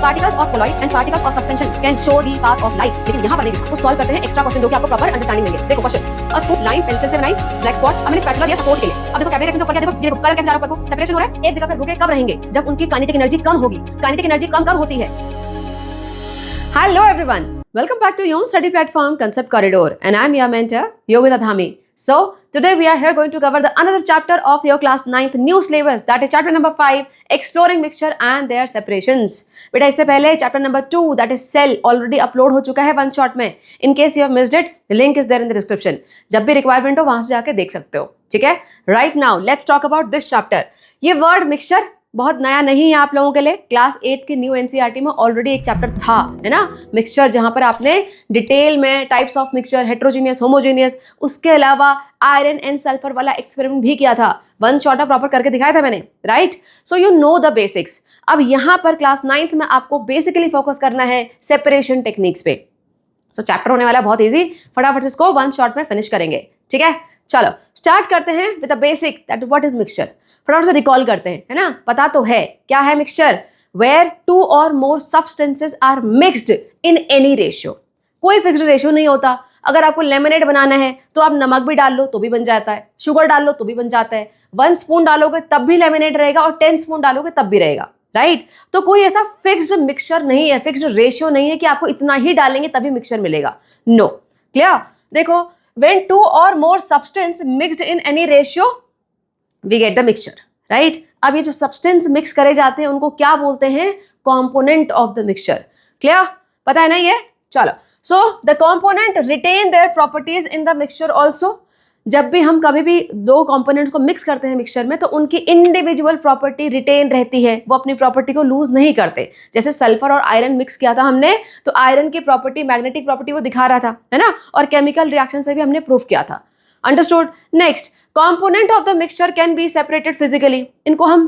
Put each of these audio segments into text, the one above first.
Particles of colloid and particles of suspension can show the path of light, लेकिन यहाँ पर नहीं, वो सॉल्व करते हैं एक्स्ट्रा क्वेश्चन जो कि आपको प्रॉपर अंडरस्टैंडिंग देंगे। देखो question, a smooth line pencil से बनाई ब्लैक स्पॉट, अब मैंने स्पैचुला दिया सपोर्ट के लिए। अब देखो कैमरे रिएक्शन ऊपर क्या, देखो कलर कैसे जा रहा है ऊपर को, सेपरेशन हो रहा है, एक जगह पर रुके कब रहेंगे, जब उनकी काइनेटिक एनर्जी कम होगी। काइनेटिक एनर्जी कम कब होती है? Hello everyone, welcome back to your study platform Concept Corridor, and I'm your mentor Yogita Dhami. So today we are here going to cover the another chapter of your class 9th new syllabus, that is chapter number 5, exploring mixture and their separations. बेटा इससे पहले chapter number 2, that is cell, already upload हो चुका है one shot में. In case you have missed it, the link is there in the description. जब भी requirement हो वहां से जाके देख सकते हो, ठीक है? Right now let's talk about this chapter. ये word mixture बहुत नया नहीं है आप लोगों के लिए, क्लास 8 की न्यू एनसीईआरटी में ऑलरेडी एक चैप्टर था, है ना, मिक्सचर, जहां पर आपने डिटेल में types of mixture, heterogeneous, homogeneous, उसके अलावा आयरन एंड सल्फर वाला एक्सपेरिमेंट भी किया था, वन शॉट प्रॉपर करके दिखाया था मैंने, right? So you know the basics. अब यहाँ पर क्लास 9th में आपको बेसिकली फोकस करना है सेपरेशन टेक्निक्स पे। सो चैप्टर होने वाला बहुत ईजी, फटाफट इसको वन शॉट में फिनिश करेंगे, ठीक है? चलो स्टार्ट करते हैं with the basic, that what is mixture. फटाफट से रिकॉल करते हैं, है ना, पता तो है क्या है mixture? Where 2 or more substances are mixed in any ratio। कोई फिक्स्ड रेशियो नहीं होता। अगर आपको लेमनेड बनाना है तो आप नमक भी डाल लो तो भी बन जाता है, शुगर डाल लो तो भी बन जाता है, 1 स्पून डालोगे तब भी लेमनेड रहेगा और 10 स्पून डालोगे तब भी रहेगा, राइट? तो कोई ऐसा फिक्स्ड मिक्सचर नहीं है, फिक्स्ड रेशियो नहीं है कि आपको इतना ही डालेंगे तभी मिक्सचर मिलेगा। No, clear? देखो, when 2 or more substance mixed in any ratio we get the mixture, right? अब ये जो सब्सटेंस मिक्स करे जाते हैं उनको क्या बोलते हैं? Component of the mixture. Clear? पता है ना ये? चलो, so the component retain their properties in the mixture also. जब भी हम कभी भी दो कंपोनेंट्स को मिक्स करते हैं मिक्सचर में तो उनकी इंडिविजुअल प्रॉपर्टी रिटेन रहती है, वो अपनी प्रॉपर्टी को लूज नहीं करते। जैसे सल्फर और आयरन मिक्स किया था हमने तो आयरन की प्रॉपर्टी, मैग्नेटिक प्रॉपर्टी वो दिखा रहा था, है ना, और केमिकल रिएक्शन से भी हमने प्रूफ किया था। Understood? Next, component of the mixture can be separated physically. इनको हम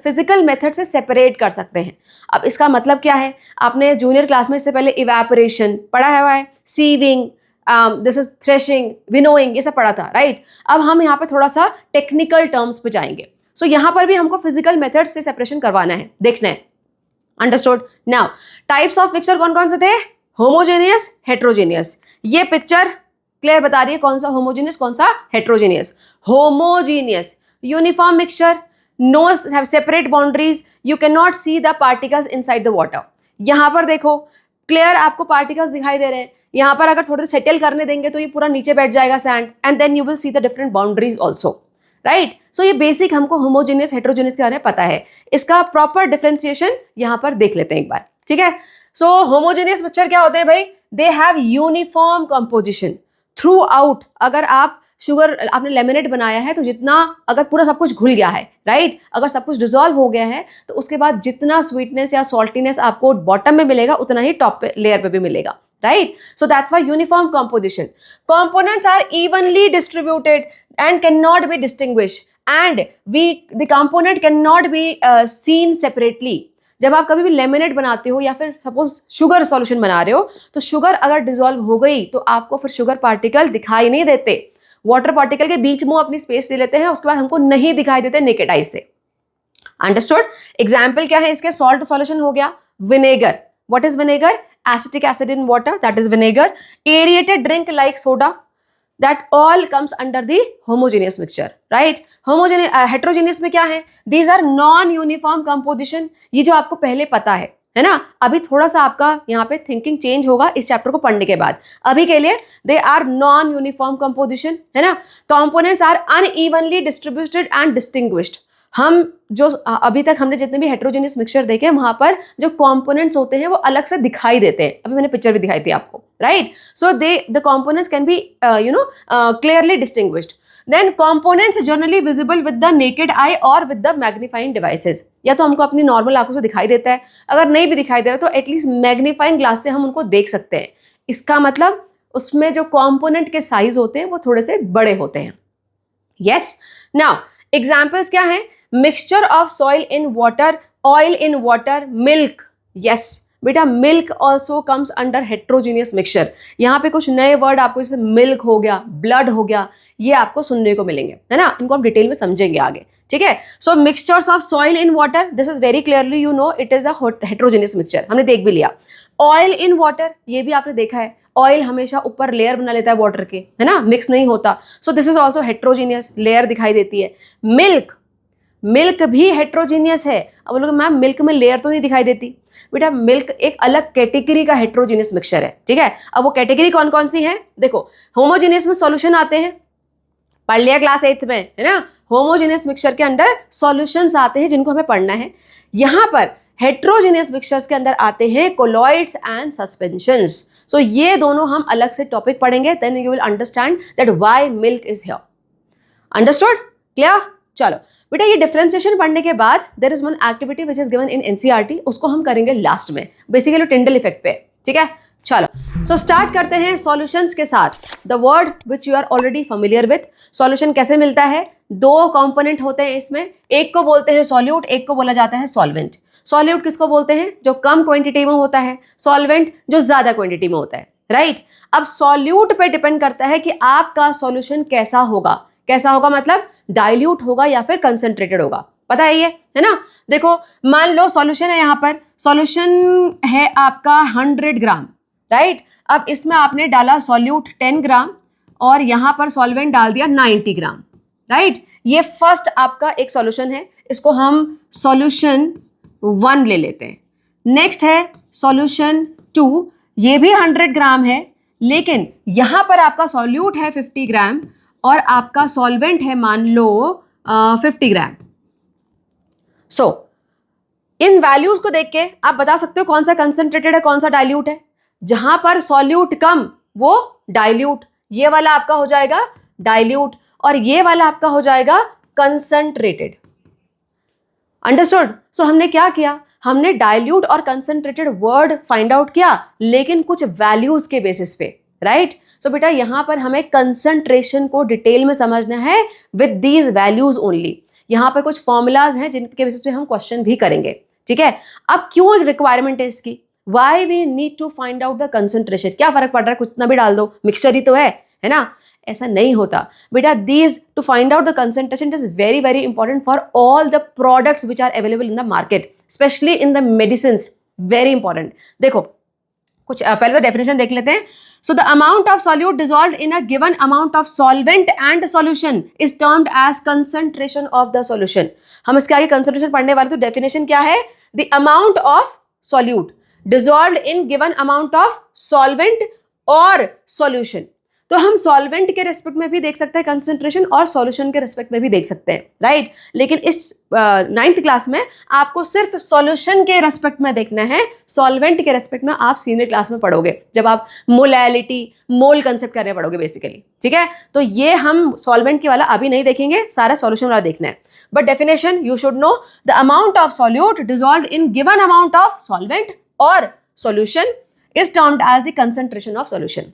फिजिकल मेथड से सेपरेट कर सकते हैं। अब इसका मतलब क्या है? आपने जूनियर क्लास में इससे पहले इवेपोरेशन पढ़ा हुआ है, sieving, this is threshing, winnowing, ये सब पढ़ा था, राइट? अब हम यहाँ पे थोड़ा सा टेक्निकल टर्म्स पे जाएंगे। सो यहाँ पर भी हमको फिजिकल मेथड से सेपरेशन करवाना है, देखना है। Understood? Now types of mixture कौन कौन से थे? Homogeneous, heterogeneous. ये पिक्चर क्लियर बता रही है कौन सा होमोजीनियस कौन सा heterogeneous. Homogeneous uniform mixture, no separate boundaries, you can not see the particles inside the water. यहाँ पर देखो क्लियर आपको पार्टिकल्स दिखाई दे रहे हैं। यहाँ पर अगर थोड़े से सेटल करने देंगे तो ये पूरा नीचे बैठ जाएगा sand, and then you will see the different boundaries also, right? So ये बेसिक हमको होमोजीनियस हेट्रोजीनियस के बारे में पता है। इसका प्रॉपर डिफरेंशिएशन यहाँ पर देख लेते हैं एक बार, ठीक है? सो होमोजीनियस मिक्सचर क्या होते हैं भाई? They have uniform composition through out. अगर आप शुगर, आपने लेमिनेट बनाया है तो जितना, अगर पूरा सब कुछ घुल गया है, राइट, अगर सब कुछ डिसॉल्व हो गया है तो उसके बाद जितना स्वीटनेस या सॉल्टीनेस आपको बॉटम में मिलेगा उतना ही टॉप लेयर पे भी मिलेगा, right? So that's why uniform composition. Components are evenly distributed and can not be distinguish, and the component can not be seen separately. जब आप कभी भी लेमिनेट बनाते हो या फिर सपोज शुगर सॉल्यूशन बना रहे हो तो शुगर अगर डिसॉल्व हो गई तो आपको फिर शुगर पार्टिकल दिखाई नहीं देते। वाटर पार्टिकल के बीच में अपनी स्पेस ले लेते हैं, उसके बाद हमको नहीं दिखाई देते नेकेड आई से। अंडरस्टूड? एग्जाम्पल क्या है इसके? सॉल्ट सॉल्यूशन हो गया, vinegar. What is vinegar? Acetic acid in water, that is vinegar. Aerated drink like soda, that all comes under the homogeneous mixture, right? Heterogeneous में क्या है? These are non-uniform composition। ये जो आपको पहले पता है ना? अभी थोड़ा सा आपका यहाँ पे थिंकिंग चेंज होगा इस चैप्टर को पढ़ने के बाद। अभी के लिए they are non-uniform composition, है ना? Components are unevenly distributed and distinguished। हम जो अभी तक हमने जितने भी हेट्रोजेनियस मिक्सचर देखे हैं वहां पर जो कंपोनेंट्स होते हैं वो अलग से दिखाई देते हैं। अभी मैंने पिक्चर भी दिखाई थी आपको, right? So the components can be clearly distinguished. Then components generally visible with the naked eye or with the magnifying devices. या तो हमको अपनी नॉर्मल आंखों से दिखाई देता है, अगर नहीं भी दिखाई दे रहा तो एटलीस्ट मैग्नीफाइंग ग्लास से हम उनको देख सकते हैं। इसका मतलब उसमें जो कंपोनेंट के साइज होते हैं वो थोड़े से बड़े होते हैं। यस, नाउ एग्जाम्पल्स क्या हैं? Mixture of soil in water, oil in water, milk. Yes बेटा, milk also comes under heterogeneous mixture. यहाँ पे कुछ नए वर्ड आपको, जैसे मिल्क हो गया, ब्लड हो गया, ये आपको सुनने को मिलेंगे, है ना? इनको हम डिटेल में समझेंगे आगे, ठीक है। So mixtures of soil in water, this is very clearly you know it is a heterogeneous mixture, हमने देख भी लिया। ऑयल इन वाटर, ये भी आपने देखा है, ऑयल हमेशा ऊपर लेयर बना लेता है वाटर के, है ना, मिक्स नहीं होता। सो this is also heterogeneous, layer दिखाई देती है। मिल्क, मिल्क भी हेट्रोजीनियस है। अब बोलोगे मैम मिल्क में लेयर तो नहीं दिखाई देती, बेटा मिल्क एक अलग कैटेगरी का हेट्रोजीनियस मिक्सचर है, ठीक है। अब वो कैटेगरी कौन कौन सी है, देखो होमोजीनियस में सॉल्यूशन आते हैं, पढ़ लिया क्लास 8 में, है ना। होमोजीनियस मिक्सचर के अंदर सॉल्यूशंस आते हैं जिनको हमें पढ़ना है। यहां पर हेट्रोजीनियस मिक्सचर्स के अंदर आते हैं कोलॉइड्स एंड सस्पेंशंस। सो ये दोनों हम अलग से टॉपिक पढ़ेंगे, then you will understand that why milk is here. Understood, clear? चलो बेटा ये डिफरेंशिएशन पढ़ने के बाद there is one activity which is given in NCERT, उसको हम करेंगे लास्ट में, बेसिकली टिंडल इफेक्ट पे, ठीक है। चलो सो स्टार्ट करते हैं सॉल्यूशंस के साथ। The word which you are already familiar with. Solution कैसे मिलता है, दो कंपोनेंट होते हैं इसमें, एक को बोलते हैं सॉल्यूट, एक को बोला जाता है सॉल्वेंट। सॉल्यूट किसको बोलते हैं, जो कम क्वांटिटी में होता है, सॉल्वेंट जो ज्यादा क्वांटिटी में होता है, राइट। अब सॉल्यूट पे डिपेंड करता है कि आपका सॉल्यूशन कैसा होगा, कैसा होगा मतलब डाइल्यूट होगा या फिर कंसंट्रेटेड होगा, पता है ये, है ना। देखो मान लो सॉल्यूशन है, यहाँ पर सॉल्यूशन है आपका 100 ग्राम, राइट। अब इसमें आपने डाला सॉल्यूट 10 ग्राम और यहाँ पर सॉल्वेंट डाल दिया 90 ग्राम, राइट। ये फर्स्ट आपका एक सॉल्यूशन है, इसको हम सॉल्यूशन 1 ले लेते हैं। नेक्स्ट है सॉल्यूशन 2, ये भी 100 ग्राम है, लेकिन यहाँ पर आपका सॉल्यूट है 50 ग्राम और आपका सॉल्वेंट है मान लो 50 ग्राम। सो इन वैल्यूज को देख के आप बता सकते हो कौन सा कंसंट्रेटेड है कौन सा डाइल्यूट है। जहां पर सॉल्यूट कम वो डाइल्यूट, ये वाला आपका हो जाएगा डाइल्यूट और ये वाला आपका हो जाएगा कंसंट्रेटेड। अंडरस्टूड। सो हमने क्या किया, हमने डाइल्यूट और कंसंट्रेटेड वर्ड फाइंड आउट किया, लेकिन कुछ वैल्यूज के बेसिस पे, राइट। सो बेटा यहां पर हमें कंसंट्रेशन को डिटेल में समझना है विद दीज वैल्यूज ओनली। यहां पर कुछ फॉर्मूलाज हैं जिनके बेसिस पे हम क्वेश्चन भी करेंगे, ठीक है। अब क्यों रिक्वायरमेंट है इसकी, why we need to find out the concentration, क्या फर्क पड़ रहा है, कुछ ना भी डाल दो, मिक्सचर ही तो है ना। ऐसा नहीं होता बेटा, these to find out the concentration is very very important for all the products which are available in the market, specially in the medicine, very important. देखो कुछ पहले तो डेफिनेशन देख लेते हैं। So the amount of solute dissolved in a given amount of solvent and solution is termed as concentration of the solution. हम इसके आगे कंसंट्रेशन पढ़ने वाले, तो डेफिनेशन क्या है, the amount of solute dissolved in given amount of solvent और solution. तो हम सॉल्वेंट के रेस्पेक्ट में भी देख सकते हैं कंसंट्रेशन और सॉल्यूशन के रेस्पेक्ट में भी देख सकते हैं, राइट। लेकिन इस 9th क्लास में आपको सिर्फ सॉल्यूशन के रेस्पेक्ट में देखना है, सॉल्वेंट के रेस्पेक्ट में आप सीनियर क्लास में पढ़ोगे जब आप मोलैलिटी मोल कंसेप्ट करने पढ़ोगे बेसिकली, ठीक है। तो ये हम सॉल्वेंट के वाला अभी नहीं देखेंगे, सारा सॉल्यूशन वाला देखना है। But definition you should know, the amount of solute dissolved in given amount of solvent और solution is termed as the concentration of solution.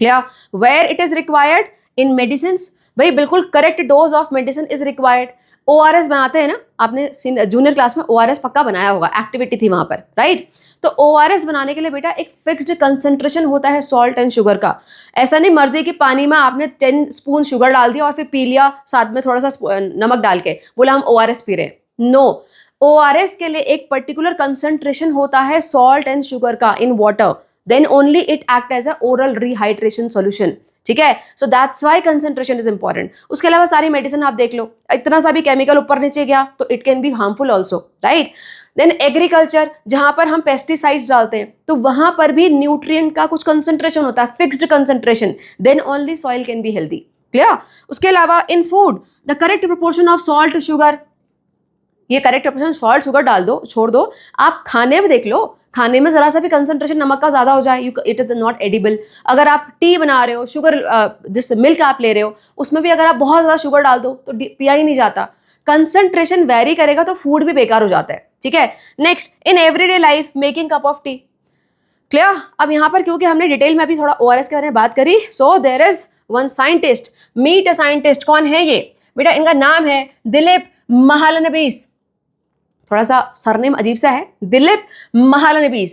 Clear? Where it is required in medicine, भाई बिल्कुल correct dose of medicine is required. ORS बनाते हैं ना, आपने junior class में ORS पक्का बनाया होगा, एक्टिविटी थी वहां पर, राइट। तो ओआरएस बनाने के लिए बेटा एक फिक्स्ड कंसंट्रेशन होता है सॉल्ट एंड शुगर का। ऐसा नहीं मर्जी कि पानी में आपने 10 स्पून शुगर डाल दिया और फिर पी लिया साथ में थोड़ा सा नमक डाल के, बोला हम ओआरएस पी रहे हैं। नो, ओआरएस के लिए एक पर्टिकुलर कंसंट्रेशन होता है सॉल्ट एंड शुगर का in water, then only it act as a oral rehydration solution, ठीक है। so that's why concentration is important। उसके अलावा सारी मेडिसिन आप देख लो, इतना सा भी केमिकल ऊपर नीचे गया तो it can be harmful also, right। then agriculture, जहां पर हम पेस्टिसाइड्स डालते हैं तो वहां पर भी न्यूट्रिएंट का कुछ कंसंट्रेशन होता है, fixed concentration, then only soil can be healthy, clear। उसके अलावा इन food the correct proportion of salt sugar, ये करेक्ट प्रोपोर्शन सॉल्ट शुगर डाल दो, छोड़ दो। आप खाने में देख लो, खाने में जरा सा भी कंसंट्रेशन नमक का ज्यादा हो जाए, इट इज नॉट एडिबल। अगर आप टी बना रहे हो, शुगर जिस मिल्क आप ले रहे हो उसमें भी अगर आप बहुत ज्यादा शुगर डाल दो तो पिया ही नहीं जाता। कंसंट्रेशन वेरी करेगा तो फूड भी बेकार हो जाता है, ठीक है। Next, in everyday life making cup of T, clear. अब यहाँ पर क्योंकि हमने डिटेल में अभी थोड़ा ओआरएस के बारे में बात करी, so there is one scientist, meet a scientist. कौन है ये बेटा, इनका नाम है दिलीप महालनबीस। थोड़ा सा सरनेम अजीब सा है, दिलीप महालनबीस।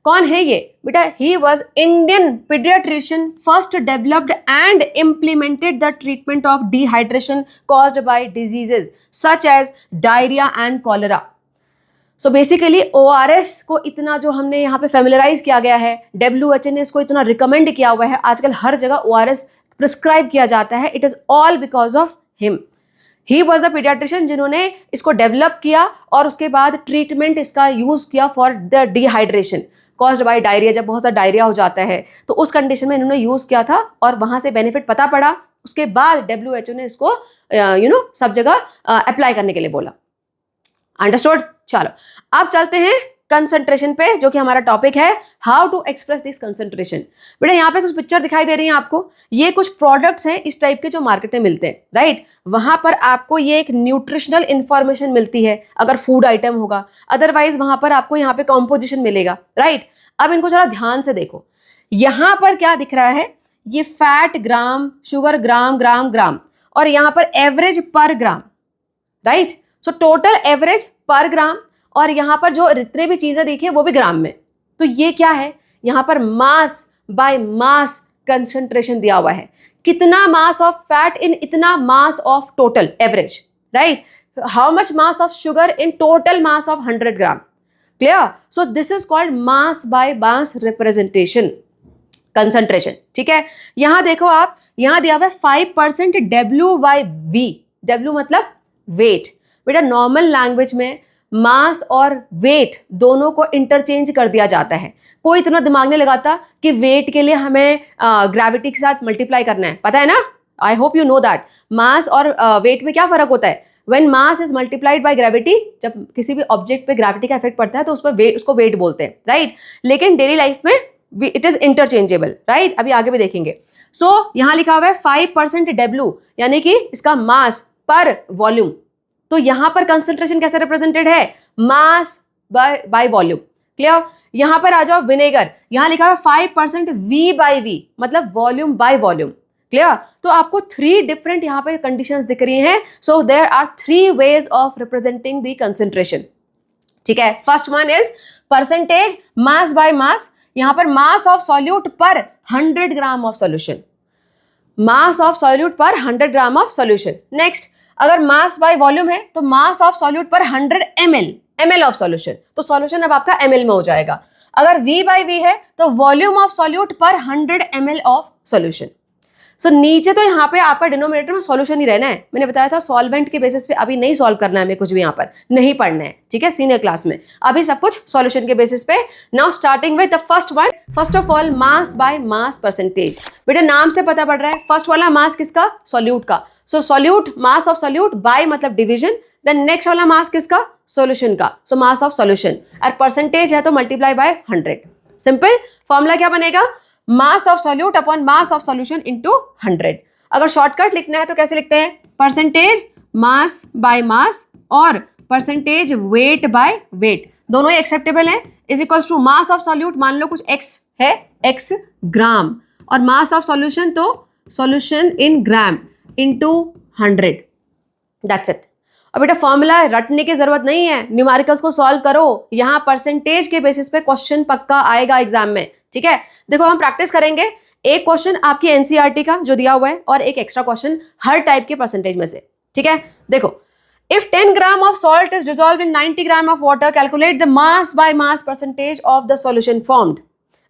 कौन है ये बेटा? He was Indian paediatrician first developed and implemented the treatment of dehydration caused by diseases such as diarrhoea and cholera. So basically ORS को इतना जो हमने यहाँ पे फेमिलराइज किया गया है, WHO ने इसको इतना रिकमेंड किया हुआ है, आजकल हर जगह ORS प्रिस्क्राइब किया जाता है, it is all because of him. He was the paediatrician जिन्होंने इसको डेवलप किया और उसके बाद ट्रीटमेंट इसका यूज किया for the dehydration caused bye diarrhoea. जब बहुत सा डायरिया हो जाता है तो उस कंडीशन में इन्होंने यूज किया था और वहां से बेनिफिट पता पड़ा। उसके बाद WHO ने इसको सब जगह अप्लाई करने के लिए बोला। अंडरस्टूड? चलो अब चलते हैं कंसंट्रेशन पे, जो कि हमारा टॉपिक है how to express this concentration. बेटा यहाँ पे कुछ पिक्चर दिखाई दे रही हैं आपको, ये कुछ प्रोडक्ट्स हैं इस टाइप के जो मार्केट में मिलते हैं, राइट? वहां पर आपको ये एक न्यूट्रिशनल इंफॉर्मेशन मिलती है अगर फूड आइटम होगा, अदरवाइज वहां पर आपको यहाँ पे कॉम्पोजिशन मिलेगा, राइट? अब इनको जरा ध्यान से देखो, यहाँ पर क्या दिख रहा है? ये फैट ग्राम, शुगर ग्राम, ग्राम ग्राम, और यहाँ पर एवरेज पर ग्राम, राइट? सो टोटल एवरेज पर ग्राम, और यहां पर जो जितने भी चीजें देखिए वो भी ग्राम में। तो ये क्या है? यहां पर मास बाय मास कंसंट्रेशन दिया हुआ है, कितना मास ऑफ फैट इन इतना mass of total average, right? How much mass of sugar in total mass of 100 gram. Clear? So this is called mass by mass representation, concentration. ठीक है, यहां देखो आप, यहां दिया हुआ है 5% W/V। W मतलब वेट। बेटा नॉर्मल लैंग्वेज में मास और वेट दोनों को इंटरचेंज कर दिया जाता है। कोई इतना दिमाग नहीं लगाता कि वेट के लिए हमें ग्रेविटी के साथ मल्टीप्लाई करना है, पता है ना? I hope you know that. Mass और वेट में क्या फर्क होता है? When mass is multiplied by gravity, जब किसी भी ऑब्जेक्ट पे ग्रेविटी का इफेक्ट पड़ता है तो उस पर वेट, उसको वेट बोलते हैं, राइट? लेकिन डेली लाइफ में इट इज इंटरचेंजेबल, राइट? अभी आगे भी देखेंगे। सो यहाँ लिखा हुआ है 5% W, यानी कि इसका मास पर वॉल्यूम। तो यहां पर कंसंट्रेशन कैसे रिप्रेजेंटेड है? मास बाय वॉल्यूम। क्लियर? यहां पर आ जाओ विनेगर, यहां लिखा है 5% V/V, मतलब वॉल्यूम बाय वॉल्यूम। क्लियर? तो आपको 3 डिफरेंट यहां पे कंडीशंस दिख रही हैं। So there are 3 ways of representing the concentration. ठीक है, first one is percentage mass by mass. यहां पर mass of solute per 100 gram of solution, mass of solute per 100 gram of solution. Next, अगर मास by volume है तो मास of solute per 100 ml of solution, तो solution अब आपका ml में हो जाएगा। अगर V/V है तो volume of solute per 100 ml of solution. सो नीचे तो यहाँ पे आपका डिनोमिनेटर में सॉल्यूशन ही रहना है। मैंने बताया था सॉल्वेंट के बेसिस पे अभी नहीं सॉल्व करना है, हमें कुछ भी यहाँ पर नहीं पढ़ना है, ठीक है? सीनियर क्लास में अभी सब कुछ सॉल्यूशन के बेसिस पे। Now starting with the first one, first of all mass by mass percentage. बेटा नाम से पता पड़ रहा है फर्स्ट वाला मास किसका? सॉल्यूट का। So solute, mass of solute by मतलब डिवीजन, देन नेक्स्ट वाला मास किसका? सॉल्यूशन का। सो मास ऑफ सॉल्यूशन, और परसेंटेज है तो मल्टीप्लाई बाय 100। सिंपल फॉर्मूला क्या बनेगा? Mass of solute upon mass of solution into 100। अगर शॉर्टकट लिखना है तो कैसे लिखते हैं? परसेंटेज मास बाय मास और परसेंटेज वेट बाय वेट, दोनों ही एक्सेप्टेबल हैं, is equals to mass of solute, मान लो कुछ x है, x ग्राम, और मास ऑफ सॉल्यूशन तो solution in gram into 100। That's it. अब बेटा फॉर्मूला रटने की जरूरत नहीं है, न्यूमेरिकल्स को सॉल्व करो। यहाँ परसेंटेज के बेसिस पे क्वेश्चन पक्का आएगा एग्जाम में, ठीक है? देखो हम प्रैक्टिस करेंगे, एक क्वेश्चन आपकी एनसीईआरटी का जो दिया हुआ है और एक एक्स्ट्रा क्वेश्चन हर टाइप के परसेंटेज में से, ठीक है? देखो, if 10 gram of salt is dissolved in 90 gram of water, calculate the mass by mass percentage of the solution formed.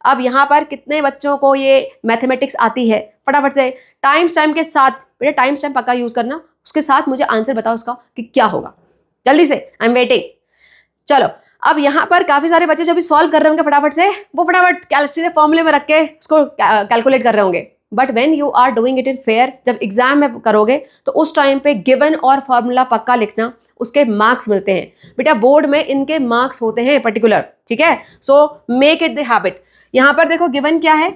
अब यहाँ पर कितने बच्चों को ये मैथमेटिक्स आती है? फटाफट से टाइम के साथ, बेटा टाइम स्टैम्प पक्का यूज करना, उसके साथ मुझे आंसर बताओ उसका कि क्या होगा, जल्दी से, आई एम वेटिंग। चलो अब यहाँ पर काफी सारे बच्चे जो भी सॉल्व कर रहे होंगे फटाफट से, वो फटाफट सीधे फॉर्मूले में रख के उसको कैलकुलेट कर रहे होंगे। But when you are doing it in fair, जब एग्जाम में करोगे तो उस टाइम पे गिवन और फॉर्मूला पक्का लिखना, उसके मार्क्स मिलते हैं। बेटा बोर्ड में इनके मार्क्स होते हैं पर्टिकुलर, ठीक है? So make it the habit. यहाँ पर देखो गिवन क्या है?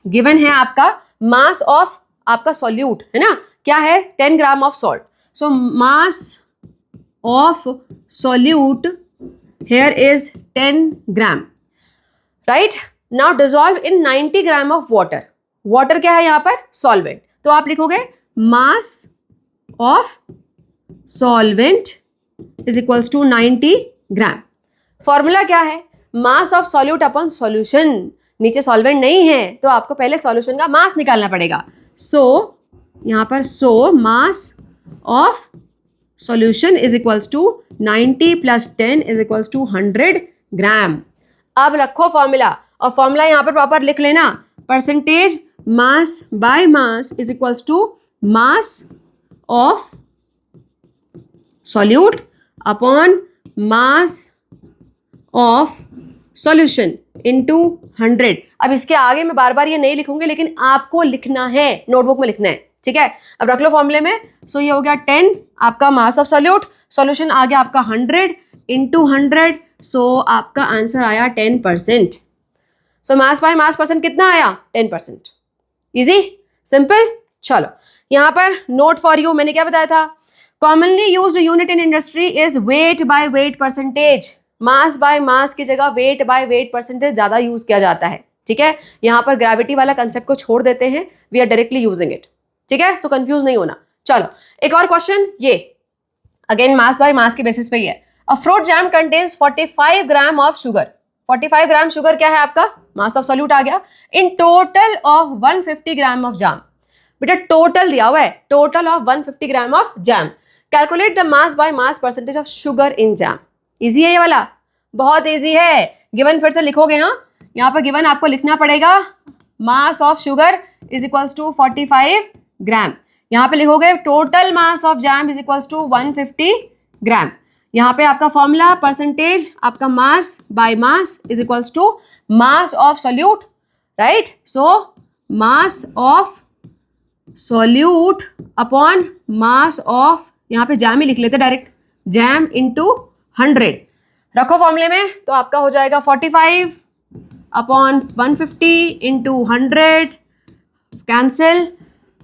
गिवन है आपका मास ऑफ आपका सॉल्यूट, है ना? क्या है? 10 gram of salt. So mass of solute here is 10 gram, right? Now dissolve in 90 gram of water. Water क्या है यहाँ पर? Solvent. तो आप लिखोगे mass of solvent is equals to 90 gram. Formula क्या है? मास ऑफ सॉल्यूट अपॉन सॉल्यूशन, नीचे सॉल्वेंट नहीं है तो आपको पहले सॉल्यूशन का मास निकालना पड़ेगा। सो यहाँ पर mass of solution is equals to 90 + 10 is equals to 100 gram. अब रखो फॉर्मूला, और फॉर्मूला यहाँ पर प्रॉपर लिख लेना, percentage mass by mass is equals to mass of solute upon mass of solution into 100। अब इसके आगे मैं बार बार ये नहीं लिखूंगी, लेकिन आपको लिखना है, नोटबुक में लिखना है, ठीक है। अब रख लो फॉर्मूले में। सो ये हो गया 10 आपका मास ऑफ सॉल्यूट, सॉल्यूशन आ गया आपका 100 इंटू 100, सो आपका आंसर आया 10%। सो मास बाय मास परसेंट कितना आया? 10%। Easy, simple. चलो यहाँ पर नोट फॉर यू, मैंने क्या बताया था? Commonly used unit in industry is wait by wait percentage. Mass by मास की जगह वेट बाय वेट परसेंटेज ज्यादा यूज किया जाता है, ठीक है। यहाँ पर ग्रेविटी वाला कंसेप्ट को छोड़ देते हैं, we are directly using it, ठीक है। सो कंफ्यूज नहीं होना। चलो एक और क्वेश्चन, ये अगेन मास बाय मास के बेसिस पे ही है। A fruit jam contains 45 gram of sugar. 45 gram sugar क्या है आपका? मास ऑफ सॉल्यूट आ गया। In total of 150 gram of jam. बेटा टोटल दिया हुआ है, total of 150 gram of jam. Calculate the mass by mass percentage of sugar in jam. Easy है ये वाला, बहुत इजी है। गिवन फिर से लिखोगे, हाँ यहाँ पर गिवन आपको लिखना पड़ेगा, mass of sugar is equals to 45 gram. यहाँ पे लिखोगे total mass of jam is equals to 150 gram. यहाँ पे आपका फॉर्मूला परसेंटेज आपका mass by mass is equals to mass of solute, right. So mass of solute upon mass of, यहाँ पे jam ही लिख लेते डायरेक्ट, जैम इंटू 100 रखो फॉर्मूले में, तो आपका हो जाएगा 45 अपॉन 150 इंटू 100, कैंसिल,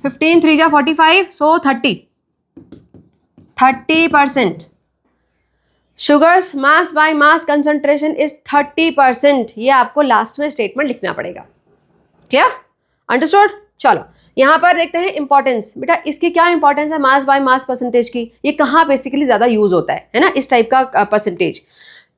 15 3 जा 45, सो 30%। Sugars mass by mass concentration is 30%। ये आपको लास्ट में स्टेटमेंट लिखना पड़ेगा, क्लियर, अंडरस्टूड। चलो यहाँ पर देखते हैं इंपॉर्टेंस। बेटा इसकी क्या इंपॉर्टेंस है मास बाय मास परसेंटेज की? ये कहाँ बेसिकली ज्यादा यूज होता है ना, इस टाइप का percentage.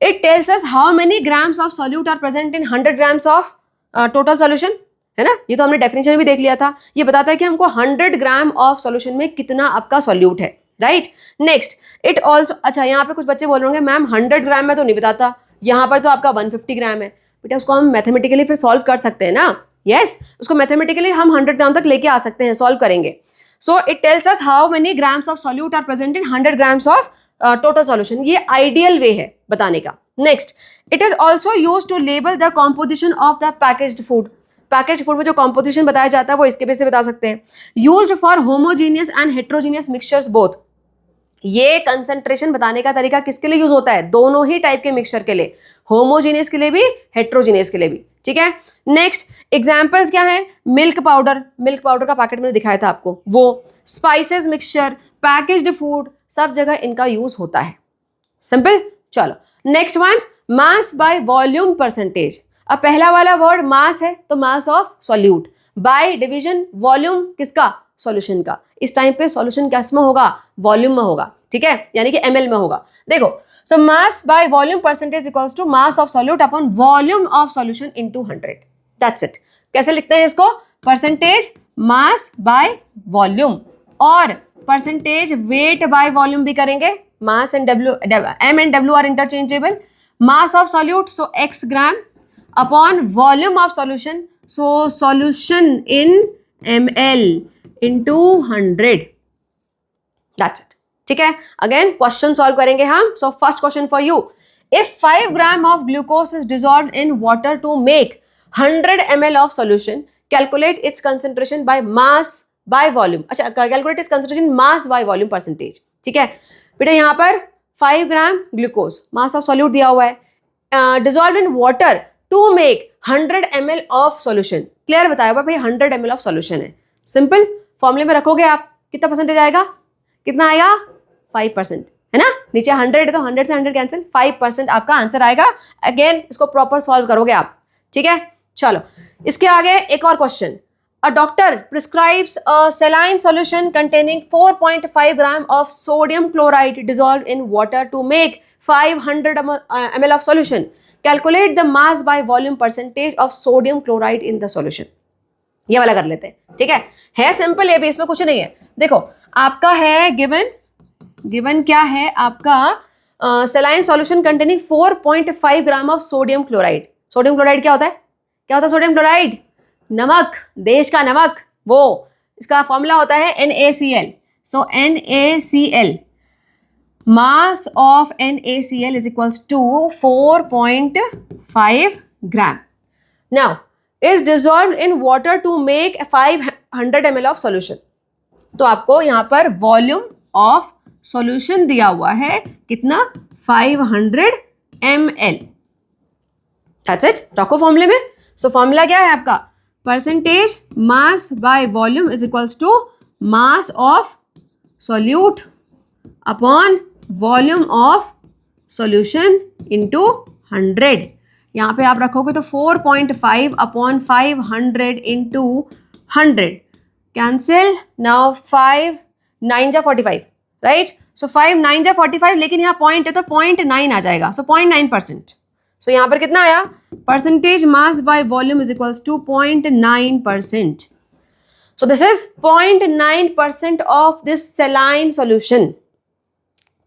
It tells us how many grams of solute are present in 100 grams of total solution, है ना। ये तो हमने डेफिनेशन भी देख लिया था। ये बताता है कि हमको 100 ग्राम ऑफ सॉल्यूशन में कितना आपका सॉल्यूट है, राइट। नेक्स्ट इट ऑल्सो, अच्छा यहाँ पे कुछ बच्चे बोल रहे होंगे मैम 100 ग्राम में तो नहीं बताता, यहाँ पर तो आपका 150 ग्राम है। बेटा उसको हम मैथमेटिकली फिर सॉल्व कर सकते हैं ना, यस उसको मैथमेटिकली हम 100 ग्राम तक लेके आ सकते हैं, सॉल्व करेंगे। So it tells us how many grams of solute are present in 100 grams of total solution. ये आइडियल वे है बताने का। Next it is also use to label the composition of the packaged food. Package food में जो composition बताया जाता है वो इसके बेस से बता सकते हैं। Used for homogeneous and heterogeneous mixtures both. ये कंसंट्रेशन बताने का तरीका किसके लिए यूज होता है? दोनों ही टाइप के मिक्सचर के लिए, होमोजीनियस के लिए भी, हेट्रोजीनियस के लिए भी, ठीक है। नेक्स्ट एग्जांपल्स क्या है? मिल्क पाउडर, मिल्क पाउडर का पैकेट मैंने दिखाया था आपको, वो स्पाइसेस मिक्सचर, पैकेज्ड फूड, सब जगह इनका यूज होता है। सिंपल। चलो next one, mass by volume percentage. अब पहला वाला वर्ड मास है तो मास of solute, by division volume किसका? सॉल्यूशन का। इस टाइम पे सॉल्यूशन किस में होगा? वॉल्यूम में होगा, ठीक है, यानी कि ml में होगा। देखो so mass by volume percentage equals to mass of solute upon volume of solution into 100। That's it. कैसे लिखते हैं इसको? परसेंटेज मास बाय वॉल्यूम, और परसेंटेज वेट बाय वॉल्यूम भी करेंगे। Mass and m and w are interchangeable. Mass of solute so x gram upon volume of solution, so solution in ml into 100। That's it, ठीक है। Again question solve करेंगे हम। So first question for you, if 5 gram of glucose is dissolved in water to make 100 ml of solution, calculate its concentration by mass by volume. अच्छा, calculate its concentration mass by volume percentage, ठीक है। बेटा यहाँ पर 5 gram glucose mass of solute दिया हुआ है, dissolve in water to make 100 ml of solution. Clear बताया हुआ भाई 100 ml ऑफ सॉल्यूशन है। सिंपल। फॉर्मूले में रखोगे आप, कितना परसेंटेज आएगा? कितना आएगा? 5%, है ना। नीचे 100 है तो 100 से 100 कैंसिल, 5% आपका आंसर आएगा। अगेन इसको प्रॉपर सॉल्व करोगे आप, ठीक है। चलो इसके आगे एक और question. A doctor prescribes a saline solution containing 4.5 gram of sodium chloride dissolved in water to make 500 ml of solution. Calculate the mass by volume percentage of sodium chloride in the solution. ये वाला कर लेते हैं, ठीक है simple, ये भी इसमें कुछ नहीं है। देखो आपका है गिवन क्या है आपका सेलाइन solution containing 4.5 gram of sodium chloride. Sodium chloride क्या होता है सोडियम क्लोराइड? नमक, देश का नमक, वो इसका फॉर्मूला होता है NaCl। So NaCl, mass of NaCl is equals to 4.5 gram. Now is dissolved in water to make 500 ml of solution। तो आपको यहाँ पर वॉल्यूम ऑफ सॉल्यूशन दिया हुआ है कितना? 500 ml। That's it, रखो फॉर्मूले में। सो फॉर्मूला क्या है आपका? Percentage mass by volume is equals to mass of solute upon volume of solution into 100। यहाँ पे आप रखोगे तो 4.5 अपॉन 500 इंटू 100 कैंसिल। नाउ 5 9 जा 45, राइट? सो 5 9 जा 45, लेकिन यहाँ पॉइंट है तो 0.9 आ जाएगा। सो 0.9%। सो यहाँ पर कितना आया? Percentage mass by volume is equals to 0.9%। So this is 0.9% of this saline solution,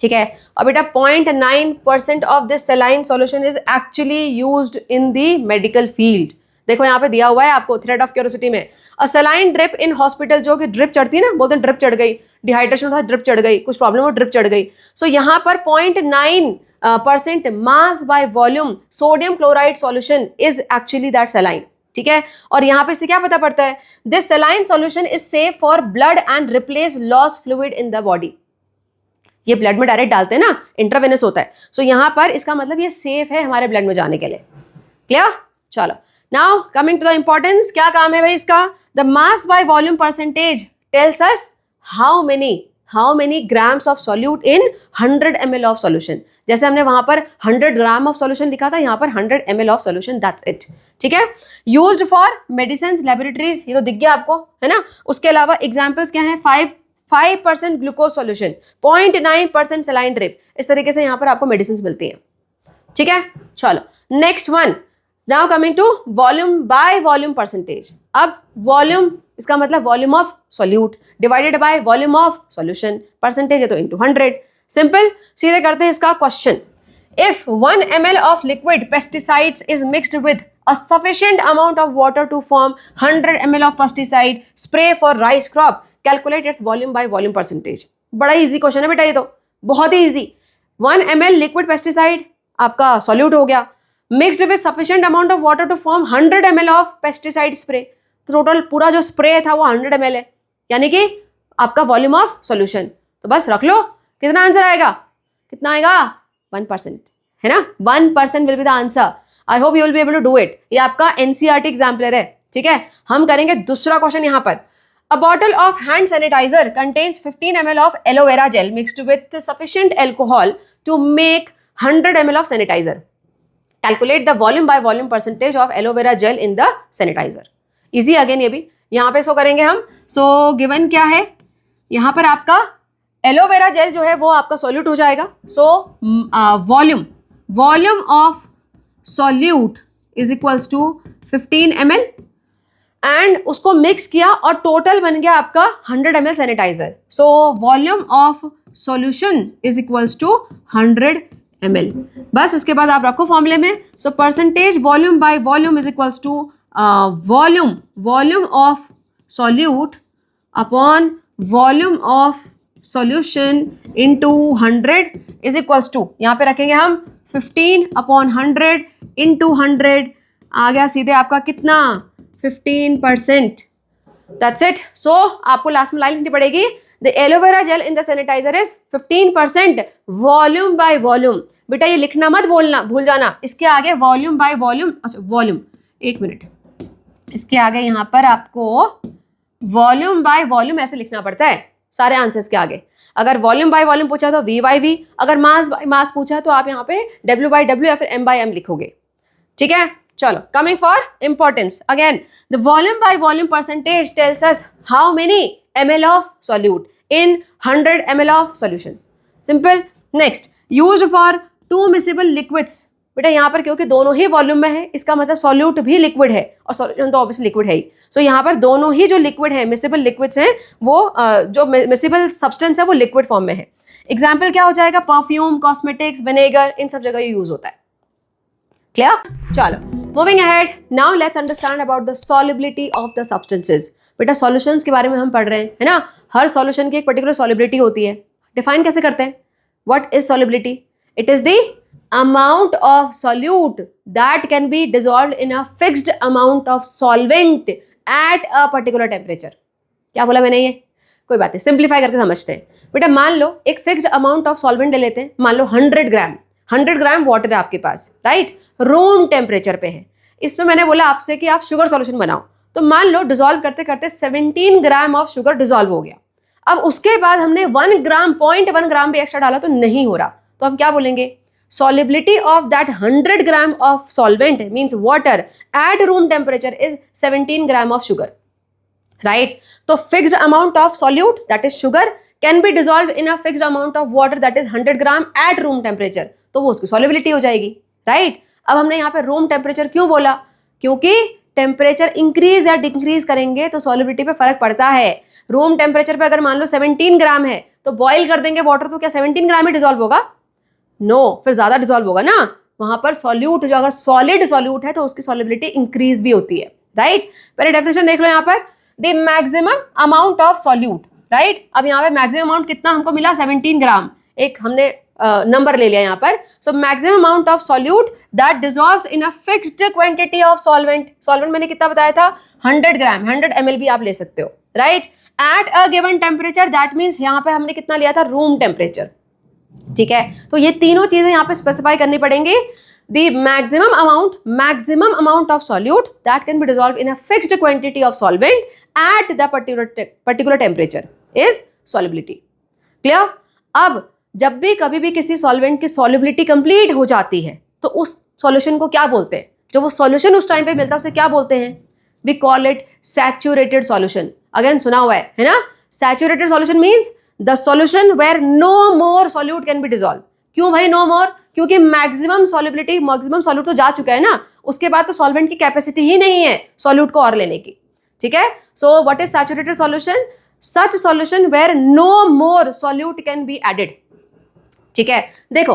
ठीक है। और बेटा 0.9% of this saline solution is actually used in the medical field. देखो यहाँ पे दिया हुआ है आपको थ्रेड ऑफ क्यूरियोसिटी में, अ सेलाइन ड्रिप इन हॉस्पिटल, जो कि ड्रिप चढ़ती है ना, बोलते हैं ड्रिप चढ़ गई, डिहाइड्रेशन होता है ड्रिप चढ़ गई, कुछ प्रॉब्लम हो ड्रिप चढ़ गई। सो यहाँ पर 0.9% मास by volume sodium chloride solution is actually that सेलाइन, ठीक है। और यहाँ पे इससे क्या पता पड़ता है? This saline solution is safe for blood and replace loss fluid in the body. ये ब्लड में डायरेक्ट डालते हैं ना, इंट्रावेनस होता है। सो यहाँ पर इसका मतलब ये सेफ है हमारे ब्लड में जाने के लिए। क्लियर? चलो now coming to the importance, क्या काम है भाई इसका? The mass by volume percentage tells us how many grams of solute in 100 ml of solution. जैसे हमने वहां पर 100 ग्राम ऑफ सॉल्यूशन लिखा था, यहाँ पर 100 ml of solution, that's it, ठीक है। यूज्ड फॉर मेडिसिन लैबोरेटरीज, ये तो दिख गया आपको, है ना। उसके अलावा एग्जाम्पल्स क्या है? 5% ग्लूकोज सॉल्यूशन, 0.9% सेलाइन ड्रिप। इस तरीके से यहाँ पर आपको मेडिसिन मिलती हैं, ठीक है। चलो next one, now coming to volume by volume percentage. अब वॉल्यूम, इसका मतलब volume of solute divided by volume of solution, percentage है तो इंटू 100। सिंपल, सीधे करते हैं इसका question. If 1 ml of liquid pesticides is mixed with a sufficient amount of water to form 100 ml of pesticide spray for rice crop, calculate its volume by volume percentage। बड़ा easy question है बेटा, ये तो बहुत ही easy. 1 ml liquid pesticide आपका solute हो गया, mixed with sufficient amount of water to form 100 ml of pesticide spray. तो टोटल पूरा जो स्प्रे था वो 100 ml है, यानी कि आपका वॉल्यूम ऑफ सॉल्यूशन। तो बस रख लो, कितना आंसर आएगा? कितना आएगा? 1%, है ना। 1% will be the answer. I hope you will be able to do it. ये आपका एनसीईआरटी एग्जाम्पलर है, ठीक है। हम करेंगे दूसरा क्वेश्चन यहाँ पर। A bottle of hand sanitizer contains 15 ml of aloe vera gel mixed with sufficient alcohol to make 100 ml of sanitizer. Calculate the volume by volume percentage of aloe vera gel in the sanitizer. Easy again ये भी, यहाँ पे सो करेंगे हम। So given क्या है यहाँ पर? आपका एलोवेरा जेल जो है वो आपका सॉल्यूट हो जाएगा। So volume of solute is equals to 15 ml and उसको मिक्स किया और टोटल बन गया आपका 100 ml sanitiser. So volume of solution is equals to 100 ml। बस इसके बाद आप रखो फॉर्मूले में। So percentage volume by volume is equals to volume of solute upon volume of solution into 100 is equals to, यहाँ पे रखेंगे हम 15 अपॉन 100 इंटू 100, आ गया सीधे आपका कितना? 15%। That's it. सो आपको लास्ट में लाइन लिखनी पड़ेगी, the aloe vera gel in the sanitiser is 15% volume by volume. बेटा ये लिखना मत भूल जाना, इसके आगे वॉल्यूम बाय वॉल्यूम, अच्छा वॉल्यूम, एक मिनट, इसके आगे यहाँ पर आपको वॉल्यूम बाय वॉल्यूम ऐसे लिखना पड़ता है सारे आंसर्स के आगे। अगर वॉल्यूम बाय वॉल्यूम पूछा तो V बाय V, अगर मास बाय मास पूछा तो आप यहाँ पे W बाय W या फिर M बाय M लिखोगे, ठीक है। चलो coming for importance again, the volume by volume percentage tells us how many ml of solute in 100 ml of solution. Simple. Next, used for 2 miscible liquids बेटा यहाँ पर क्योंकि दोनों ही वॉल्यूम में है, इसका मतलब सॉल्यूट भी लिक्विड है और सॉल्यूशन तो ऑब्वियसली लिक्विड है ही। सो यहाँ पर दोनों ही जो लिक्विड है, मिसिबल लिक्विड्स हैं, वो जो मिसिबल सब्सटेंस है वो लिक्विड फॉर्म में है। एग्जाम्पल क्या हो जाएगा? परफ्यूम, कॉस्मेटिक्स, विनेगर, इन सब जगह ये यूज होता है। क्लियर? चलो moving ahead, now let's understand about the solubility of the substances. बेटा सॉल्यूशंस के बारे में हम पढ़ रहे हैं, है ना? हर सॉल्यूशन की एक पर्टिकुलर सॉल्युबिलिटी होती है। डिफाइन कैसे करते हैं? What is solubility? It is the amount of solute that can be dissolved in a fixed amount of solvent at a particular temperature। क्या बोला मैंने? ये कोई बात नहीं, सिंप्लीफाई करके समझते हैं। बेटा मान लो एक फिक्स्ड अमाउंट ऑफ सॉल्वेंट ले लेते हैं, मान लो 100 ग्राम वाटर है आपके पास, राइट? रूम टेम्परेचर पे है। इसमें मैंने बोला आपसे कि आप शुगर सॉल्यूशन बनाओ, तो मान लो डिजोल्व करते करते 17 ग्राम ऑफ शुगर डिजोल्व हो गया। अब उसके बाद हमने 1 ग्राम 0.1 ग्राम भी एक्स्ट्रा डाला तो नहीं हो रहा, तो हम क्या बोलेंगे? Solubility of that 100 gram of solvent means water at room temperature is 17 gram of sugar, right? So fixed amount of solute, that is sugar, can be dissolved in a fixed amount of water, that is 100 gram at room temperature। तो वो उसकी solubility हो जाएगी, right? अब हमने यहाँ पे room temperature क्यों बोला? क्योंकि टेम्परेचर इंक्रीज या डिक्रीज करेंगे तो solubility पे फर्क पड़ता है। रूम टेम्परेचर पे अगर मान लो 17 ग्राम है तो बॉइल कर देंगे वाटर, तो क्या 17 ग्राम ही डिजोल्व होगा? नो, फिर ज्यादा डिजोल्व होगा ना। वहां पर सॉल्यूट जो अगर सॉलिड सॉल्यूट है तो उसकी सॉल्युबिलिटी इंक्रीज भी होती है, राइट? पहले डेफिनेशन देख लो यहाँ पर, the maximum amount of solute, right? अब यहाँ पे मैक्सिमम अमाउंट कितना हमको मिला? 17 ग्राम, एक हमने नंबर ले लिया यहाँ पर। So maximum amount of solute that dissolves in a fixed quantity of solvent. Solvent मैंने कितना बताया था? 100 ग्राम, 100 ml भी आप ले सकते हो, right? Eight a given temperature, that means यहाँ पे हमने कितना लिया था? रूम टेम्परेचर, ठीक है? तो ये तीनों चीजें यहाँ पे स्पेसिफाई करनी पड़ेंगी। The maximum amount of solute that can be dissolve in a fixed quantity of solvent at the particular temperature is solubility. Clear? अब जब भी कभी भी किसी सॉल्वेंट की सॉल्युबिलिटी कंप्लीट हो जाती है तो उस सॉल्यूशन को क्या बोलते हैं? जो वो सॉल्यूशन उस टाइम पे मिलता है उसे क्या बोलते हैं? We call it saturated solution. Again सुना हुआ है ना? Saturated solution means the solution where no more solute can be dissolve. क्यों भाई नो मोर? क्योंकि मैक्सिमम सॉल्यूट तो जा चुका है ना, उसके बाद तो सॉल्वेंट की कैपेसिटी ही नहीं है सॉल्यूट को और लेने की, ठीक है? So what is saturated solution? Such solution where no more solute can be added, ठीक है? देखो,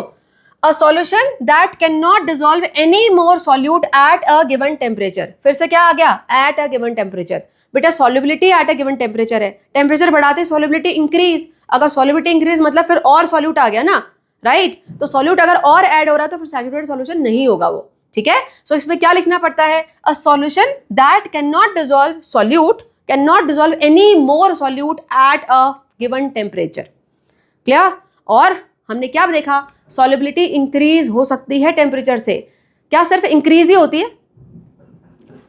a solution that can not dissolve any more solute at a given temperature. फिर से क्या आ गया? At a given temperature. बेटा solubility at a given temperature है, टेम्परेचर बढ़ाते सॉल्युबिलिटी इंक्रीज। अगर सॉल्युबिलिटी इंक्रीज मतलब फिर और सॉल्यूट आ गया ना, राइट? तो सॉल्यूट अगर और ऐड हो रहा है तो फिर सैचुरेटेड सॉल्यूशन नहीं होगा वो, ठीक है? सो इसमें क्या लिखना पड़ता है? अ solution that can not dissolve solute, can not dissolve any more solute at a given temperature. Clear? और हमने क्या देखा? सॉल्युबिलिटी इंक्रीज हो सकती है टेम्परेचर से। क्या सिर्फ इंक्रीज ही होती है?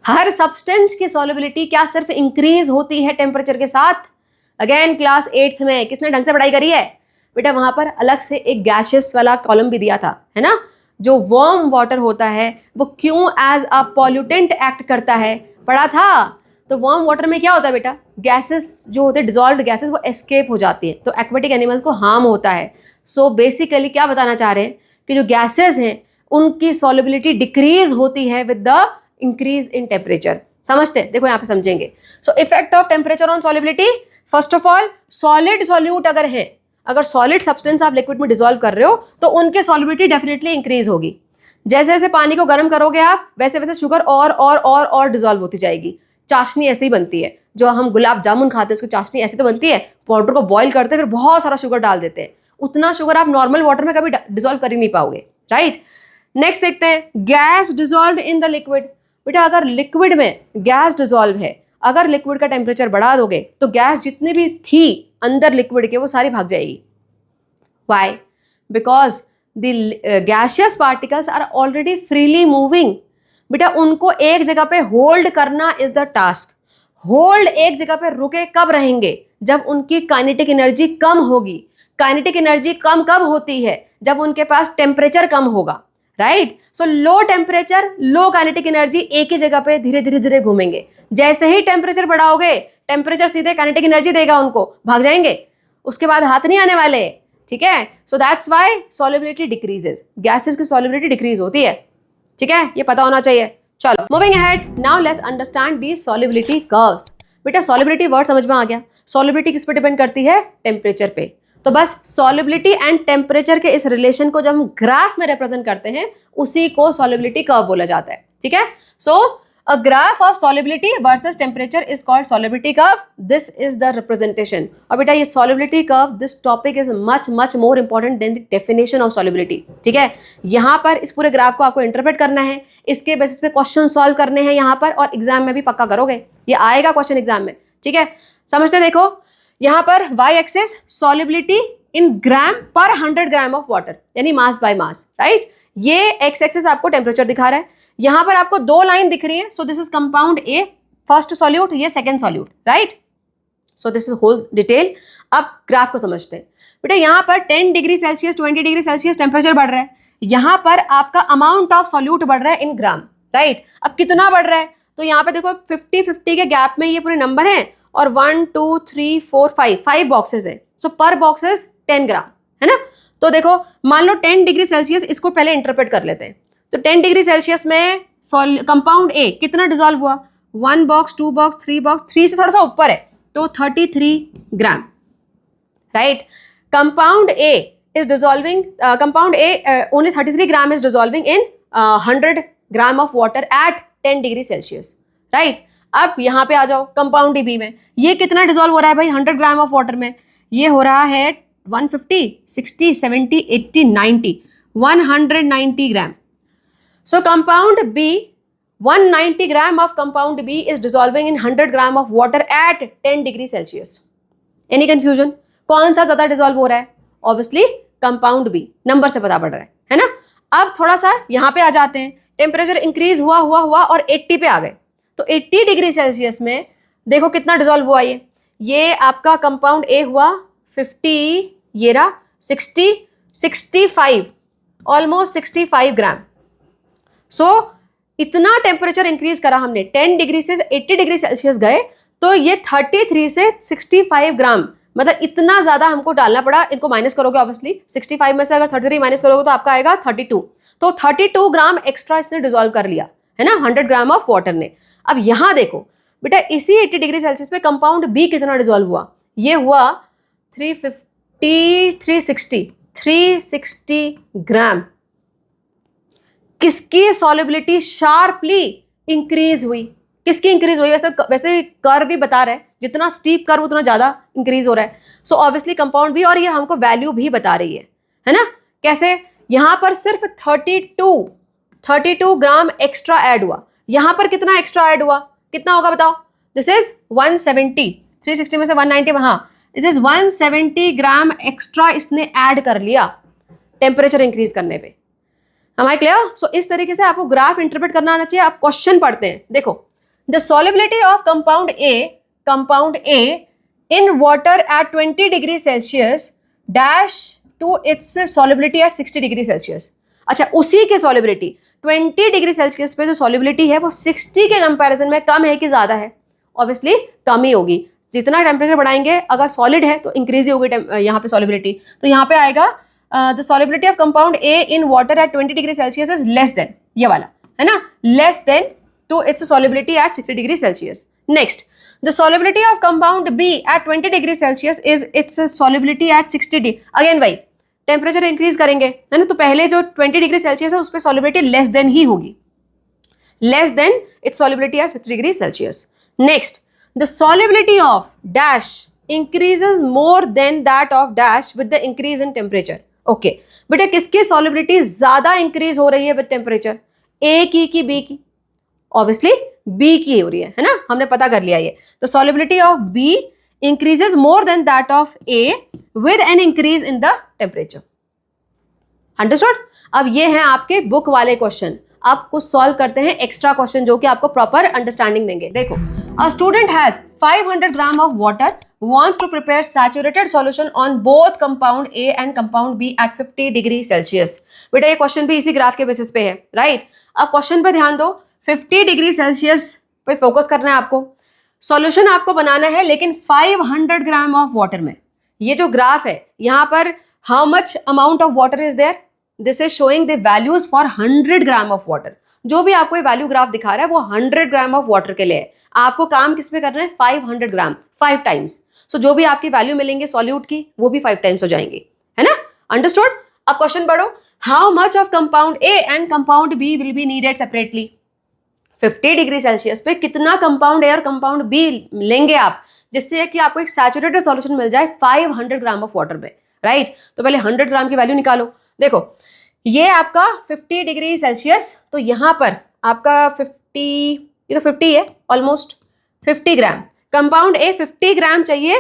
हर सब्सटेंस की सॉल्युबिलिटी क्या सिर्फ इंक्रीज होती है टेम्परेचर के साथ? अगेन क्लास 8th में किसने ढंग से पढ़ाई करी है? बेटा वहां पर अलग से एक गैसेस वाला कॉलम भी दिया था, है ना? जो वार्म वाटर होता है वो क्यों एज अ पॉल्यूटेंट एक्ट करता है, पढ़ा था? तो वार्म वाटर में क्या होता है बेटा? गैसेस जो होते हैं, डिजॉल्व्ड गैसेस, वो एस्केप हो जाती है तो एक्वेटिक एनिमल्स को हार्म होता है। सो बेसिकली क्या बताना चाह रहे हैं कि जो गैसेस हैं उनकी सॉल्युबिलिटी डिक्रीज होती है with the increase in temperature. समझते हैं? देखो यहाँ पे समझेंगे। So effect of temperature on solubility, first of all solid solute अगर है, अगर सॉलिड सब्सटेंस आप लिक्विड में डिजोल्व कर रहे हो तो उनके सॉल्युबिलिटी डेफिनेटली इंक्रीज होगी। जैसे जैसे पानी को गर्म करोगे आप वैसे वैसे शुगर और डिजोल्व होती जाएगी। चाशनी ऐसे ही बनती है, जो हम गुलाब जामुन खाते हैं उसकी चाशनी ऐसे तो बनती है, पाउडर को बॉईल करते हैं फिर बहुत सारा शुगर डाल देते हैं। उतना शुगर आप नॉर्मल वाटर में कभी डिजोल्व कर ही नहीं पाओगे, राइट? नेक्स्ट देखते हैं, gas dissolve in the liquid. बेटा अगर लिक्विड में गैस डिजोल्व है, अगर लिक्विड का टेम्परेचर बढ़ा दोगे तो गैस जितनी भी थी अंदर लिक्विड के वो सारी भाग जाएगी। Why? Because the gaseous particles are already freely moving. बेटा उनको एक जगह पे होल्ड करना इज द टास्क। होल्ड एक जगह पे रुके कब रहेंगे? जब उनकी काइनेटिक एनर्जी कम होगी। काइनेटिक एनर्जी कम कब होती है? जब उनके पास टेम्परेचर कम होगा, राइट? सो लो टेम्परेचर, लो काइनेटिक एनर्जी, एक ही जगह पे धीरे धीरे धीरे घूमेंगे। जैसे ही टेम्परेचर बढ़ाओगे टेम्परेचर सीधे काइनेटिक एनर्जी देगा, उनको भाग जाएंगे, उसके बाद हाथ नहीं आने वाले, ठीक है, सो that's why solubility decreases, gases की सॉल्युबिलिटी डिक्रीज होती है, ठीक है, ये पता होना चाहिए। चलो moving ahead, now let's understand the solubility curves. बेटा सॉल्युबिलिटी वर्ड समझ में आ गया, सॉल्युबिलिटी किस पे डिपेंड करती है, टेम्परेचर पे। तो बस सॉल्युबिलिटी एंड टेम्परेचर के इस रिलेशन को जब हम ग्राफ में रिप्रेजेंट करते हैं उसी को सॉल्युबिलिटी कर्व बोला जाता है, ठीक है। सो a graph of solubility versus temperature is called solubility curve. This is the representation. और बेटा ये solubility curve, this topic is much more important than the definition of solubility. ठीक है, यहाँ पर इस पूरे ग्राफ को आपको इंटरप्रेट करना है, इसके बेसिस पे क्वेश्चन सॉल्व करने हैं यहाँ पर, और एग्जाम में भी पक्का करोगे, ये आएगा क्वेश्चन एग्जाम में, ठीक है। समझते देखो, यहाँ पर y एक्सिस solubility in ग्राम पर 100 ग्राम ऑफ वाटर, यानी मास बाय मास, राइट। ये x एक्सिस आपको टेम्परेचर दिखा रहा है, यहां पर आपको दो लाइन दिख रही है, so this is compound A first solute, ये second solute, right. So this is whole detail. अब ग्राफ को समझते हैं। बेटा यहां पर 10 degree Celsius 20 degree Celsius temperature बढ़ रहा है, यहां पर आपका अमाउंट ऑफ सॉल्यूट बढ़ रहा है इन ग्राम, राइट। अब कितना बढ़ रहा है, तो यहाँ पे देखो 50-50 के गैप में ये पूरे नंबर हैं, और 1 2 3 4 5 बॉक्सेस है, सो पर बॉक्सेस 10 ग्राम है ना। तो देखो मान लो 10 डिग्री सेल्सियस, इसको पहले इंटरप्रेट कर लेते हैं। तो 10 डिग्री सेल्सियस में कंपाउंड ए कितना डिसॉल्व हुआ, 1 बॉक्स 2 बॉक्स 3 बॉक्स, 3 से थोड़ा सा ऊपर है तो 33 gram, right. Compound A is dissolving, compound A only 33 gram is dissolving in 100 gram of water at 10 degree Celsius, right. अब यहाँ पे आ जाओ कंपाउंड बी में, ये कितना डिसॉल्व हो रहा है भाई 100 ग्राम ऑफ वाटर में, ये हो रहा है 150 60 70 80 90 190 ग्राम। So compound B, 190 gram of compound B is dissolving in 100 gram of water at 10 degree Celsius. Any confusion? कौन सा ज्यादा डिसॉल्व हो रहा है? Obviously कंपाउंड B, नंबर से पता पड़ रहा है ना। अब थोड़ा सा यहाँ पे आ जाते हैं, टेम्परेचर इंक्रीज हुआ और 80 पे आ गए, तो 80 डिग्री सेल्सियस में देखो कितना डिसॉल्व हुआ, ये आपका कंपाउंड A हुआ 50, ये रहा 60 65, ऑलमोस्ट 65 ग्राम। सो इतना टेम्परेचर इंक्रीज करा हमने, 10 डिग्री से 80 डिग्री सेल्सियस गए, तो ये 33 से 65 ग्राम, मतलब इतना ज्यादा हमको डालना पड़ा। इनको माइनस करोगे ऑब्वियसली, 65 में से अगर 33 माइनस करोगे तो आपका आएगा 32, तो 32 ग्राम एक्स्ट्रा इसने डिसॉल्व कर लिया है ना 100 ग्राम ऑफ वाटर ने। अब यहाँ देखो बेटा, इसी 80 डिग्री सेल्सियस पे कंपाउंड बी कितना डिसॉल्व हुआ, ये हुआ 360 ग्राम। किसकी सॉल्युबिलिटी शार्पली इंक्रीज हुई, किसकी इंक्रीज हुई, वैसे कर्व भी बता रहा है, जितना स्टीप कर्व उतना ज्यादा इंक्रीज हो रहा है, सो ऑब्वियसली कंपाउंड भी, और ये हमको वैल्यू भी बता रही है ना। कैसे, यहां पर सिर्फ 32 ग्राम एक्स्ट्रा ऐड हुआ, यहां पर कितना एक्स्ट्रा ऐड हुआ, कितना होगा बताओ, दिस इज 170, 360 में से 190, हाँ दिस इज 170 ग्राम एक्स्ट्रा इसने ऐड कर लिया टेम्परेचर इंक्रीज करने पे। Am I clear? So इस तरीके से आपको ग्राफ इंटरप्रेट करना आना चाहिए। आप क्वेश्चन पढ़ते हैं, देखो the solubility of compound A in water at 20 degree Celsius dash to its solubility at 60 degree Celsius. अच्छा, उसी के सॉल्युबिलिटी 20 डिग्री सेल्सियस पे जो सॉल्युबिलिटी है वो 60 के कंपैरिजन में कम है कि ज्यादा है, ऑब्वियसली कम ही होगी। जितना टेम्परेचर बढ़ाएंगे, अगर सॉलिड है तो इंक्रीज ही होगी यहाँ पे सॉल्युबिलिटी, तो यहाँ पे आएगा the solubility of compound A in water at 20 degree Celsius is less than, ये वाला है ना, less than to its solubility at 60 degree Celsius. Next, the solubility of compound B at 20 degree Celsius is its solubility at 60 degree. Again भाई temperature increase करेंगे है ना, तो पहले जो 20 डिग्री सेल्सियस है उस पर सॉल्युबिलिटी लेस देन ही होगी, less than its solubility at 60 degree Celsius. Next, the solubility of dash increases more than that of dash with the increase in temperature. Okay बेटा, किसकी सॉल्युबिलिटी ज्यादा इंक्रीज हो रही है विद टेम्परेचर, ए की B की, ऑब्वियसली बी की हो रही है ना, हमने पता कर लिया ये। तो solubility of B increases more than that of A with an increase in the temperature. Understood? अब ये हैं आपके बुक वाले क्वेश्चन, आप कुछ सॉल्व करते हैं एक्स्ट्रा क्वेश्चन जो कि आपको प्रॉपर अंडरस्टैंडिंग देंगे। देखो, a student has 500 gram of water, wants to prepare saturated solution on both compound A and compound B at 50 degree Celsius. बेटा ये क्वेश्चन भी इसी ग्राफ के बेसिस पे है, राइट। अब क्वेश्चन पे ध्यान दो, 50 डिग्री सेल्सियस पे फोकस करना है आपको, सॉल्यूशन आपको बनाना है लेकिन 500 ग्राम ऑफ वाटर में। ये जो ग्राफ है यहाँ पर how much amount of water is there, this is showing the values for 100 gram of water. जो भी आपको ये वैल्यू ग्राफ दिखा रहा है वो 100 ग्राम ऑफ वाटर के लिए है। आपको काम किस पे करना है, 500 ग्राम, 5 टाइम्स। सो जो भी आपकी वैल्यू मिलेंगे सॉल्यूट की वो भी 5 टाइम्स हो जाएंगे, है ना, अंडरस्टूड। अब क्वेश्चन पढ़ो, how much of compound A and compound B will be needed separately. 50 degree Celsius पे कितना कंपाउंड ए और कंपाउंड बी लेंगे आप, जिससे कि आपको एक सैचुरेटेड सॉल्यूशन मिल जाए 500 ग्राम ऑफ वाटर में, राइट। तो पहले 100 ग्राम की वैल्यू निकालो। देखो ये आपका 50 डिग्री सेल्सियस, तो यहाँ पर आपका 50, ये तो 50 है ऑलमोस्ट, 50 ग्राम कंपाउंड ए, 50 ग्राम चाहिए,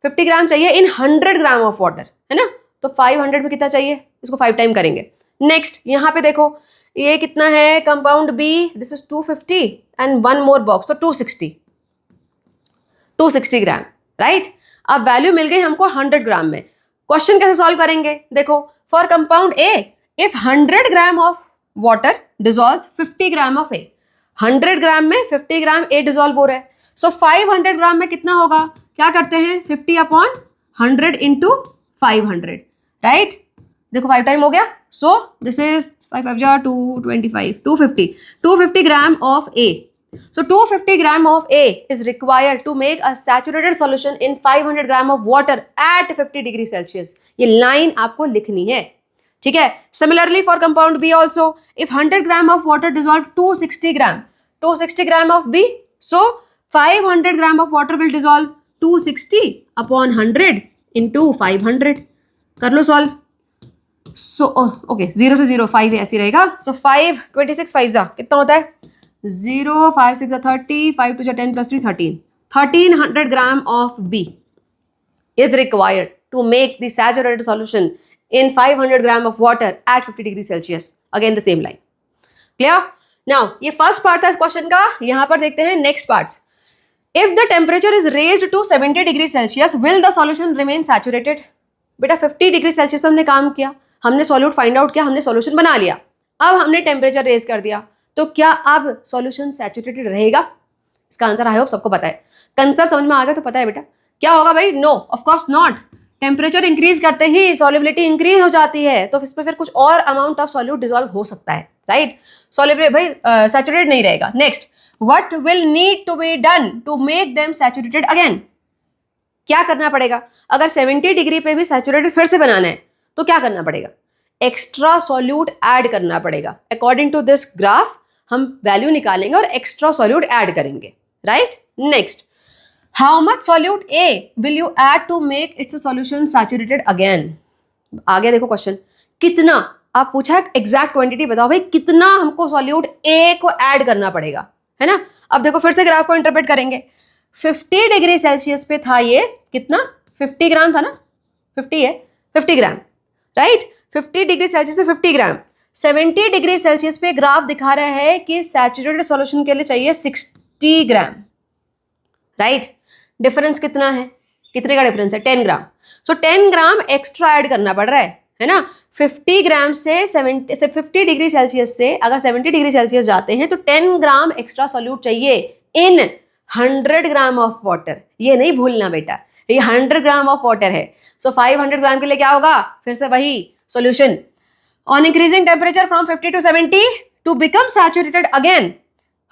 50 ग्राम चाहिए इन 100 ग्राम ऑफ वाटर, है ना। तो 500 में कितना चाहिए, इसको 5 टाइम करेंगे। नेक्स्ट यहाँ पे देखो ये कितना है, compound B, this is 250 and one more box, तो 260 ग्राम, राइट। अब वैल्यू मिल गई हमको 100 ग्राम में। क्वेश्चन कैसे सॉल्व करेंगे, देखो for compound A if 100 gram of water dissolves 50 gram of A, 100 gram में 50 ग्राम ए डिजॉल्व हो रहा है। सो 500 ग्राम में कितना होगा, क्या करते हैं 50 अपॉन 100 इंटू 500, राइट। देखो 5 टाइम हो गया, सो दिस इज 5 5 जा 225, 250 ग्राम of A. So 250 gram of A is required to make a saturated solution in 500 gram of water at 50 degree Celsius. ये लाइन आपको लिखनी है, ठीक है। Similarly for compound B also, if 100 gram of water dissolve 260 gram of B, so 500 gram of water will dissolve 260 upon 100 into 500. कर लो solve. So okay, 0 से 0, 5 ऐसे रहेगा। So 5 26 5 जा कितना होता है, 0 5 6 30, 5 2 10 plus 3 13, 1300 gram of B is required to make the saturated solution in 500 gram of water at 50 degree Celsius. Again the same line. Clear? Now ये first part था इस क्वेश्चन का। यहाँ पर देखते हैं next parts. If the temperature is raised to 70 degree Celsius, will the solution remain saturated? बेटा 50 degree Celsius हमने काम किया, हमने सॉल्यूट फाइंड आउट किया, हमने सॉल्यूशन बना लिया। अब हमने टेम्परेचर रेज कर दिया, तो क्या अब सॉल्यूशन सैचुरेटेड रहेगा? इसका आंसर आई होप सबको पता है। कंसेप्ट समझ में आ गया तो पता है बेटा क्या होगा भाई, no of course not. Temperature increase करते ही सॉल्युबिलिटी इंक्रीज हो जाती है, तो इसमें फिर कुछ और अमाउंट ऑफ सॉल्यूट डिसॉल्व हो सकता है, राइट। सॉल्युबिलिटी भाई सैचुरेटेड नहीं रहेगा। Next, what will need to be done to make them saturated again? क्या करना पड़ेगा? अगर 70 डिग्री पे भी सैचुरेटेड फिर से बनाना है तो क्या करना पड़ेगा? एक्स्ट्रा सॉल्यूट ऐड करना पड़ेगा। अकॉर्डिंग टू दिस ग्राफ हम वैल्यू निकालेंगे और एक्स्ट्रा सॉल्यूट ऐड करेंगे, right. Next, how much solute A will you add to make its solution saturated again? आगे देखो क्वेश्चन, कितना, आप पूछा एग्जैक्ट क्वांटिटी बताओ भाई, कितना हमको सॉल्यूट ए को ऐड करना पड़ेगा, है ना। अब देखो फिर से ग्राफ को इंटरप्रेट करेंगे। 50 डिग्री सेल्सियस पे था ये, कितना 50 ग्राम था ना, 50 है, 50 ग्राम, राइट। 50 डिग्री सेल्सियस से 50 ग्राम। 70 डिग्री सेल्सियस पे ग्राफ दिखा रहा है कि सैचुरेटेड सॉल्यूशन के लिए चाहिए 60 ग्राम, राइट। डिफरेंस कितना है, कितने का डिफरेंस है, 10 ग्राम। सो 10 ग्राम एक्स्ट्रा ऐड करना पड़ रहा है ना। 50 ग्राम से 50 डिग्री सेल्सियस से अगर 70 डिग्री सेल्सियस जाते हैं तो 10 ग्राम एक्स्ट्रा सॉल्यूट चाहिए इन 100 ग्राम ऑफ वाटर। ये नहीं भूलना बेटा, ये 100 ग्राम ऑफ वाटर है। सो 500 ग्राम के लिए क्या होगा, फिर से वही solution. On increasing temperature from 50 to 70 to become saturated again,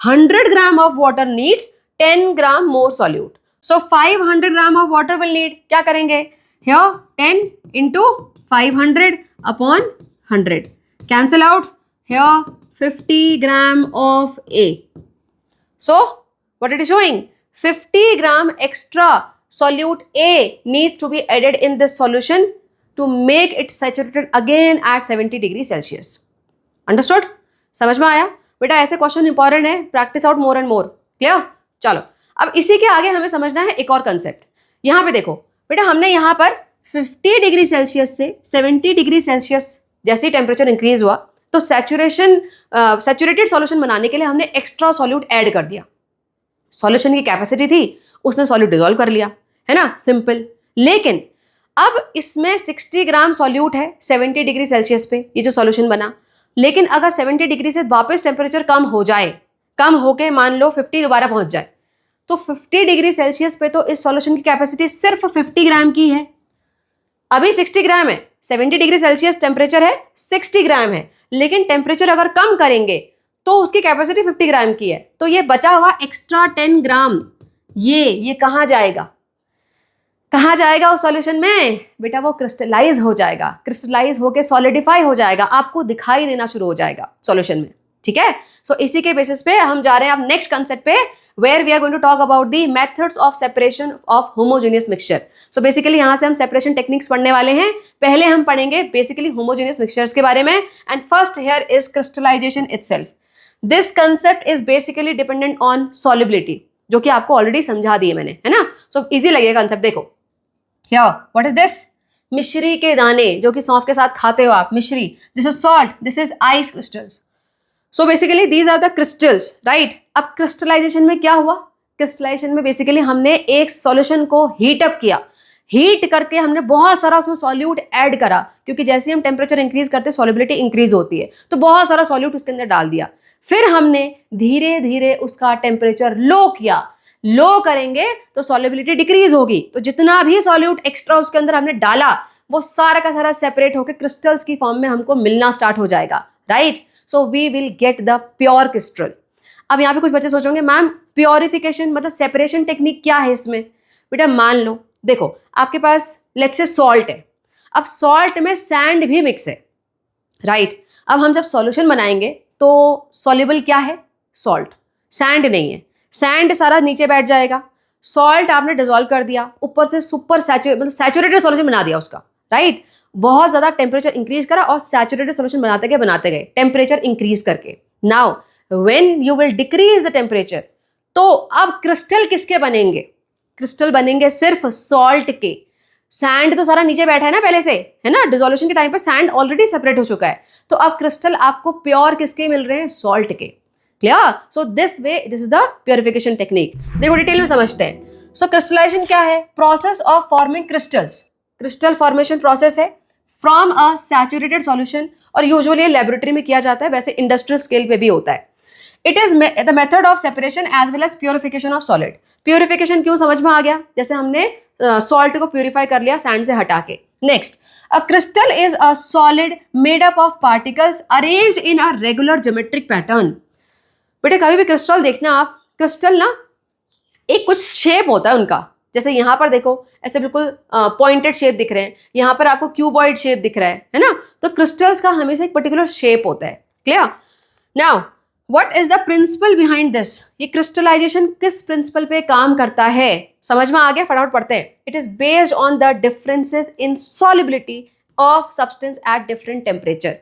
100 gram of water needs 10 gram more solute. So 500 gram of water will need, क्या करेंगे here 10 into 500 upon 100, cancel out here 50 gram of A. So what it is showing, 50 gram extra solute A needs to be added in this solution to make it saturated again at 70 degree Celsius. Understood? समझ में आया बेटा? ऐसे question important है, practice out more and more. Clear? चलो अब इसी के आगे हमें समझना है एक और कंसेप्ट। यहाँ पे देखो बेटा, हमने यहाँ पर 50 डिग्री सेल्सियस से 70 डिग्री सेल्सियस जैसे ही टेम्परेचर इंक्रीज हुआ तो सैचुरेटेड सॉल्यूशन बनाने के लिए हमने एक्स्ट्रा सॉल्यूट ऐड कर दिया। सॉल्यूशन की कैपेसिटी थी, उसने सॉल्यूट डिसॉल्व कर लिया, है ना, सिंपल। लेकिन अब इसमें 60 ग्राम सॉल्यूट है 70 डिग्री सेल्सियस पे, ये जो सॉल्यूशन बना। लेकिन अगर 70 डिग्री से वापस टेम्परेचर कम हो जाए, कम होके मान लो 50 दोबारा पहुंच जाए, तो 50 डिग्री सेल्सियस पे तो इस सॉल्यूशन की कैपेसिटी सिर्फ 50 ग्राम की है। अभी 60 ग्राम है, 70 डिग्री सेल्सियस टेम्परेचर है, 60 ग्राम है, लेकिन टेम्परेचर अगर कम करेंगे तो उसकी कैपेसिटी 50 ग्राम की है, तो ये बचा हुआ एक्स्ट्रा 10 ग्राम ये कहाँ जाएगा, कहाँ जाएगा उस सॉल्यूशन में बेटा? वो क्रिस्टलाइज हो जाएगा, क्रिस्टलाइज होके सॉलिडिफाई हो जाएगा, आपको दिखाई देना शुरू हो जाएगा सॉल्यूशन में, ठीक है। सो इसी के बेसिस पे हम जा रहे हैं अब नेक्स्ट कंसेप्ट पे, where we are going to talk about the methods of separation of homogeneous mixture. So basically यहाँ से हम separation techniques पढ़ने वाले हैं। पहले हम पढ़ेंगे basically homogeneous mixtures के बारे में, and first here is crystallization itself. This concept is basically dependent on solubility, जो कि आपको ऑलरेडी समझा दिए मैंने, है ना। सो इजी लगेगा कंसेप्ट। देखो here, what is this? मिश्री के दाने, जो कि सौंफ के साथ खाते हो आप, मिश्री। This is salt, this is ice crystals. So basically these are the crystals, right. अब क्रिस्टलाइजेशन में क्या हुआ? क्रिस्टलाइजेशन में बेसिकली हमने एक सॉल्यूशन को हीट अप किया, हीट करके हमने बहुत सारा उसमें सॉल्यूट ऐड करा, क्योंकि जैसे ही हम टेम्परेचर इंक्रीज करते हैं सॉल्युबिलिटी इंक्रीज होती है, तो बहुत सारा सॉल्यूट उसके अंदर डाल दिया। फिर हमने धीरे धीरे उसका टेम्परेचर लो किया, लो करेंगे तो सॉल्युबिलिटी डिक्रीज होगी, तो जितना भी सॉल्यूट एक्स्ट्रा उसके अंदर हमने डाला वो सारा का सारा सेपरेट होकर क्रिस्टल्स की फॉर्म में हमको मिलना स्टार्ट हो जाएगा, right. So we will get the pure crystal. अब यहाँ पे कुछ बच्चे सोचेंगे मैम प्योरिफिकेशन मतलब सेपरेशन टेक्निक क्या है इसमें? बेटा मान लो, देखो आपके पास लेट्स से सॉल्ट है, अब सॉल्ट में सैंड भी मिक्स है, राइट। अब हम जब सॉल्यूशन बनाएंगे तो सॉल्युबल क्या है? सॉल्ट, सैंड नहीं है। सैंड सारा नीचे बैठ जाएगा, सॉल्ट आपने डिसॉल्व कर दिया, ऊपर से सुपर सैचुरेटेड सॉल्यूशन बना दिया उसका, राइट। बहुत ज्यादा टेम्परेचर इंक्रीज करा और सैचुरेटेड सॉल्यूशन बनाते गए टेम्परेचर इंक्रीज करके। Now when you will decrease the temperature, तो अब क्रिस्टल किसके बनेंगे? क्रिस्टल बनेंगे सिर्फ सॉल्ट के। सैंड तो सारा नीचे बैठा है ना पहले से, है ना, डिसोल्यूशन के टाइम पे सैंड ऑलरेडी सेपरेट हो चुका है, तो अब क्रिस्टल आपको प्योर किसके मिल रहे हैं? सॉल्ट के। Clear? So this is the purification technique. देखो डिटेल में समझते हैं। सो क्रिस्टलाइजेशन क्या है? Process of forming crystals, crystal formation process है फ्रॉम अ सैचुरेटेड सॉल्यूशन, और यूजुअली लेबोरेटरी में किया जाता है, वैसे इंडस्ट्रियल स्केल पे भी होता है। It is the method of separation as well as purification of solid. Purification क्यों समझ में आ गया? जैसे हमने सॉल्ट को प्योरीफाई कर लिया सैंड से हटा के। Next, a crystal is a solid made up of particles arranged in a regular geometric pattern. बेटे कभी भी क्रिस्टल देखना आप, क्रिस्टल ना एक कुछ शेप होता है उनका, जैसे यहाँ पर देखो ऐसे बिल्कुल पॉइंटेड शेप दिख रहे हैं, यहाँ पर आपको क्यूबॉइड शेप दिख रहा है ना। तो क्रिस्टल्स का हमेशा एक पर्टिकुलर शेप होता है। Clear? Now what is the principle behind this? ये क्रिस्टलाइजेशन किस प्रिंसिपल पे काम करता है? समझ में आ गया? फटाफट पढ़ते हैं। It is based on the differences in solubility of substance at different temperature.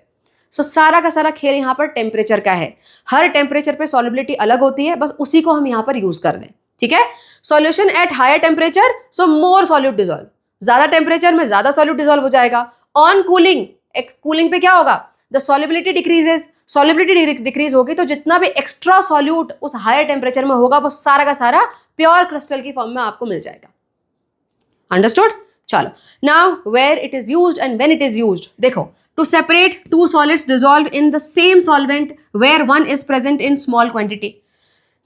So सारा का सारा खेल यहाँ पर टेम्परेचर का है। हर टेम्परेचर पे सॉल्युबिलिटी अलग होती है, बस उसी को हम यहाँ पर यूज कर रहे हैं, ठीक है। Solution at higher temperature, so more solute dissolve, ज्यादा टेम्परेचर में ज्यादा सॉल्यूट डिसॉल्व हो जाएगा। ऑन कूलिंग, कूलिंग पे क्या होगा? The solubility decreases, solubility decrease होगी तो जितना भी एक्स्ट्रा सॉल्यूट उस हायर टेम्परेचर में होगा वो सारा का सारा प्योर क्रिस्टल की फॉर्म में आपको मिल जाएगा। अंडरस्टूड? चलो, now where it is used and when it is used. देखो, to separate two solids dissolved in the same solvent where one is present in small quantity।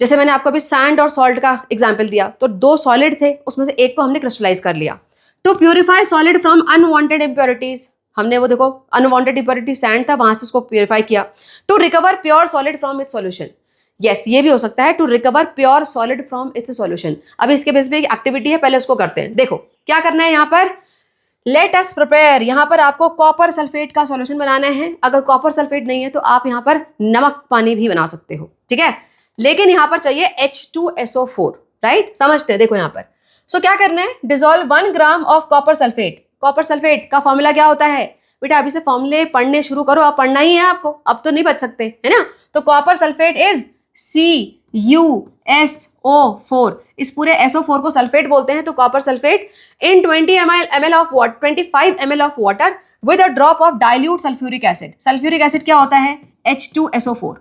जैसे मैंने आपको अभी सैंड और सॉल्ट का एग्जांपल दिया, तो दो सॉलिड थे, उसमें से एक को हमने क्रिस्टलाइज कर लिया। To purify solid from unwanted impurities, हमने वो देखो अनवांटेड इंप्योरिटी सैंड था, वहां से उसको प्यूरिफाई किया। To recover pure solid from its solution, yes ये भी हो सकता है, to recover pure solid from its solution. अब इसके बेस पे एक एक्टिविटी है, पहले उसको करते हैं। देखो क्या करना है यहाँ पर, लेट अस प्रिपेयर। यहाँ पर आपको कॉपर सल्फेट का सॉल्यूशन बनाना है। अगर कॉपर सल्फेट नहीं है तो आप यहाँ पर नमक पानी भी बना सकते हो, ठीक है, लेकिन यहाँ पर चाहिए H2SO4, राइट। समझते हैं, देखो यहाँ पर। सो क्या करना है, dissolve 1 gram of copper sulphate. Copper sulphate का फॉर्मूला क्या होता है बेटा? अभी से फॉर्मूले पढ़ने शुरू करो, अब पढ़ना ही है आपको, अब तो नहीं बच सकते, है ना। तो कॉपर सल्फेट इज CuSO4। इस पूरे SO4 को सल्फेट बोलते हैं। तो copper sulphate in 25 ml of water with a drop of dilute sulphuric acid. Sulphuric acid क्या होता है? H2SO4।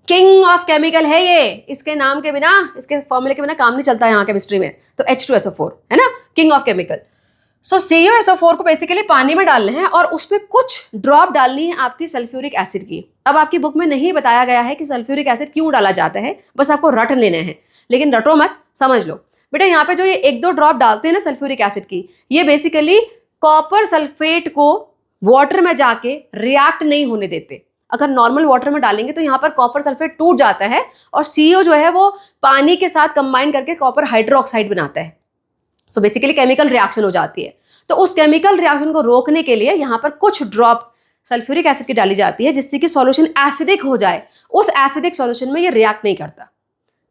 किंग ऑफ केमिकल है ये, इसके नाम के बिना, इसके फॉर्मूले के बिना काम नहीं चलता है यहाँ केमिस्ट्री में। तो H2SO4 है ना, king of chemical. So CuSO4 को बेसिकली पानी में डालना है और उसमें कुछ ड्रॉप डालनी है आपकी सल्फ्यूरिक एसिड की। अब आपकी बुक में नहीं बताया गया है कि सल्फ्यूरिक एसिड क्यों डाला जाता है, बस आपको रट लेना है, लेकिन रटो मत, समझ लो। बेटा यहाँ पे जो ये 1-2 ड्रॉप डालते हैं ना सल्फ्यूरिक एसिड की, ये बेसिकली कॉपर सल्फेट को वाटर में जाके रिएक्ट नहीं होने देते। अगर नॉर्मल वाटर में डालेंगे तो यहाँ पर कॉपर सल्फेट टूट जाता है और CO जो है वो पानी के साथ कंबाइन करके कॉपर हाइड्रोक्साइड बनाता है। सो बेसिकली केमिकल रिएक्शन हो जाती है। तो उस केमिकल रिएक्शन को रोकने के लिए यहाँ पर कुछ ड्रॉप सल्फ्यूरिक एसिड की डाली जाती है, जिससे कि सॉल्यूशन एसिडिक हो जाए। उस एसिडिक सॉल्यूशन में ये रिएक्ट नहीं करता।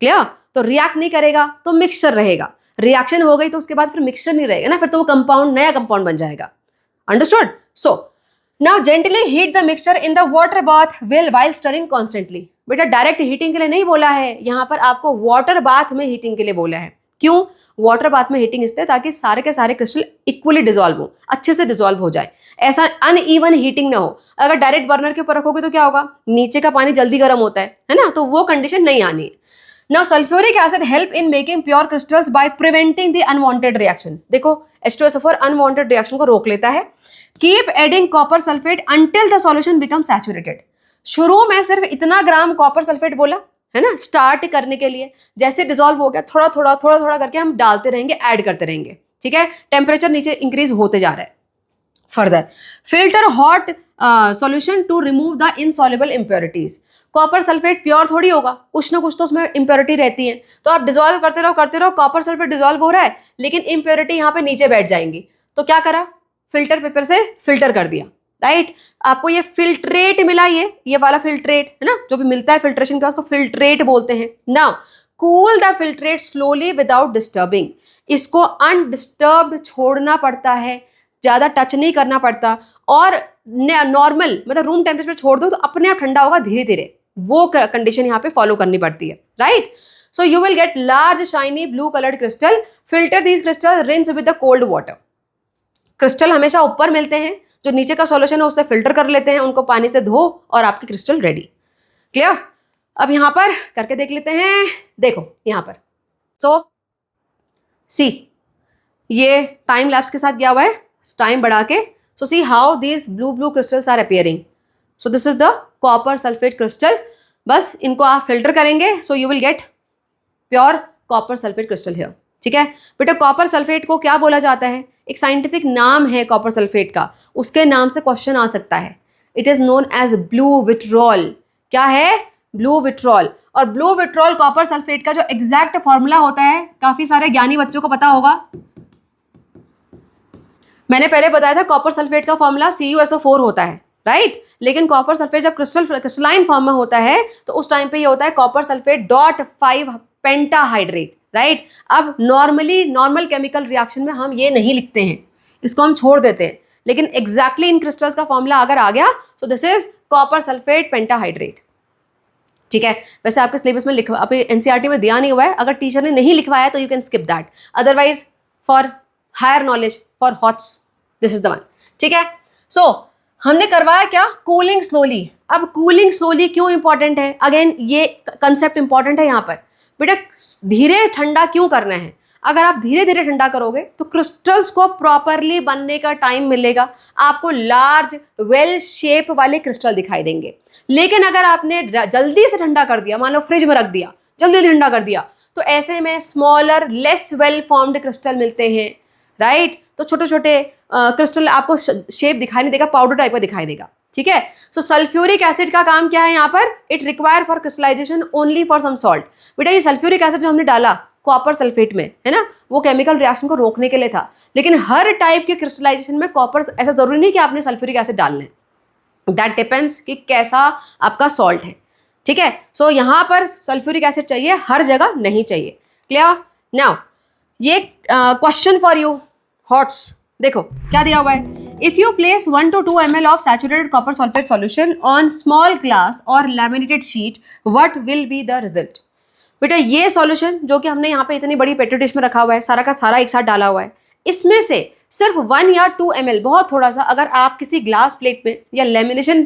क्लियर? तो रिएक्ट नहीं करेगा तो मिक्सचर रहेगा, रिएक्शन हो गई तो उसके बाद फिर मिक्सचर नहीं रहेगा ना, फिर तो वो कंपाउंड नया कंपाउंड बन जाएगा। Understood? So now gently heat the mixture in the water bath will while stirring constantly. बेटा डायरेक्ट हीटिंग के लिए नहीं बोला है, यहाँ पर आपको वाटर बाथ में हीटिंग के लिए बोला है। क्यों वाटर बाथ में हीटिंग? इसलिए ताकि सारे के सारे क्रिस्टल इक्वली डिसॉल्व हो, अच्छे से डिसॉल्व हो जाए, ऐसा अनइवन हीटिंग ना हो। अगर डायरेक्ट बर्नर के ऊपर रखोगे तो क्या होगा, नीचे का पानी जल्दी गर्म होता है ना, तो वो कंडीशन नहीं आनी है। Now sulphuric acid help in making pure crystals by preventing the unwanted reaction. देखो H2SO4 अनवांटेड रिएक्शन को रोक लेता है। Keep adding copper sulphate until the solution become saturated. शुरू में सिर्फ इतना ग्राम कॉपर सल्फेट बोला है ना स्टार्ट करने के लिए, जैसे डिसॉल्व हो गया थोड़ा थोड़ा करके हम डालते रहेंगे, ऐड करते रहेंगे। ठीक है, टेम्परेचर नीचे इंक्रीज होते जा रहा है। Further filter hot solution to remove the insoluble impurities. Copper sulphate pure थोड़ी होगा, कुछ ना कुछ तो उसमें इम्प्योरिटी रहती है, तो आप डिसॉल्व करते रहो, कॉपर सल्फेट डिसॉल्व हो रहा है लेकिन इम्प्योरिटी यहाँ पे नीचे बैठ जाएंगी। तो क्या करा, फिल्टर पेपर से फिल्टर कर दिया। राइट, आपको ये फिल्ट्रेट मिला, ये वाला फिल्ट्रेट है ना, जो भी मिलता है फिल्ट्रेशन के बाद उसको फिल्ट्रेट बोलते हैं। Now cool the filtrate slowly without disturbing. इसको अनडिस्टर्ब्ड छोड़ना पड़ता है, ज्यादा टच नहीं करना पड़ता, और नॉर्मल मतलब रूम टेम्परेचर पर छोड़ दो तो अपने आप ठंडा होगा धीरे धीरे, वो कंडीशन यहाँ पे फॉलो करनी पड़ती है। Right, so you will gate large shiny blue coloured crystal. Filter these crystal, rinse with the cold water. Crystal हमेशा ऊपर मिलते हैं, जो नीचे का सॉल्यूशन है उससे फिल्टर कर लेते हैं, उनको पानी से धो और आपकी क्रिस्टल रेडी। क्लियर? अब यहां पर करके देख लेते हैं। देखो यहां पर सी ये टाइम लैप्स के साथ दिया हुआ है, टाइम बढ़ा के। So see how these blue crystals are appearing. So this is the copper sulphate crystal. बस इनको आप फिल्टर करेंगे, so you will get pure copper sulphate crystal here. ठीक है बेटा, कॉपर सल्फेट को क्या बोला जाता है, एक साइंटिफिक नाम है कॉपर सल्फेट का, उसके नाम से क्वेश्चन आ सकता है। It is known as blue vitriol. क्या है? Blue vitriol. और ब्लू विट्रॉल कॉपर सल्फेट का जो एग्जैक्ट फॉर्मूला होता है, काफी सारे ज्ञानी बच्चों को पता होगा। मैंने पहले बताया था कॉपर सल्फेट का फॉर्मूला CuSO4 होता है। राइट, लेकिन कॉपर सल्फेट जब क्रिस्टलाइन फॉर्म में होता है तो उस टाइम पे ये होता है कॉपर सल्फेट .5 पेंटाहाइड्रेट। राइट, अब नॉर्मल केमिकल रिएक्शन में हम ये नहीं लिखते हैं, इसको हम छोड़ देते हैं, लेकिन एग्जैक्टली इन क्रिस्टल्स का फॉर्मूला अगर आ गया तो this is copper sulphate pentahydrate. ठीक है, वैसे आपके सिलेबस में आपके NCERT में दिया नहीं हुआ है, अगर टीचर ने नहीं लिखवाया तो you can skip that, otherwise for higher knowledge for HOTS this is the one. ठीक है, सो हमने करवाया क्या, कूलिंग स्लोली। अब कूलिंग स्लोली क्यों इंपॉर्टेंट है, अगेन ये कंसेप्ट इंपॉर्टेंट है यहाँ पर। बेटा धीरे ठंडा क्यों करना है, अगर आप धीरे धीरे ठंडा करोगे तो क्रिस्टल्स को प्रॉपरली बनने का टाइम मिलेगा, आपको लार्ज वेल शेप वाले क्रिस्टल दिखाई देंगे। लेकिन अगर आपने जल्दी से ठंडा कर दिया, मान लो फ्रिज में रख दिया, जल्दी ठंडा कर दिया, तो ऐसे में smaller less well formed crystal मिलते हैं। राइट, तो छोटे छोटे क्रिस्टल आपको शेप दिखाई नहीं देगा, पाउडर टाइप का दिखाई देगा। ठीक है, सो सल्फ्यूरिक एसिड का काम क्या है यहाँ पर, it require for crystallisation only for some salt. बेटा ये सल्फ्यूरिक एसिड जो हमने डाला कॉपर सल्फेट में है ना, वो केमिकल रिएक्शन को रोकने के लिए था, लेकिन हर टाइप के क्रिस्टलाइजेशन में कॉपर, ऐसा जरूरी नहीं कि आपने सल्फ्यूरिक एसिड डालना है, दैट डिपेंड्स कि कैसा आपका सॉल्ट है। ठीक है, सो यहाँ पर सल्फ्यूरिक एसिड चाहिए, हर जगह नहीं चाहिए। क्लियर? नाउ ये क्वेश्चन फॉर यू हॉट्स, देखो क्या दिया हुआ है, if you place 1 to 2 ml of saturated copper sulphate solution on small glass और laminated sheet, what will be the result. बेटा ये सॉल्यूशन जो कि हमने यहाँ पे इतनी बड़ी पेट्री डिश में रखा हुआ है, सारा का सारा एक साथ डाला हुआ है, इसमें से सिर्फ 1 या 2 ml, बहुत थोड़ा सा, अगर आप किसी ग्लास प्लेट में या लेमिनेशन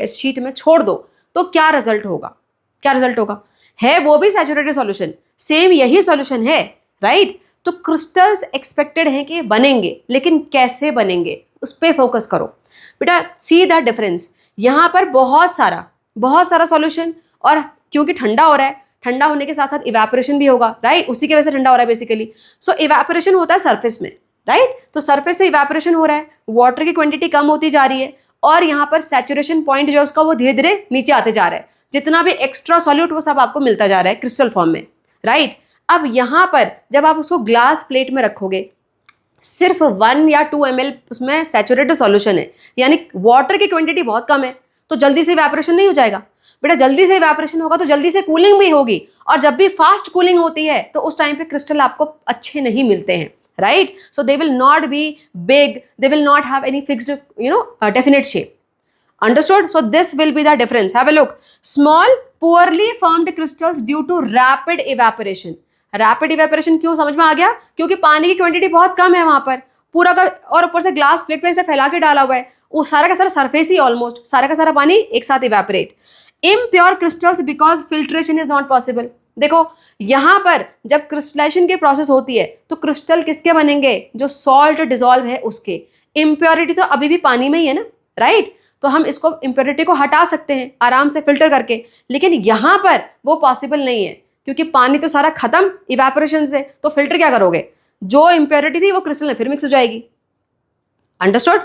शीट में छोड़ दो तो क्या रिजल्ट होगा, क्या रिजल्ट होगा, है वो भी सैचुरेटेड सॉल्यूशन, सेम यही सॉल्यूशन है। राइट, तो क्रिस्टल्स एक्सपेक्टेड हैं कि बनेंगे, लेकिन कैसे बनेंगे उस पर फोकस करो। बेटा सी द डिफरेंस, यहाँ पर बहुत सारा सॉल्यूशन, और क्योंकि ठंडा हो रहा है, ठंडा होने के साथ साथ इवेपोरेशन भी होगा, राइट, उसी की वजह से ठंडा हो रहा है बेसिकली। सो इवेपोरेशन होता है सरफेस में, राइट, तो सरफेस से इवेपोरेशन हो रहा है, वाटर की क्वांटिटी कम होती जा रही है और यहाँ पर सैचुरेशन पॉइंट जो है उसका वो धीरे धीरे नीचे आते जा रहा है, जितना भी एक्स्ट्रा सॉल्यूट वो सब आपको मिलता जा रहा है क्रिस्टल फॉर्म में, राइट। अब यहाँ पर जब आप उसको ग्लास प्लेट में रखोगे, सिर्फ 1 या 2 ml उसमें सैचुरेटेड सॉल्यूशन है, यानी वाटर की क्वांटिटी बहुत कम है, तो जल्दी से इवेपोरेशन नहीं हो जाएगा बेटा। जल्दी से इवेपोरेशन होगा तो जल्दी से कूलिंग भी होगी, और जब भी फास्ट कूलिंग होती है तो उस टाइम पे क्रिस्टल आपको अच्छे नहीं मिलते हैं, right. So they will not be big, they will not have any fixed definite shape. Understood? So this will be the difference. Have a look. Small, poorly formed crystals due to rapid evaporation. Rapid evaporation क्यों समझ में आ गया? क्योंकि पानी की quantity बहुत कम है वहां पर पूरा का, और ऊपर से ग्लास प्लेट पे इसे फैला के डाला हुआ है, वो सारा का सारा सरफेस ही ऑलमोस्ट सारा का सारा पानी एक साथ evaporate. Impure crystals because filtration is not possible. देखो यहाँ पर जब क्रिस्टलाइजेशन की प्रोसेस होती है तो क्रिस्टल किसके बनेंगे? जो सॉल्ट डिजोल्व है उसके। इम्प्योरिटी तो अभी भी पानी में ही है ना, राइट, तो हम इसको इम्प्योरिटी को हटा सकते हैं आराम से फिल्टर करके, लेकिन यहाँ पर वो पॉसिबल नहीं है क्योंकि पानी तो सारा खत्म इवेपोरेशन से, तो फिल्टर क्या करोगे? जो इम्प्योरिटी थी वो क्रिस्टल में फिर मिक्स हो जाएगी। अंडरस्टूड?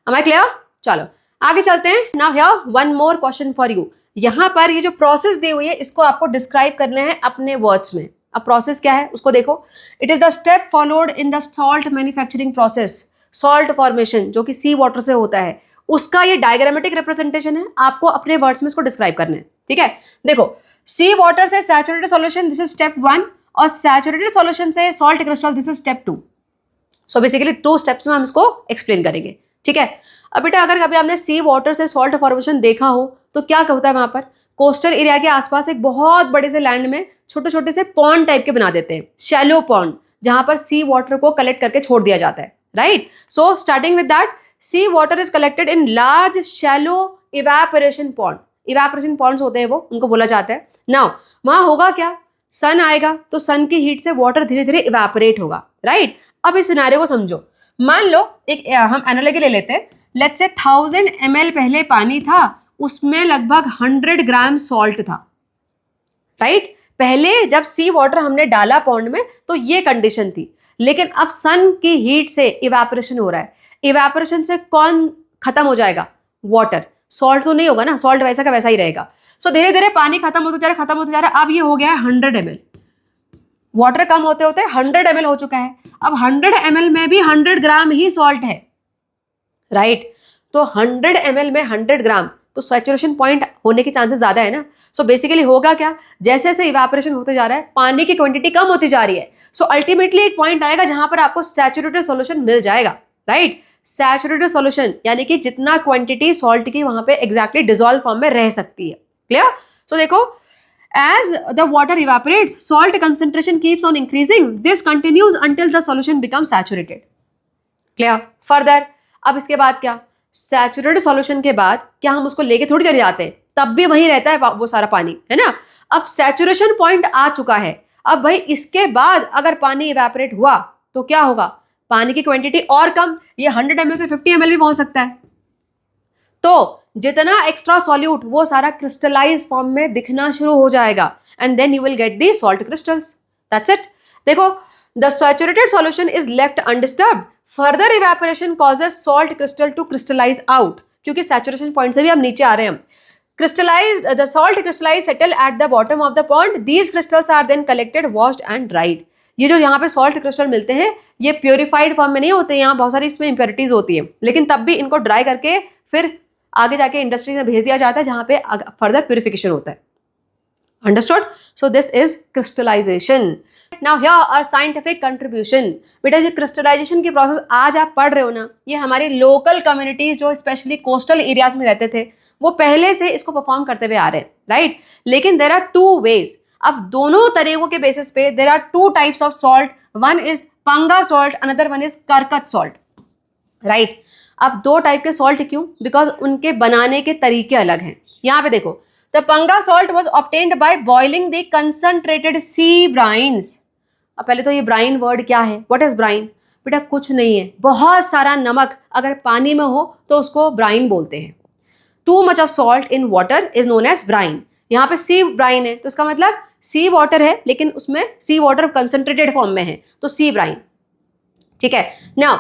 Am I clear? चलो आगे चलते हैं। Now here one more question for you. यहाँ पर ये जो प्रोसेस दी हुई है इसको आपको डिस्क्राइब करना है अपने वर्ड्स में। अब प्रोसेस क्या है उसको देखो। It is the step followed in the salt manufacturing process. Salt formation जो कि सी वाटर से होता है उसका ये डायग्रामेटिक रिप्रेजेंटेशन है, आपको अपने वर्ड्स में इसको डिस्क्राइब करना है, ठीक है। देखो सी वाटर से saturated solution, this is step 1, और सैचुरेटेड सॉल्यूशन से salt crystal, this is step 2। So basically 2 steps में हम इसको एक्सप्लेन करेंगे, ठीक है। अब बेटा अगर कभी आपने सी वाटर से सॉल्ट फॉर्मेशन देखा हो तो क्या होता है, वहां पर कोस्टल एरिया के आसपास एक बहुत बड़े से लैंड में छोटे छोटे से पॉन्ड टाइप के बना देते हैं, शैलो पॉन्ड, जहां पर सी वाटर को कलेक्ट करके छोड़ दिया जाता है, right. So starting with that, sea water is collected in large shallow evaporation pond. Evaporation ponds होते हैं वो, उनको बोला जाता है। नाउ वहां होगा क्या? सन आएगा तो सन की हीट से वाटर धीरे धीरे इवेपोरेट होगा, राइट। अब इस सिनेरियो को समझो। मान लो एक हम एनालॉजी ले लेते हैं। लेट्स से 1000 ml पहले पानी था, उसमें लगभग 100 ग्राम सॉल्ट था, राइट। पहले जब सी वाटर हमने डाला पॉन्ड में तो ये कंडीशन थी, लेकिन अब सन की हीट से इवेपोरेशन हो रहा है। इवेपोरेशन से कौन खत्म हो जाएगा? वाटर। सॉल्ट तो नहीं होगा ना, सॉल्ट वैसा का वैसा ही रहेगा। सो धीरे धीरे पानी खत्म होता जा रहा है, खत्म होता जा रहा है। अब ये हो गया है 100 ml। वाटर कम होते होते 100 ml हो चुका है। अब 100 ml में भी 100 ग्राम ही सॉल्ट है, राइट। तो 100 ml में 100 ग्राम, तो सैचुरेशन पॉइंट होने के चांसेस ज्यादा है ना। सो बेसिकली होगा क्या? जैसे जैसे इवेपोरेशन होते जा रहा है पानी की क्वांटिटी कम होती जा रही है। सो अल्टीमेटली एक पॉइंट आएगा जहां पर आपको सैचुरेटेड सॉल्यूशन मिल जाएगा, राइट। सैचुरेटेड सॉल्यूशन यानी कि जितना क्वांटिटी सॉल्ट की वहां पे एग्जैक्टली डिसॉल्व फॉर्म में रह सकती है। क्लियर? सो देखो, as the water evaporates, salt concentration keeps on increasing. This continues until the solution becomes saturated. Clear? Further, अब इसके बाद क्या? सैचुरेटेड सॉल्यूशन के बाद क्या हम उसको लेके थोड़ी चले जाते हैं? तब भी वहीं रहता है वो सारा पानी, है ना। अब सैचुरेशन पॉइंट आ चुका है। अब भाई इसके बाद अगर पानी इवेपोरेट हुआ तो क्या होगा? पानी की क्वांटिटी और कम, ये 100 ml से 50 ml भी पहुंच सकता है। तो जितना एक्स्ट्रा सॉल्यूट वो सारा क्रिस्टलाइज फॉर्म में दिखना शुरू हो जाएगा, and then you will get the salt crystals. That's it. देखो, the saturated solution is left undisturbed. Further evaporation causes salt crystal to crystallise out, क्योंकि सैचुरेशन पॉइंट से भी हम नीचे आ रहे हैं। हम crystallized, the salt crystallized settle at the bottom of the pond. These crystals are then collected, washed and dried. ये जो यहाँ पे सॉल्ट क्रिस्टल मिलते हैं ये प्योरीफाइड फॉर्म में नहीं होते, यहाँ बहुत सारी इसमें इम्प्योरिटीज होती है, लेकिन तब भी इनको ड्राई करके फिर आगे जाके इंडस्ट्री में भेज दिया जाता है जहाँ पे फर्दर प्योरिफिकेशन होता है। Understood? So this is crystallisation. Now here our scientific contribution. बेटा जो क्रिस्टलाइजेशन की प्रोसेस आज आप पढ़ रहे हो ना, ये हमारी लोकल कम्युनिटीज जो स्पेशली कोस्टल एरियाज में रहते थे वो पहले से इसको परफॉर्म करते हुए आ रहे हैं, राइट। लेकिन देर आर 2 वेज। अब दोनों तरीकों के बेसिस पे there are 2 types of salt. One is panga salt, another one is karkach salt, right. अब 2 टाइप के सॉल्ट क्यों? बिकॉज उनके बनाने के तरीके अलग हैं। यहाँ पे देखो, the panga salt was obtained by boiling the concentrated sea brines. अब पहले तो ये ब्राइन वर्ड क्या है? What is brine? बेटा कुछ नहीं है, बहुत सारा नमक अगर पानी में हो तो उसको ब्राइन बोलते हैं। Too much of salt in water is known as brine. यहाँ पे सी ब्राइन है, तो इसका मतलब सी वाटर है, लेकिन उसमें सी वाटर कंसंट्रेटेड फॉर्म में है, तो सी ब्राइन। ठीक है ना,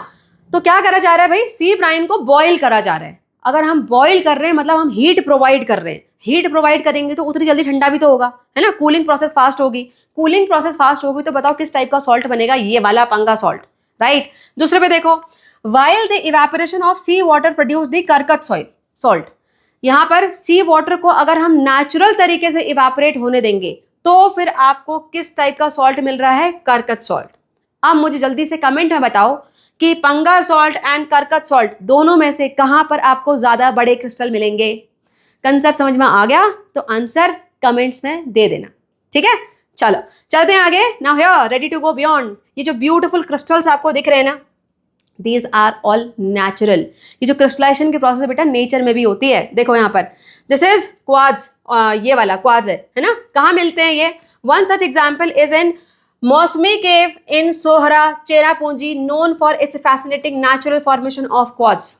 तो क्या करा जा रहा है भाई, सी ब्राइन को बॉईल करा जा रहा है। अगर हम बॉईल कर रहे हैं मतलब हम हीट प्रोवाइड कर रहे हैं, हीट प्रोवाइड करेंगे तो उतनी जल्दी ठंडा भी तो होगा, है ना, कूलिंग प्रोसेस फास्ट होगी, कूलिंग प्रोसेस फास्ट होगी तो बताओ किस टाइप का सॉल्ट बनेगा, ये वाला पंगा सॉल्ट, राइट। दूसरे पे देखो, while the evaporation of sea water produce the karkach salt. यहाँ पर सी वाटर को अगर हम नेचुरल तरीके से इवेपोरेट होने देंगे तो फिर आपको किस टाइप का सॉल्ट मिल रहा है, करकत सॉल्ट। अब मुझे जल्दी से कमेंट में बताओ कि पंगा सॉल्ट एंड करकत सॉल्ट दोनों में से कहां पर आपको ज्यादा बड़े क्रिस्टल मिलेंगे। कंसेप्ट समझ में आ गया तो आंसर कमेंट्स में दे देना, ठीक है। चलो चलते हैं आगे। Now here ready to go beyond. ये जो ब्यूटीफुल क्रिस्टल्स आपको दिख रहे हैं ना, दीज आर ऑल नेचुरल। ये जो क्रिस्टलाइजेशन की प्रोसेस बेटा नेचर में भी होती है। देखो यहाँ पर दिस इज क्वार्ट्ज, ये वाला क्वार्ट्ज है ना। कहाँ मिलते हैं ये? One such example is in Mawsmai cave in Sohra Cherrapunji, known for its fascinating natural formation of quartz.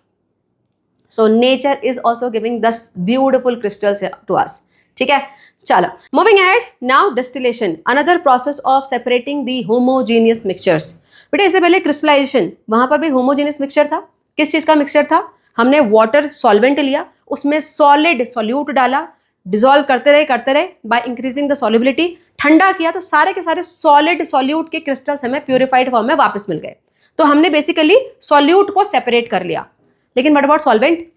So nature is also giving this beautiful crystals to us, ठीक है। चलो moving ahead, now distillation, another process of separating the homogeneous mixtures. बेटा इससे पहले crystallisation, वहां पर भी homogeneous mixture था। किस चीज का मिक्सचर था? हमने वाटर सॉल्वेंट लिया, उसमें सॉलिड सॉल्यूट डाला, डिसॉल्व करते रहे बाय इंक्रीजिंग द सॉल्युबिलिटी, ठंडा किया तो सारे के सारे सॉलिड सॉल्यूट के क्रिस्टल्स हमें प्यूरिफाइड फॉर्म में वापस मिल गए। तो हमने बेसिकली सॉल्यूट को सेपरेट कर लिया। लेकिन व्हाट अबाउट सॉल्वेंट?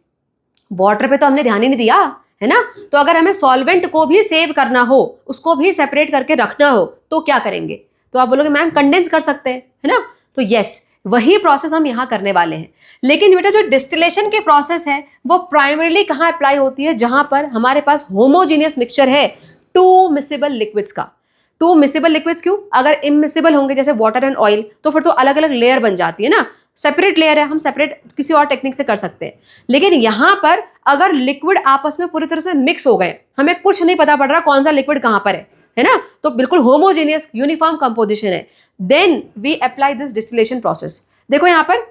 वाटर पे तो हमने ध्यान ही नहीं दिया, है ना। तो अगर हमें सॉल्वेंट को भी सेव करना हो, उसको भी सेपरेट करके रखना हो तो क्या करेंगे? तो आप बोलोगे मैम कंडेंस कर सकते हैं, है ना। तो यस, वही प्रोसेस हम यहाँ करने वाले हैं। लेकिन बेटा जो डिस्टिलेशन के प्रोसेस है वो प्राइमरीली कहाँ अप्लाई होती है? जहां पर हमारे पास होमोजीनियस मिक्सचर है टू मिसिबल लिक्विड्स का। टू मिसिबल लिक्विड्स क्यों? अगर इमिसिबल होंगे जैसे वाटर एंड ऑयल तो फिर तो अलग अलग लेयर बन जाती है ना, सेपरेट लेयर है, हम सेपरेट किसी और टेक्निक से कर सकते हैं। लेकिन यहाँ पर अगर लिक्विड आपस में पूरी तरह से मिक्स हो गए, हमें कुछ नहीं पता पड़ रहा कौन सा लिक्विड कहाँ पर है ना, तो बिल्कुल होमोजेनियस यूनिफॉर्म कंपोजिशन है, then we apply this distillation process. देखो यहाँ पर,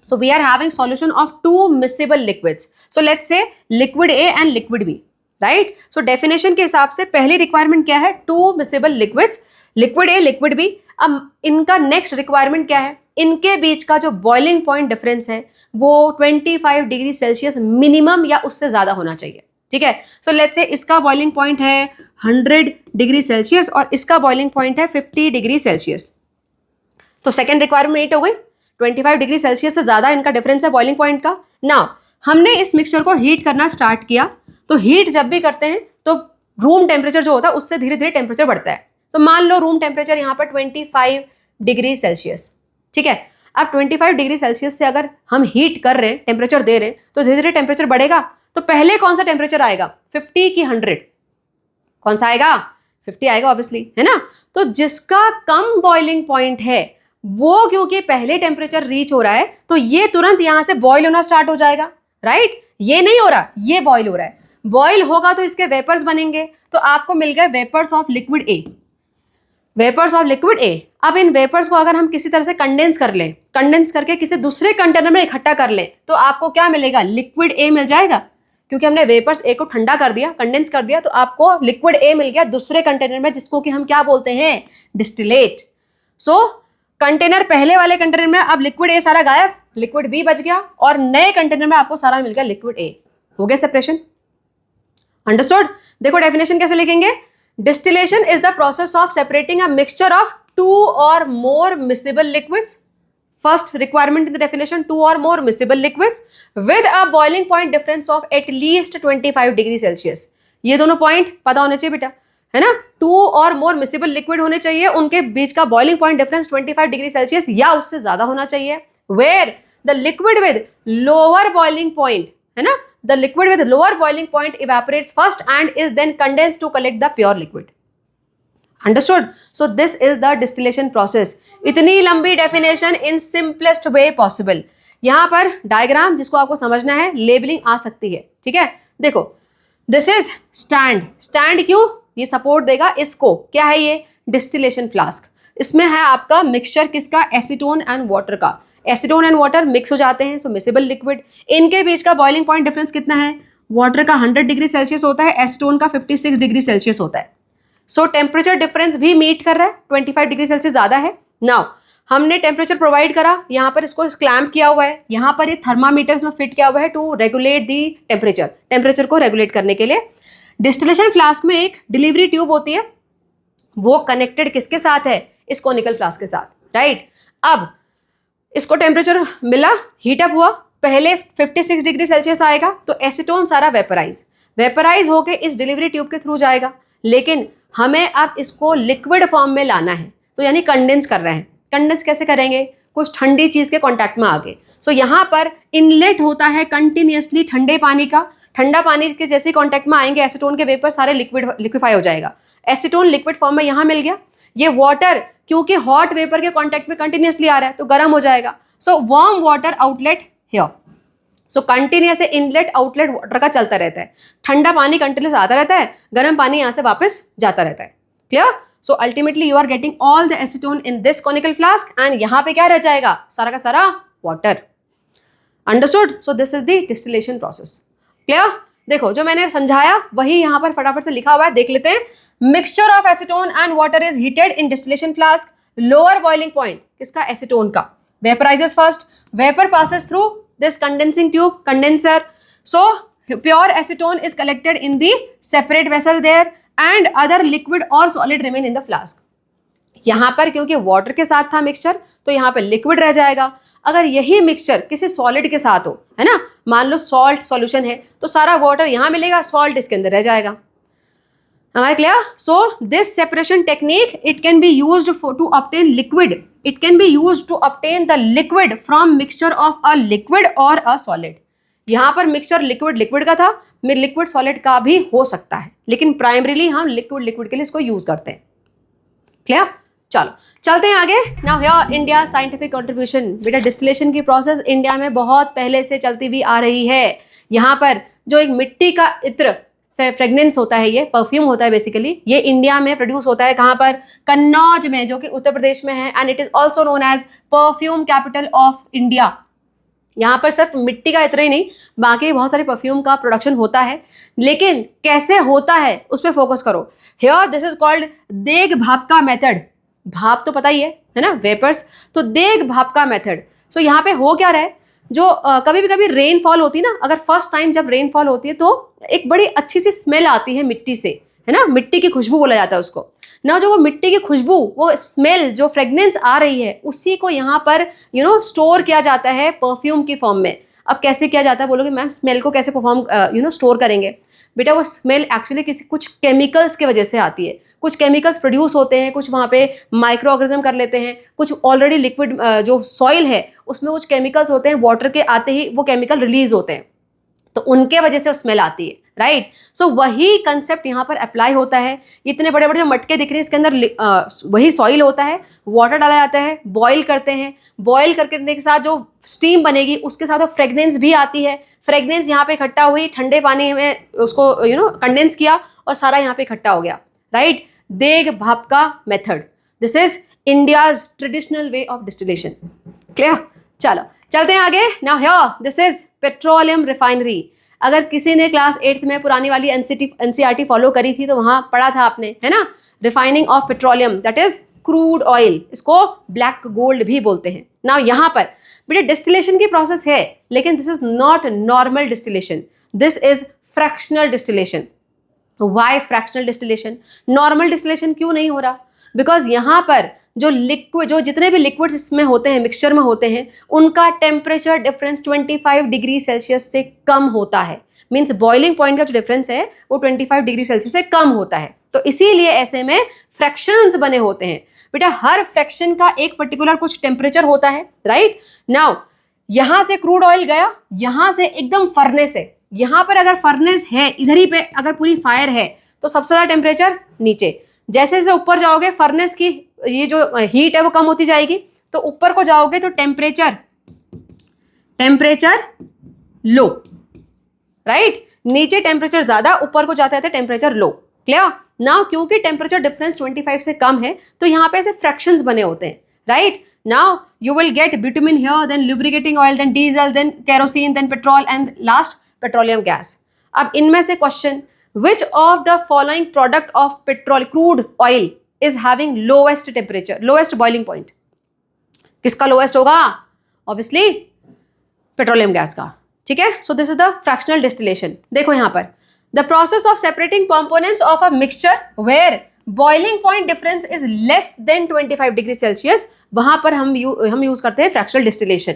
so we are having solution of two miscible liquids, so let's say liquid A and liquid B, right. So definition के हिसाब से पहली रिक्वायरमेंट क्या है? Two miscible liquids, liquid A liquid B. अब इनका नेक्स्ट रिक्वायरमेंट क्या है? इनके बीच का जो बॉइलिंग पॉइंट डिफरेंस है वो 25 डिग्री सेल्सियस मिनिमम या उससे ज्यादा होना चाहिए, ठीक है। सो लेट्स से इसका बॉइलिंग पॉइंट है 100 डिग्री सेल्सियस और इसका बॉइलिंग पॉइंट है 50 डिग्री सेल्सियस। तो सेकेंड रिक्वायरमेंट मीट हो गई, 25 डिग्री सेल्सियस से ज्यादा इनका डिफरेंस है बॉइलिंग पॉइंट का। नाउ हमने इस मिक्सचर को हीट करना स्टार्ट किया, तो हीट जब भी करते हैं तो रूम टेम्परेचर जो होता है उससे धीरे धीरे टेम्परेचर बढ़ता है। तो मान लो रूम टेम्परेचर यहाँ पर 25 डिग्री सेल्सियस, ठीक है। अब 25 डिग्री सेल्सियस से अगर हम हीट कर रहे हैं, टेम्परेचर दे रहे हैं, तो धीरे धीरे टेम्परेचर बढ़ेगा। तो पहले कौन सा टेम्परेचर आएगा? 50 की 100? कौन सा आएगा? 50 आएगा ऑब्वियसली, है ना। तो जिसका कम बॉइलिंग पॉइंट है वो क्योंकि पहले टेम्परेचर रीच हो रहा है तो ये तुरंत यहां से बॉयल होना स्टार्ट हो जाएगा, राइट। ये नहीं हो रहा, ये बॉयल हो रहा है। बॉयल होगा तो इसके वेपर्स बनेंगे, तो आपको मिल गए vapours of liquid A, vapours of liquid A. अब इन वेपर्स को अगर हम किसी तरह से कंडेंस कर लें, कंडेंस करके किसी दूसरे कंटेनर में इकट्ठा कर लें, तो आपको क्या मिलेगा? लिक्विड ए मिल जाएगा, क्योंकि हमने वेपर्स ए को ठंडा कर दिया, कंडेंस कर दिया, तो आपको लिक्विड ए मिल गया दूसरे कंटेनर में, जिसको कि हम क्या बोलते हैं? डिस्टिलेट। सो कंटेनर पहले वाले कंटेनर में अब लिक्विड ए सारा गायब, लिक्विड बी बच गया, और नए कंटेनर में आपको सारा मिल गया लिक्विड ए। हो गया सेपरेशन, अंडरस्टूड। देखो डेफिनेशन कैसे लिखेंगे? Distillation is the process of separating a mixture of two or more miscible liquids. First requirement in the definition, two or more miscible liquids with a boiling point difference of at least 25 degree Celsius. ये दोनों point पता होने चाहिए बेटा, है ना। To or more miscible liquid होने चाहिए, उनके बीच का boiling point difference 25 degree Celsius या उससे ज्यादा होना चाहिए। Where the liquid with lower boiling point, है ना, the liquid with lower boiling point evaporates first and is then condensed to collect the pure liquid. Understood? So this is the distillation process. इतनी लंबी definition in simplest way possible. यहाँ पर diagram जिसको आपको समझना है, लेबलिंग आ सकती है, ठीक है। देखो this is stand. stand क्यों? ये सपोर्ट देगा इसको। क्या है ये? Distillation flask. इसमें है आपका मिक्सचर किसका? एसीटोन एंड वाटर का। एसिडोन एंड वाटर मिक्स हो जाते हैं, सो मिसिबल लिक्विड। इनके बीच का बॉइलिंग पॉइंट डिफरेंस कितना है? वाटर का 100 डिग्री सेल्सियस होता है, एसीटोन का 56 डिग्री सेल्सियस होता है। सो टेम्परेचर डिफरेंस भी मीट कर रहा है, 25 डिग्री सेल्सियस ज़्यादा है। नाउ हमने टेम्परेचर प्रोवाइड करा, यहाँ पर इसको क्लैम्प किया हुआ है, यहाँ पर ये थर्मामीटर्स में फिट किया हुआ है टू रेगुलेट दी टेम्परेचर को रेगुलेट करने के लिए। डिस्टिलेशन फ्लास्क में एक डिलीवरी ट्यूब होती है, वो कनेक्टेड किसके साथ है, इस कोनिकल फ्लास्क के साथ, राइट। अब इसको टेम्परेचर मिला, हीटअप हुआ, पहले 56 डिग्री सेल्सियस आएगा तो एसीटोन सारा वेपराइज होके इस डिलीवरी ट्यूब के थ्रू जाएगा, लेकिन हमें अब इसको लिक्विड फॉर्म में लाना है, तो यानी कंडेंस कर रहे हैं। कंडेंस कैसे करेंगे, कुछ ठंडी चीज के कांटेक्ट में आगे। सो यहाँ पर इनलेट होता है कंटिन्यूअसली ठंडे पानी का, ठंडा पानी के जैसे कांटेक्ट में आएंगे एसीटोन के वेपर सारे लिक्विफाई हो जाएगा। एसीटोन लिक्विड फॉर्म में यहाँ मिल गया, ये वाटर क्योंकि हॉट वेपर के कांटेक्ट में कंटिन्यूअसली आ रहा है तो गर्म हो जाएगा। So warm water outlet here, so continuous inlet outlet water का चलता रहता है, ठंडा पानी कंटिन्यूअस आता रहता है, गर्म पानी यहाँ से वापस जाता रहता है। Clear. So ultimately you are getting all the acetone in this conical flask and यहाँ पे क्या रह जाएगा, सारा का सारा water. Understood. So this is the distillation process. Clear. देखो जो मैंने समझाया वही यहाँ पर फटाफट से लिखा हुआ है, देख लेते हैं। Mixture of acetone and water is heated in distillation flask, lower boiling point किसका, एसीटोन का, vaporises first, vapour passes through this condensing tube, condenser. So pure acetone is collected in the separate vessel there and other liquid or solid remain in the flask. यहाँ पर क्योंकि water के साथ था mixture तो यहाँ पर लिक्विड रह जाएगा। अगर यही मिक्सचर किसी सॉलिड के साथ हो, है ना, मान लो सॉल्ट सॉल्यूशन है तो सारा वाटर यहाँ मिलेगा, सॉल्ट इसके अंदर रह जाएगा। Am I clear? So this separation technique, it can be used to obtain liquid. It can be used to obtain the liquid from mixture of a liquid or a solid. यहाँ पर mixture liquid का था, मैं liquid solid का भी हो सकता है, लेकिन प्राइमरीली हम लिक्विड के लिए इसको यूज करते हैं। क्लियर। चलो चलते हैं आगे। Now here India scientific contribution. बेटा डिस्टिलेशन की प्रोसेस इंडिया में बहुत पहले से चलती हुई आ रही है। यहाँ पर जो एक मिट्टी का इत्र फ्रेगनेंस होता है, ये परफ्यूम होता है बेसिकली, ये इंडिया में प्रोड्यूस होता है कहाँ पर, कन्नौज में, जो कि उत्तर प्रदेश में है, and it is also known as perfume capital of India. यहाँ पर सिर्फ मिट्टी का इतना ही नहीं, बाकी बहुत सारे परफ्यूम का प्रोडक्शन होता है, लेकिन कैसे होता है उस पर फोकस करो। हियर दिस इज कॉल्ड देग भाप का मेथड। भाप तो पता ही है ना, वेपर्स, तो देग भाप का मेथड। सो यहाँ पे हो क्या रहा है, जो कभी रेनफॉल होती है ना, अगर फर्स्ट टाइम जब रेनफॉल होती है तो एक बड़ी अच्छी सी स्मेल आती है मिट्टी से, है ना, मिट्टी की खुशबू बोला जाता है उसको ना। जो वो मिट्टी की खुशबू, वो स्मेल, जो फ्रेगनेंस आ रही है, उसी को यहाँ पर स्टोर किया जाता है परफ्यूम की फॉर्म में। अब कैसे किया जाता है बोलोगे मैम, स्मेल को कैसे परफॉर्म स्टोर करेंगे? बेटा वो स्मेल एक्चुअली कुछ केमिकल्स की वजह से आती है, कुछ केमिकल्स प्रोड्यूस होते हैं, कुछ वहाँ पे माइक्रो ऑर्गेनिज्म कर लेते हैं, कुछ ऑलरेडी लिक्विड जो सॉइल है उसमें कुछ केमिकल्स होते हैं, वाटर के आते ही वो केमिकल रिलीज होते हैं, तो उनके वजह से स्मेल आती है, राइट। सो वही कंसेप्ट यहाँ पर अप्लाई होता है। इतने बड़े बड़े जो मटके दिख रहे हैं, इसके अंदर वही सॉइल होता है, वाटर डाला जाता है, बॉईल करते हैं, बॉईल करने के साथ जो स्टीम बनेगी उसके साथ फ्रेगनेंस भी आती है। फ्रेगनेंस यहाँ पे इकट्ठा हुई, ठंडे पानी में उसको कंडेंस किया और सारा यहाँ पे इकट्ठा हो गया, राइट। देग भाप का method, this is India's traditional way of distillation. Clear. चलो चलते हैं आगे। Now here this is petroleum refinery. अगर किसी ने क्लास 8th में पुरानी वाली एनसीईआरटी फॉलो करी थी तो वहां पढ़ा था आपने, है ना, refining of petroleum, that is crude oil, इसको ब्लैक गोल्ड भी बोलते हैं। नाउ यहाँ पर बेटा डिस्टिलेशन की प्रोसेस है, लेकिन this is not normal distillation, this is fractional distillation. Why fractional distillation? Normal distillation क्यों नहीं हो रहा? बिकॉज यहाँ पर जो लिक्विड, जो जितने भी लिक्विड्स इसमें होते हैं, मिक्सचर में होते हैं, उनका टेम्परेचर डिफरेंस 25 डिग्री सेल्सियस से कम होता है। मीन्स बॉइलिंग पॉइंट का जो डिफरेंस है वो 25 डिग्री सेल्सियस से कम होता है, तो इसीलिए ऐसे में फ्रैक्शंस बने होते हैं। बेटा हर फ्रैक्शन का एक पर्टिकुलर कुछ टेम्परेचर होता है, राइट। नाउ यहाँ से क्रूड ऑयल गया, यहाँ से एकदम फर्नेस है, यहाँ पर अगर फर्नेस है, इधर ही पे अगर पूरी फायर है तो सबसे ज़्यादा टेम्परेचर नीचे। जैसे जैसे ऊपर जाओगे फर्नेस की ये जो हीट है वो कम होती जाएगी, तो ऊपर को जाओगे तो टेम्परेचर लो, राइट। नीचे टेम्परेचर ज्यादा, ऊपर को जाता है टेम्परेचर लो। क्लियर। नाउ क्योंकि टेम्परेचर डिफरेंस 25 से कम है तो यहाँ पे ऐसे फ्रैक्शंस बने होते हैं, right. Now you will get bitumen here, then lubricating oil, then diesel, then kerosene, then petrol and last petroleum gas. अब इनमें से question, which of the following product of petrol crude oil is having lowest temperature, lowest boiling point? किसका lowest होगा? Obviously petroleum gas का, ठीक है। So this is the fractional distillation. देखो यहाँ पर, the process of separating components of a mixture where boiling point difference is less than 25 degree Celsius, वहां पर हम यूज करते हैं fractional distillation.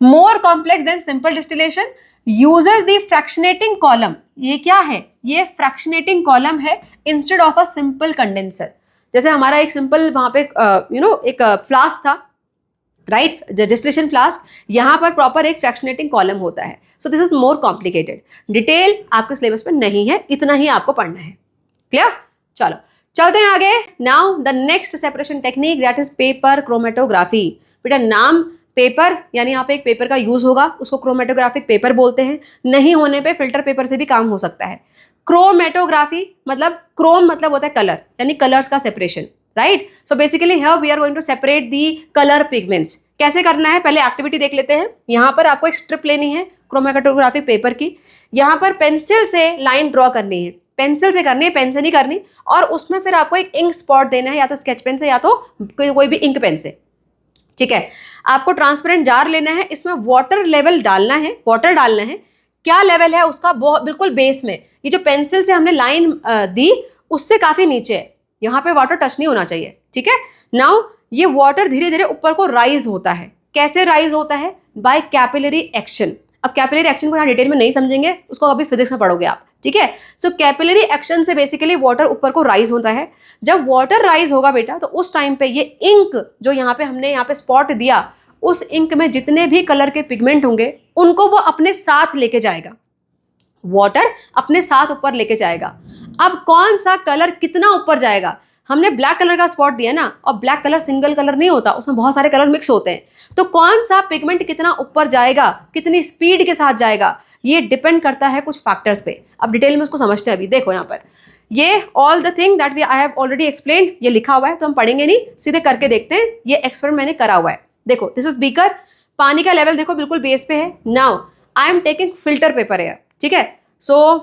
More complex than simple distillation uses the fractionating column. ये क्या है? ये फ्रैक्शनेटिंग कॉलम है instead of a simple condenser. जैसे हमारा एक सिंपल वहां पे एक फ्लास्क था, राइट, डिस्टिलेशन फ्लास्क, यहाँ पर प्रॉपर एक फ्रैक्शनेटिंग कॉलम होता है। So this is more complicated, detail आपके सिलेबस में नहीं है, इतना ही आपको पढ़ना है। क्लियर? चलो चलते हैं आगे। Now the next separation technique that is paper chromatography. बेटा नाम पेपर, यानी यहाँ पे एक पेपर का यूज होगा, उसको क्रोमेटोग्राफिक पेपर बोलते हैं। नहीं होने पे फिल्टर पेपर से भी काम हो सकता है। क्रोमेटोग्राफी मतलब क्रोम मतलब होता है कलर, यानी कलर्स का separation, right. So basically here we are going to separate the colour pigments. कैसे करना है पहले एक्टिविटी देख लेते हैं। यहाँ पर आपको एक स्ट्रिप लेनी है क्रोमेटोग्राफिक पेपर की, यहाँ पर पेंसिल से लाइन ड्रॉ करनी है, पेंसिल से करनी है, पेन से नहीं करनी। और उसमें फिर आपको एक इंक स्पॉट देना है, या तो स्केच पेन से या तो कोई भी इंक पेन से, ठीक है। आपको ट्रांसपेरेंट जार लेना है, इसमें वाटर लेवल डालना है, वाटर डालना है। क्या लेवल है उसका? बिल्कुल बेस में। ये जो पेंसिल से हमने लाइन दी उससे काफी नीचे है, यहाँ पे वाटर टच नहीं होना चाहिए, ठीक है। नाउ ये वाटर धीरे धीरे ऊपर को राइज होता है। कैसे राइज होता है? By capillary action. अब कैपिलरी एक्शन को यहाँ डिटेल में नहीं समझेंगे, उसको अभी फिजिक्स में पढ़ोगे आप, ठीक है। सो कैपिलरी एक्शन से बेसिकली वाटर ऊपर को राइज होता है। जब वाटर राइज होगा बेटा, तो उस टाइम पे ये इंक जो यहाँ पे हमने यहाँ पे स्पॉट दिया, उस इंक में जितने भी कलर के पिगमेंट होंगे उनको वो अपने साथ लेके जाएगा, वाटर अपने साथ ऊपर लेके जाएगा। अब कौन सा कलर कितना ऊपर जाएगा? हमने ब्लैक कलर का स्पॉट दिया ना, और ब्लैक कलर सिंगल कलर नहीं होता, उसमें बहुत सारे कलर मिक्स होते हैं। तो कौन सा पिगमेंट कितना ऊपर जाएगा, कितनी स्पीड के साथ जाएगा, ये डिपेंड करता है कुछ फैक्टर्स पे। अब डिटेल में उसको समझते हैं। अभी देखो यहाँ पर, ये all the thing that I have already explained, ये लिखा हुआ है तो हम पढ़ेंगे नहीं, सीधे करके देखते हैं। ये एक्सपेरिमेंट मैंने करा हुआ है। देखो दिस इज बीकर, पानी का लेवल देखो बिल्कुल बेस पे है। Now I am taking filter paper है, ठीक है। सो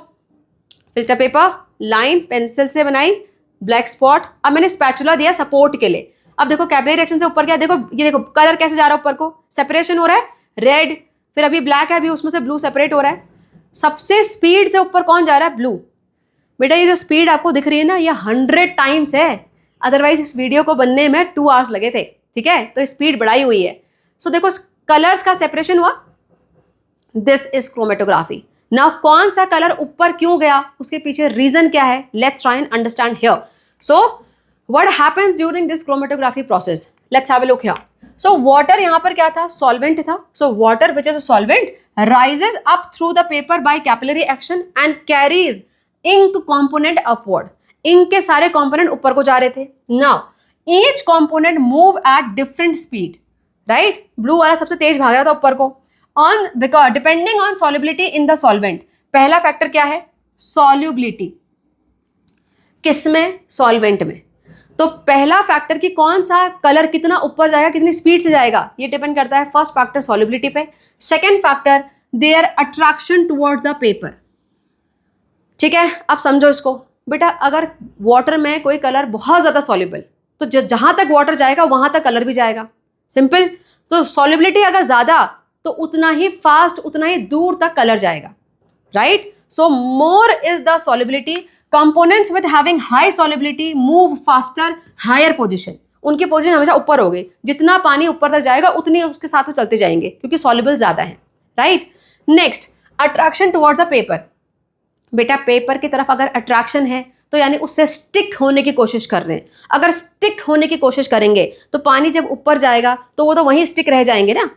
फिल्टर पेपर, लाइन पेंसिल से बनाई, ब्लैक स्पॉट। अब मैंने स्पैचुला दिया सपोर्ट के लिए। अब देखो कैपिलरी रिएक्शन से ऊपर क्या, देखो ये देखो कलर कैसे जा रहा है ऊपर को, सेपरेशन हो रहा है, रेड, फिर अभी ब्लैक है, अभी उसमें से ब्लू सेपरेट हो रहा है। सबसे स्पीड से ऊपर कौन जा रहा है? ब्लू। बेटा ये जो स्पीड आपको दिख रही है ना, ये 100 टाइम्स है, अदरवाइज इस वीडियो को बनने में 2 आवर्स लगे थे, ठीक है। तो स्पीड बढ़ाई हुई है। सो देखो कलर्स का सेपरेशन हुआ, दिस इज क्रोमेटोग्राफी। नाउ कौन सा कलर ऊपर क्यों गया, उसके पीछे रीजन क्या है, let's try and understand here. So what happens during this chromatography process, let's have a look here. So water यहाँ पर क्या था? सॉल्वेंट था। So water which is a solvent rises up through the paper by capillary action and carries ink component upward. ink के सारे component ऊपर को जा रहे थे। Now each component move at different speed, right? blue वाला सबसे तेज भाग रहा था ऊपर को, on because depending on solubility in the solvent. पहला फैक्टर क्या है? solubility. किसमें? सॉल्वेंट में। तो पहला फैक्टर कि कौन सा कलर कितना ऊपर जाएगा, कितनी स्पीड से जाएगा, ये डिपेंड करता है फर्स्ट फैक्टर सॉल्युबिलिटी पे, second factor their attraction towards the paper, ठीक है। अब समझो इसको बेटा, अगर वाटर में कोई कलर बहुत ज्यादा सॉल्युबल, तो जहां तक वाटर जाएगा वहां तक कलर भी जाएगा, सिंपल। तो सॉल्युबिलिटी अगर ज्यादा तो उतना ही फास्ट, उतना ही दूर तक कलर जाएगा, right. So more is the solubility, components with having high solubility move faster higher position, उनकी पोजीशन हमेशा ऊपर होगी, जितना पानी ऊपर तक जाएगा उतनी उसके साथ वो चलते जाएंगे, क्योंकि सॉल्युबल ज्यादा है, right. Next attraction towards the paper. बेटा पेपर की तरफ अगर अट्रैक्शन है तो यानी उससे स्टिक होने की कोशिश कर रहे हैं। अगर स्टिक होने की कोशिश करेंगे तो पानी जब ऊपर जाएगा तो वो तो वहीं स्टिक रह जाएंगे ना,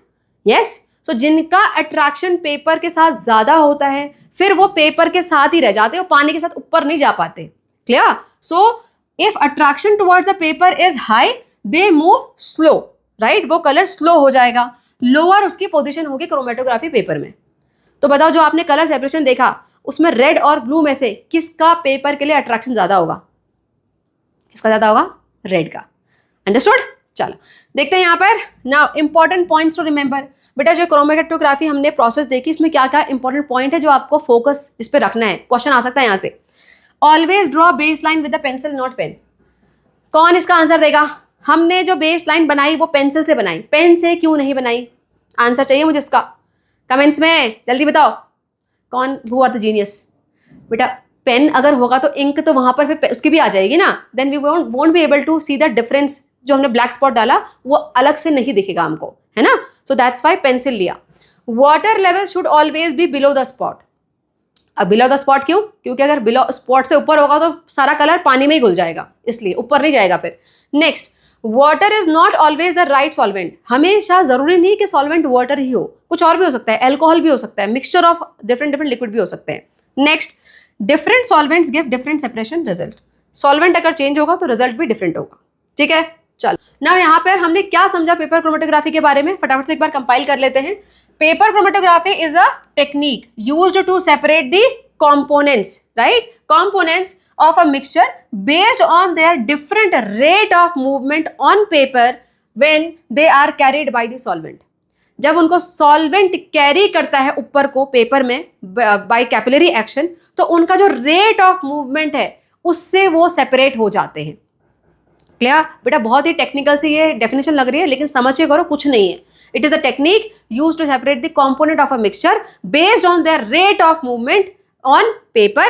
यस। सो जिनका अट्रैक्शन पेपर के साथ ज्यादा होता है फिर वो पेपर के साथ ही रह जाते हैं, वो पानी के साथ ऊपर नहीं जा पाते, clear. So if attraction towards the paper is high they move slow, right, वो कलर स्लो हो जाएगा, लोअर उसकी पोजीशन होगी क्रोमेटोग्राफी पेपर में। तो बताओ जो आपने कलर सेपरेशन देखा उसमें रेड और ब्लू में से किसका पेपर के लिए अट्रैक्शन ज्यादा होगा? किसका ज्यादा होगा? रेड का, अंडरस्टूड। चलो देखते हैं यहाँ पर। Now important points to remember, बेटा जो क्रोमेटोग्राफी हमने प्रोसेस देखी, इसमें क्या क्या इंपॉर्टेंट पॉइंट है जो आपको फोकस इस पर रखना है, क्वेश्चन आ सकता है यहाँ से। Always draw base line with the pencil not pen. कौन इसका आंसर देगा? हमने जो बेस लाइन बनाई वो पेंसिल से बनाई, पेन से क्यों नहीं बनाई? आंसर चाहिए मुझे इसका, कमेंट्स में जल्दी बताओ। कौन, हु आर द जीनियस? बेटा पेन अगर होगा तो इंक तो वहां पर फिर उसकी भी आ जाएगी ना, then we won't be able to see the difference. जो हमने ब्लैक स्पॉट डाला वो अलग से नहीं दिखेगा हमको, है ना, सो दैट्स वाई पेंसिल लिया। Water level should always be below the spot. अब बिलो द स्पॉट क्यों? क्योंकि अगर बिलो स्पॉट से ऊपर होगा तो सारा कलर पानी में ही घुल जाएगा, इसलिए ऊपर नहीं जाएगा फिर। Next, water is not always the right solvent. हमेशा जरूरी नहीं कि सॉल्वेंट वाटर ही हो, कुछ और भी हो सकता है, एल्कोहल भी हो सकता है, मिक्सचर ऑफ डिफरेंट लिक्विड भी हो सकते हैं। Next, different solvents give different separation result. Solvent अगर चेंज होगा तो रिजल्ट भी डिफरेंट होगा, ठीक है। चलो ना, यहाँ पर हमने क्या समझा पेपर क्रोमेटोग्राफी के बारे में, फटाफट से एक बार कंपाइल कर लेते हैं। Paper chromatography is a technique used to separate the components, right, components of a mixture based on their different rate of movement on paper when they are carried by the solvent। जब उनको solvent carry करता है ऊपर को paper में bye capillary action, तो उनका जो रेट ऑफ मूवमेंट है उससे वो सेपरेट हो जाते हैं। क्लियर बेटा? बहुत ही टेक्निकल से ये डेफिनेशन लग रही है, लेकिन समझिए करो, कुछ नहीं है। It is a technique used to separate the component of a mixture based on their rate of movement on paper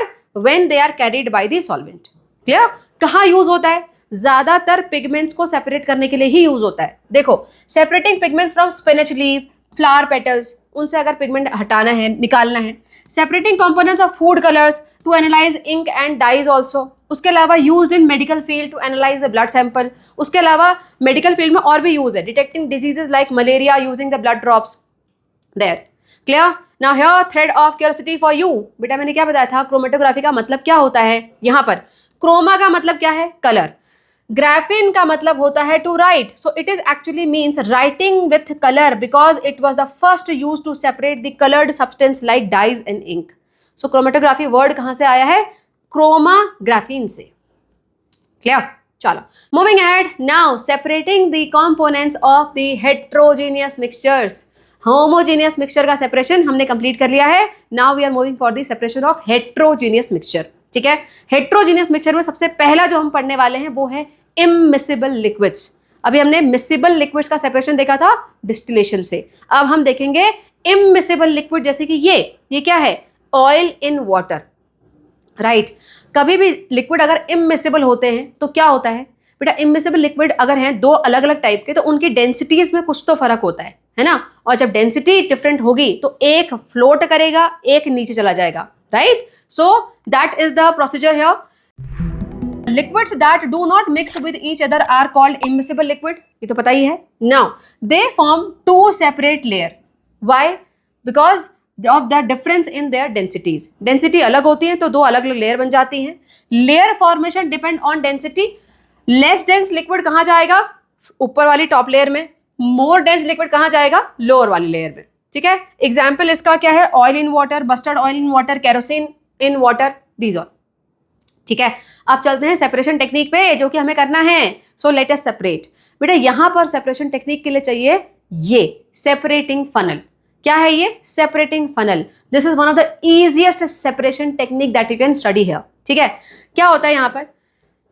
when they are carried by the solvent। Clear? कहाँ यूज होता है? ज्यादातर पिगमेंट्स को सेपरेट करने के लिए ही use होता है। देखो, separating pigments from spinach leaf, flower petals, उनसे अगर पिगमेंट हटाना है, निकालना है। Separating components of food colours to analyse ink and dyes also. उसके अलावा used in medical field to analyse the blood sample. उसके अलावा मेडिकल फील्ड में और भी यूज है, detecting diseases like malaria using the blood drops there. Clear? Now here thread of curiosity for you. बेटा मैंने क्या बताया था, क्रोमेटोग्राफी का मतलब क्या होता है? यहाँ पर क्रोमा का मतलब क्या है? कलर। ग्राफिन का मतलब होता है to write, so it is actually means writing with colour because it was the first use to separate the coloured substance like dyes and ink. So chromatography word कहाँ से आया है? क्रोमा ग्राफिन से। Clear? चलो moving ahead, now separating the components of the heterogeneous mixtures. Homogeneous mixture का separation हमने complete कर लिया है। Now we are moving for the separation of heterogeneous mixture. ठीक है, हेट्रोजेनियस मिक्सचर में सबसे पहला जो हम पढ़ने वाले हैं वो है इममिसिबल लिक्विड्स। अभी हमने मिसिबल लिक्विड्स का सेपरेशन देखा था डिस्टिलेशन से, अब हम देखेंगे इममिसिबल लिक्विड, जैसे कि ये क्या है? Oil in water, right. कभी भी लिक्विड अगर इममिसिबल होते हैं तो क्या होता है बेटा? इममिसिबल लिक्विड अगर हैं दो अलग अलग टाइप के, तो उनकी डेंसिटीज में कुछ तो फर्क होता है ना। और जब डेंसिटी डिफरेंट होगी तो एक फ्लोट करेगा, एक नीचे चला जाएगा, right. So that is the procedure here. Liquids that do not mix with each other are called immiscible liquid, ये तो पता ही है। Now they form two separate layer. Why? Because of the difference in their densities. Density अलग होती है तो दो अलग अलग लेयर बन जाती हैं। Layer formation depend on density. Less dense liquid कहाँ जाएगा? ऊपर वाली टॉप लेयर में। मोर डेंस लिक्विड कहाँ जाएगा? लोअर वाली लेयर में। ठीक है, एग्जाम्पल इसका क्या है? Oil in water, mustard oil in water, kerosene in water, these all. ठीक है, अब चलते हैं सेपरेशन टेक्निक पे, जो कि हमें करना है। So let us separate. बेटा यहाँ पर सेपरेशन टेक्निक के लिए चाहिए ये सेपरेटिंग फनल। क्या है ये? Separating funnel. This is one of the easiest separation technique that you can study here. ठीक है, क्या होता है यहाँ पर?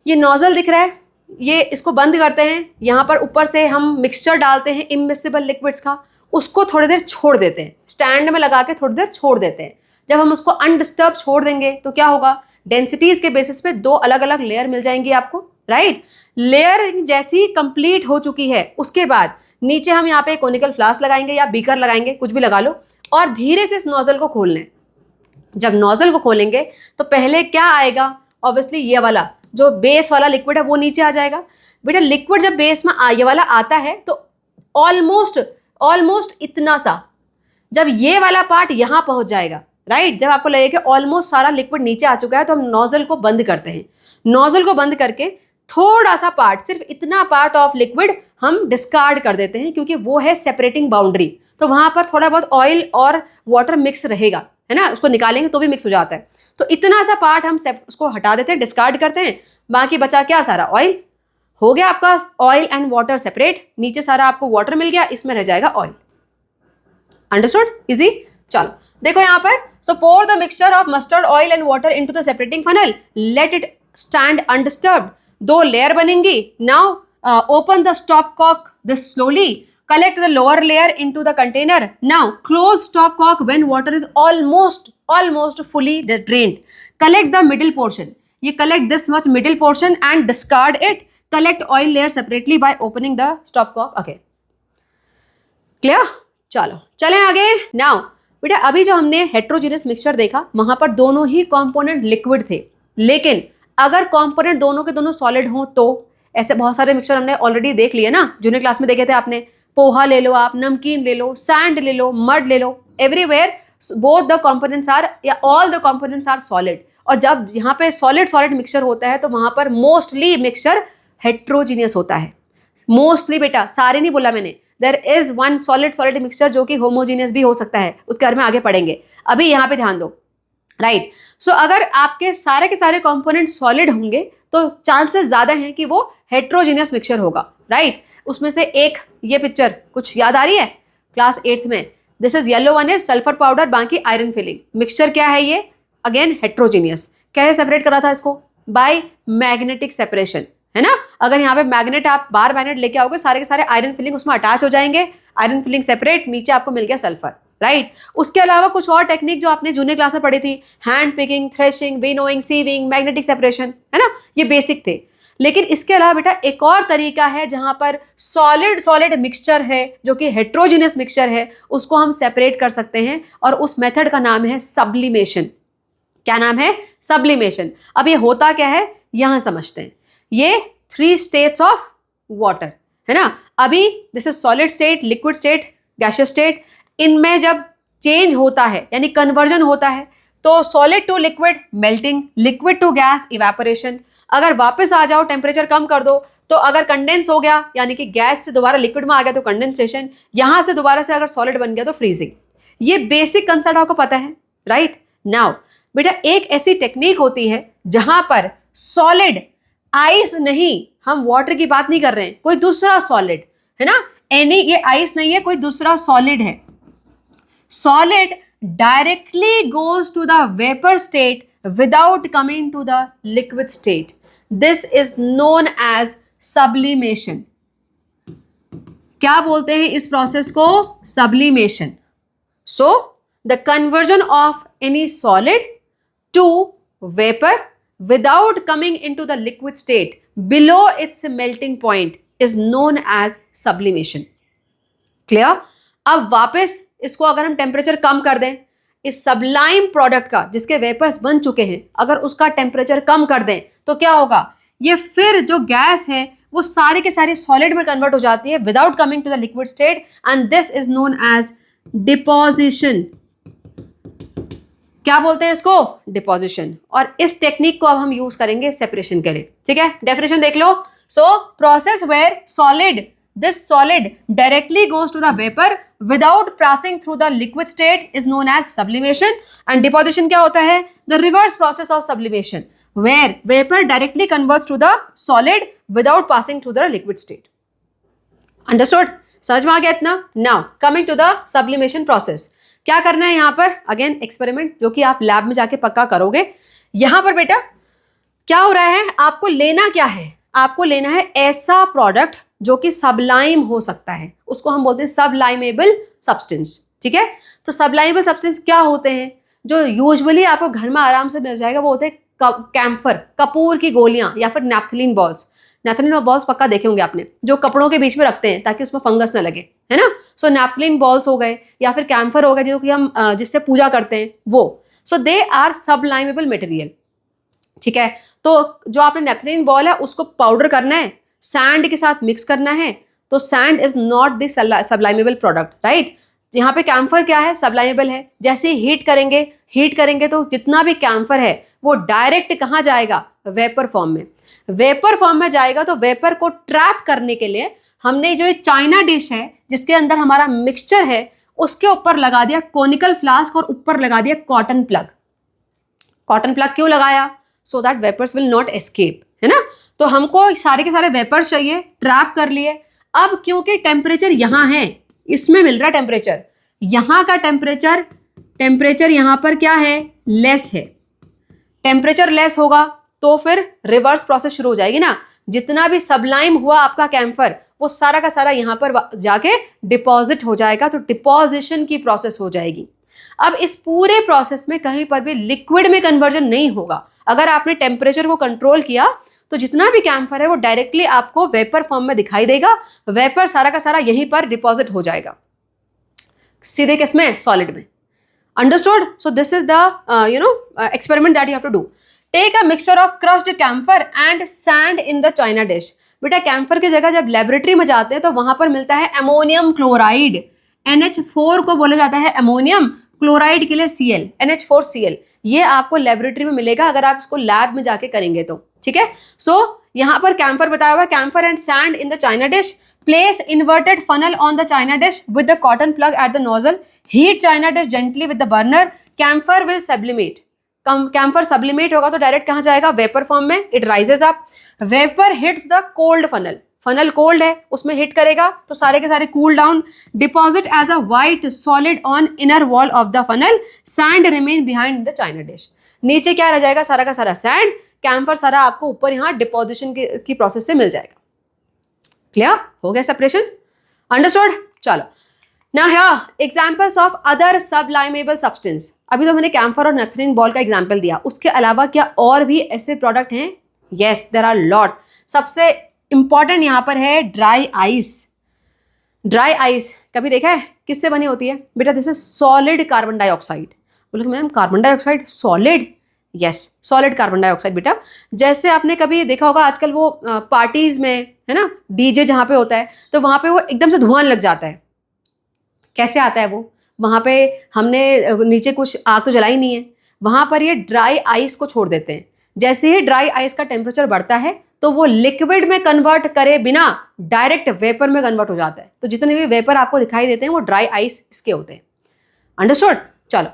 ये नोजल दिख रहा है, ये इसको बंद करते हैं, यहाँ पर ऊपर से हम मिक्सचर डालते हैं इममिसिबल लिक्विड्स का, उसको थोड़ी देर छोड़ देते हैं, स्टैंड में लगा के थोड़ी देर छोड़ देते हैं। जब हम उसको अनडिस्टर्ब छोड़ देंगे तो क्या होगा? डेंसिटीज के बेसिस पे दो अलग अलग लेयर मिल जाएंगी आपको, राइट। लेयर जैसी कंप्लीट हो चुकी है, उसके बाद नीचे हम यहाँ पे कोनिकल फ्लास्क लगाएंगे या बीकर लगाएंगे, कुछ भी लगा लो, और धीरे से इस नोजल को खोलना है। जब नोजल को खोलेंगे तो पहले क्या आएगा? ऑब्वियसली ये वाला जो बेस वाला लिक्विड है वो नीचे आ जाएगा। बेटा लिक्विड जब बेस में ये वाला आता है तो ऑलमोस्ट इतना सा, जब ये वाला पार्ट यहाँ पहुंच जाएगा, राइट, जब आपको लगेगा कि ऑलमोस्ट सारा लिक्विड नीचे आ चुका है, तो हम नोजल को बंद करते हैं। नोजल को बंद करके थोड़ा सा पार्ट, सिर्फ इतना पार्ट ऑफ लिक्विड हम डिस्कार्ड कर देते हैं, क्योंकि वो है सेपरेटिंग बाउंड्री। तो वहां पर थोड़ा बहुत ऑयल और वाटर मिक्स रहेगा, है ना, उसको निकालेंगे तो भी मिक्स हो जाता है। तो इतना सा पार्ट हम उसको हटा देते हैं, डिस्कार्ड करते हैं, बाकी बचा क्या? सारा ऑयल। हो गया आपका ऑयल एंड वाटर सेपरेट, नीचे सारा आपको वाटर मिल गया, इसमें रह जाएगा ऑयल। Understood, easy. चलो देखो यहाँ पर, so pour the mixture of mustard oil and water into the separating funnel, let it stand undisturbed, 2 layer बनेंगी। Now open the stopcock this slowly, collect the lower layer into the container. Now close stop cock when water is almost fully drained. Collect the middle portion, ये collect this much middle portion and discard it. Collect oil layer separately by opening the stop cock again. Clear? चलो चलें आगे। Now बेटा अभी जो हमने heterogeneous mixture देखा वहां पर दोनों ही कंपोनेंट लिक्विड थे, लेकिन अगर कंपोनेंट दोनों के दोनों सॉलिड हों तो ऐसे बहुत सारे मिक्सचर हमने ऑलरेडी देख लिए ना, जूनियर क्लास में देखे थे आपने। पोहा ले लो, आप नमकीन ले लो, सैंड ले लो, मड ले लो, everywhere both the components are या all the components are solid. और जब यहाँ पे सॉलिड मिक्सचर होता है तो वहां पर मोस्टली मिक्सचर हेट्रोजीनियस होता है। मोस्टली बेटा, सारे नहीं बोला मैंने, there is one solid mixture जो कि होमोजीनियस भी हो सकता है, उसके बारे में आगे पढ़ेंगे। अभी यहाँ पे ध्यान दो, राइट। सो अगर आपके सारे के सारे कंपोनेंट सॉलिड होंगे तो चांसेस ज्यादा हैं कि वो हेट्रोजीनियस मिक्सचर होगा, राइट। उसमें से एक ये पिक्चर कुछ याद आ रही है क्लास 8th में, this is yellow one is sulphur powder, बाकी आयरन फिलिंग। मिक्सचर क्या है ये? Again heterogeneous. कैसे सेपरेट करा था इसको? बाय मैग्नेटिक सेपरेशन, है ना। अगर यहाँ पे मैग्नेट, आप बार मैग्नेट लेके आओगे, सारे के सारे आयरन फिलिंग उसमें अटैच हो जाएंगे, आयरन फिलिंग सेपरेट, नीचे आपको मिल गया सल्फर, राइट। उसके अलावा कुछ और टेक्निक जो आपने जूनियर क्लास में पढ़ी थी, hand picking, threshing, winnowing, sieving, magnetic separation, है ना, ये बेसिक थे। लेकिन इसके अलावा बेटा एक और तरीका है जहां पर सॉलिड मिक्सचर है जो कि हेट्रोजीनियस मिक्सचर है, उसको हम सेपरेट कर सकते हैं, और उस मेथड का नाम है सब्लिमेशन। क्या नाम है? सब्लिमेशन। अब ये होता क्या है यहां समझते हैं। ये 3 स्टेट्स ऑफ वाटर, है ना। अभी this is solid state, liquid state, gaseous state. इनमें जब चेंज होता है यानी कन्वर्जन होता है तो solid to liquid melting, liquid to gas evaporation. अगर वापस आ जाओ, टेम्परेचर कम कर दो, तो अगर कंडेंस हो गया यानी कि गैस से दोबारा लिक्विड में आ गया तो कंडेंसेशन, यहां से दोबारा से अगर सॉलिड बन गया तो फ्रीजिंग। ये बेसिक कंसेप्ट आपको पता है, राइट। नाउ बेटा एक ऐसी टेक्निक होती है जहां पर सॉलिड, आइस नहीं, हम वाटर की बात नहीं कर रहे हैं, कोई दूसरा सॉलिड, है ना। एनी, ये आइस नहीं है, कोई दूसरा सॉलिड है। Solid directly goes to the vapor state without coming to the liquid state. This is known as sublimation. क्या बोलते हैं इस प्रोसेस को? Sublimation. So the conversion of any solid to vapor without coming into the liquid state below its melting point is known as sublimation. Clear? अब वापस इसको अगर हम टेम्परेचर कम कर दें, इस सबलाइम प्रोडक्ट का जिसके वेपर्स बन चुके हैं, अगर उसका टेम्परेचर कम कर दें तो क्या होगा? ये फिर जो गैस है वो सारे के सारे सॉलिड में कन्वर्ट हो जाती है without coming to the liquid state, and this is known as deposition. क्या बोलते हैं इसको? डिपोजिशन। और इस टेक्निक को अब हम यूज करेंगे सेपरेशन के लिए, ठीक है। डेफिनेशन देख लो। So process where solid, this solid directly goes to the vapor without passing through the liquid state is known as sublimation. And deposition क्या होता है? The reverse process of sublimation where vapor directly converts to the solid without passing through the liquid state. Understood? समझ में आ गया इतना? Now coming to the sublimation process, क्या करना है यहाँ पर? Again experiment जो कि आप लैब में जाके पक्का करोगे। यहाँ पर बेटा क्या हो रहा है, आपको लेना क्या है? आपको लेना है ऐसा प्रोडक्ट जो कि सबलाइम हो सकता है, उसको हम बोलते हैं सबलाइमेबल सब्सटेंस, ठीक है। तो सबलाइमेबल सब्सटेंस क्या होते हैं जो यूजुअली आपको घर में आराम से मिल जाएगा? वो होते हैं कैम्फर, कपूर की गोलियां, या फिर नैप्थलीन बॉल्स। नैप्थलीन बॉल्स पक्का देखे होंगे आपने, जो कपड़ों के बीच में रखते हैं ताकि उसमें फंगस ना लगे, है ना। सो नैप्थलीन बॉल्स हो गए या फिर कैम्फर हो गए जो कि हम जिससे पूजा करते हैं वो। सो दे आर सबलाइमेबल मटेरियल, ठीक है। तो जो आपने नैप्थलीन बॉल है उसको पाउडर करना है, सैंड के साथ मिक्स करना है, तो sand is not the sublimable product, right. यहाँ पे कैम्फर क्या है? सबलाइमेबल है। जैसे हीट करेंगे तो जितना भी कैम्फर है वो डायरेक्ट कहाँ जाएगा? वेपर फॉर्म में। वेपर फॉर्म में जाएगा तो वेपर को ट्रैप करने के लिए हमने जो चाइना डिश है जिसके अंदर हमारा मिक्सचर है उसके ऊपर लगा दिया कोनिकल फ्लास्क और ऊपर लगा दिया कॉटन प्लग। कॉटन प्लग क्यों लगाया? So that vapours will not escape, है ना। तो हमको सारे के सारे वेपर्स चाहिए, ट्रैप कर लिए। अब क्योंकि टेम्परेचर यहाँ है, इसमें मिल रहा है टेम्परेचर, यहां का टेम्परेचर यहां पर क्या है, लेस है। टेम्परेचर लेस होगा तो फिर रिवर्स प्रोसेस शुरू हो जाएगी ना। जितना भी सबलाइम हुआ आपका कैम्फर वो सारा का सारा यहां पर जाके डिपॉजिट हो जाएगा, तो डिपॉजिशन की प्रोसेस हो जाएगी। अब इस पूरे प्रोसेस में कहीं पर भी लिक्विड में कन्वर्जन नहीं होगा। अगर आपने टेम्परेचर को कंट्रोल किया तो जितना भी कैम्फर है वो डायरेक्टली आपको वेपर फॉर्म में दिखाई देगा। वेपर सारा का सारा यहीं पर डिपॉजिट हो जाएगा, सीधे किसमें, सॉलिड में। Understood? So this is the experiment that you have to do. Take a mixture of crushed camphor and sand in the china dish. बेटा कैम्फर की जगह जब लेबोरेटरी में जाते हैं तो वहां पर मिलता है अमोनियम क्लोराइड, NH4 को बोला जाता है अमोनियम, क्लोराइड के लिए Cl, NH4Cl। ये आपको लेबोरेटरी में मिलेगा अगर आप इसको लैब में जाके करेंगे तो, ठीक है। सो यहां पर कैम्फर बताया हुआ, camphor and sand in the china dish, place inverted funnel on the china dish with the cotton plug at the nozzle, heat china dish gently with the burner, camphor will sublimate. Camphor sublimate होगा तो direct कहां जाएगा, vapour form में, it rises up. Vapour hits the cold funnel, funnel cold है उसमें hit करेगा तो सारे के सारे cool down, deposit as a white solid on inner wall of the funnel, sand remain behind the china dish. नीचे क्या रह जाएगा, सारा का सारा सैंड, कैम्फर सारा आपको ऊपर यहाँ डिपोजिशन की प्रोसेस से मिल जाएगा। क्लियर हो गया सेपरेशन? अंडरस्टूड? चलो ना here examples of other sublimable substance. अभी तो मैंने कैम्फर और नेफ्थलीन बॉल का एग्जांपल दिया, उसके अलावा क्या और भी ऐसे प्रोडक्ट हैं? Yes there are lot. सबसे इंपॉर्टेंट यहां पर है ड्राई आइस। ड्राई आइस कभी देखा है किससे बनी होती है? बेटा this is solid carbon dioxide. बोले ma'am carbon dioxide solid? Yes solid carbon dioxide बेटा। जैसे आपने कभी देखा होगा आजकल वो पार्टीज में है ना, डीजे जहां पे होता है तो वहां पे वो एकदम से धुआं लग जाता है। कैसे आता है वो? वहां पे हमने नीचे कुछ आग तो जलाई नहीं है, वहां पर ये ड्राई आइस को छोड़ देते हैं। जैसे ही ड्राई आइस का टेम्परेचर बढ़ता है तो वो लिक्विड में कन्वर्ट करे बिना डायरेक्ट वेपर में कन्वर्ट हो जाता है। तो जितने भी वेपर आपको दिखाई देते हैं वो ड्राई आइस इसके होते हैं। अंडरस्टूड? चलो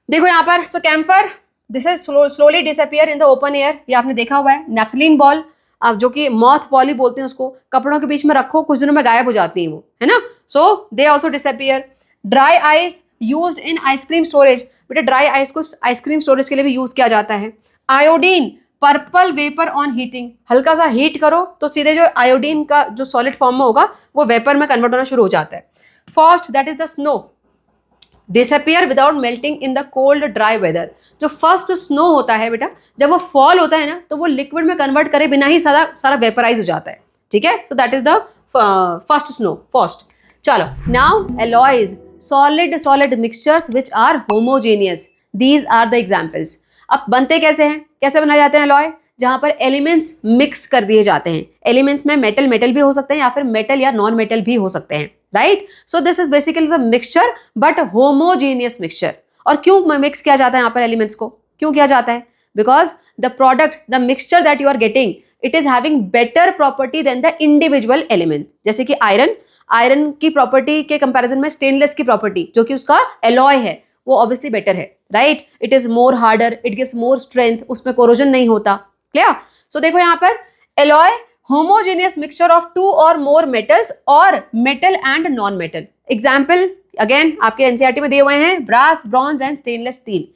देखो यहाँ पर, so camphor this is slowly disappear in the open air. ये आपने देखा हुआ है। नेफ्थलीन बॉल आप जो कि मॉथ बॉल ही बोलते हैं उसको, कपड़ों के बीच में रखो कुछ दिनों में गायब हो जाती है वो, है ना। So they also disappear. Dry ice used in ice cream storage. बेटा ड्राई आइस को आइसक्रीम स्टोरेज के लिए भी यूज किया जाता है। Iodine purple vapour on heating. हल्का सा हीट करो तो सीधे जो आयोडीन का जो सॉलिड फॉर्म में होगा वो वेपर में कन्वर्ट होना शुरू हो जाता है। First that is the snow disappear without melting in the cold dry weather. जो फर्स्ट स्नो होता है बेटा, जब वो फॉल होता है ना तो वो लिक्विड में कन्वर्ट करे बिना ही सारा वेपराइज हो जाता है, ठीक है। तो that is the first snow first. चलो now alloys solid mixtures which are homogeneous, these are the examples। अब बनते कैसे हैं, कैसे बनाए जाते हैं अलॉय? जहां पर एलिमेंट्स मिक्स कर दिए जाते हैं। एलिमेंट्स में मेटल भी हो सकते हैं या फिर मेटल या नॉन मेटल भी हो सकते हैं, right. So this is basically the mixture but homogeneous mixture. और क्यों मिक्स किया जाता है यहाँ पर एलिमेंट्स को, क्यों किया जाता है? Because the product the mixture that you are getting it is having better property than the individual element. जैसे कि आयरन की प्रॉपर्टी के कंपैरिजन में स्टेनलेस की प्रॉपर्टी जो कि उसका एलॉय है वो ऑब्वियसली बेटर है, right. It is more harder, it gives more strength, उसमें कोरोजन नहीं होता। क्लियर? सो देखो यहाँ पर alloy homogeneous mixture of two or more metals or metal and non metal. Example again आपके एनसीईआरटी में दिए हुए हैं, brass, bronze and stainless steel.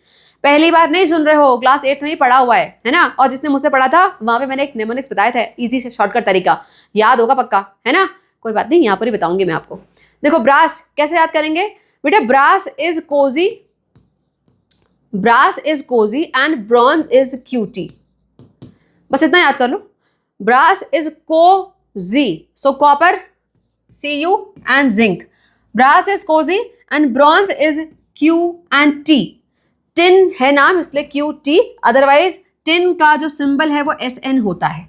पहली बार नहीं सुन रहे हो, क्लास 8 में ही पढ़ा हुआ है ना। और जिसने मुझसे पढ़ा था वहां पे मैंने एक नेमोनिक्स बताया था, इजी से शॉर्टकट तरीका, याद होगा पक्का, है ना। कोई बात नहीं, यहाँ पर ही बताऊंगी मैं आपको। देखो ब्रास कैसे याद करेंगे बेटा? Brass is cozy and bronze is cutie. बस इतना याद कर लो। Brass is cozy, so copper Cu and zinc. Brass is cozy and bronze is Q and T. Tin है नाम इसलिए QT, अदरवाइज टिन का जो सिंबल है वो SN होता है।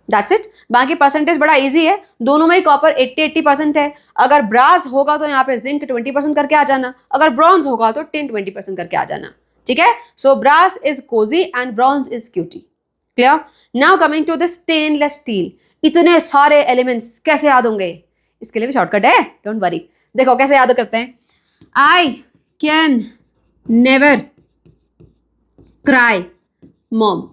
That's it. बाकी परसेंटेज बड़ा इजी है, दोनों में ही कॉपर 80% है। अगर ब्रास होगा तो यहाँ पे जिंक 20% करके आ जाना, अगर ब्रॉन्ज होगा तो टिन 20% करके आ जाना, ठीक है। So brass is cozy and bronze is cutie. Clear? Now coming to the stainless steel. इतने सारे एलिमेंट्स कैसे याद होंगे? इसके लिए भी शॉर्टकट है, डोंट वरी। देखो कैसे याद करते हैं। I can never cry mom.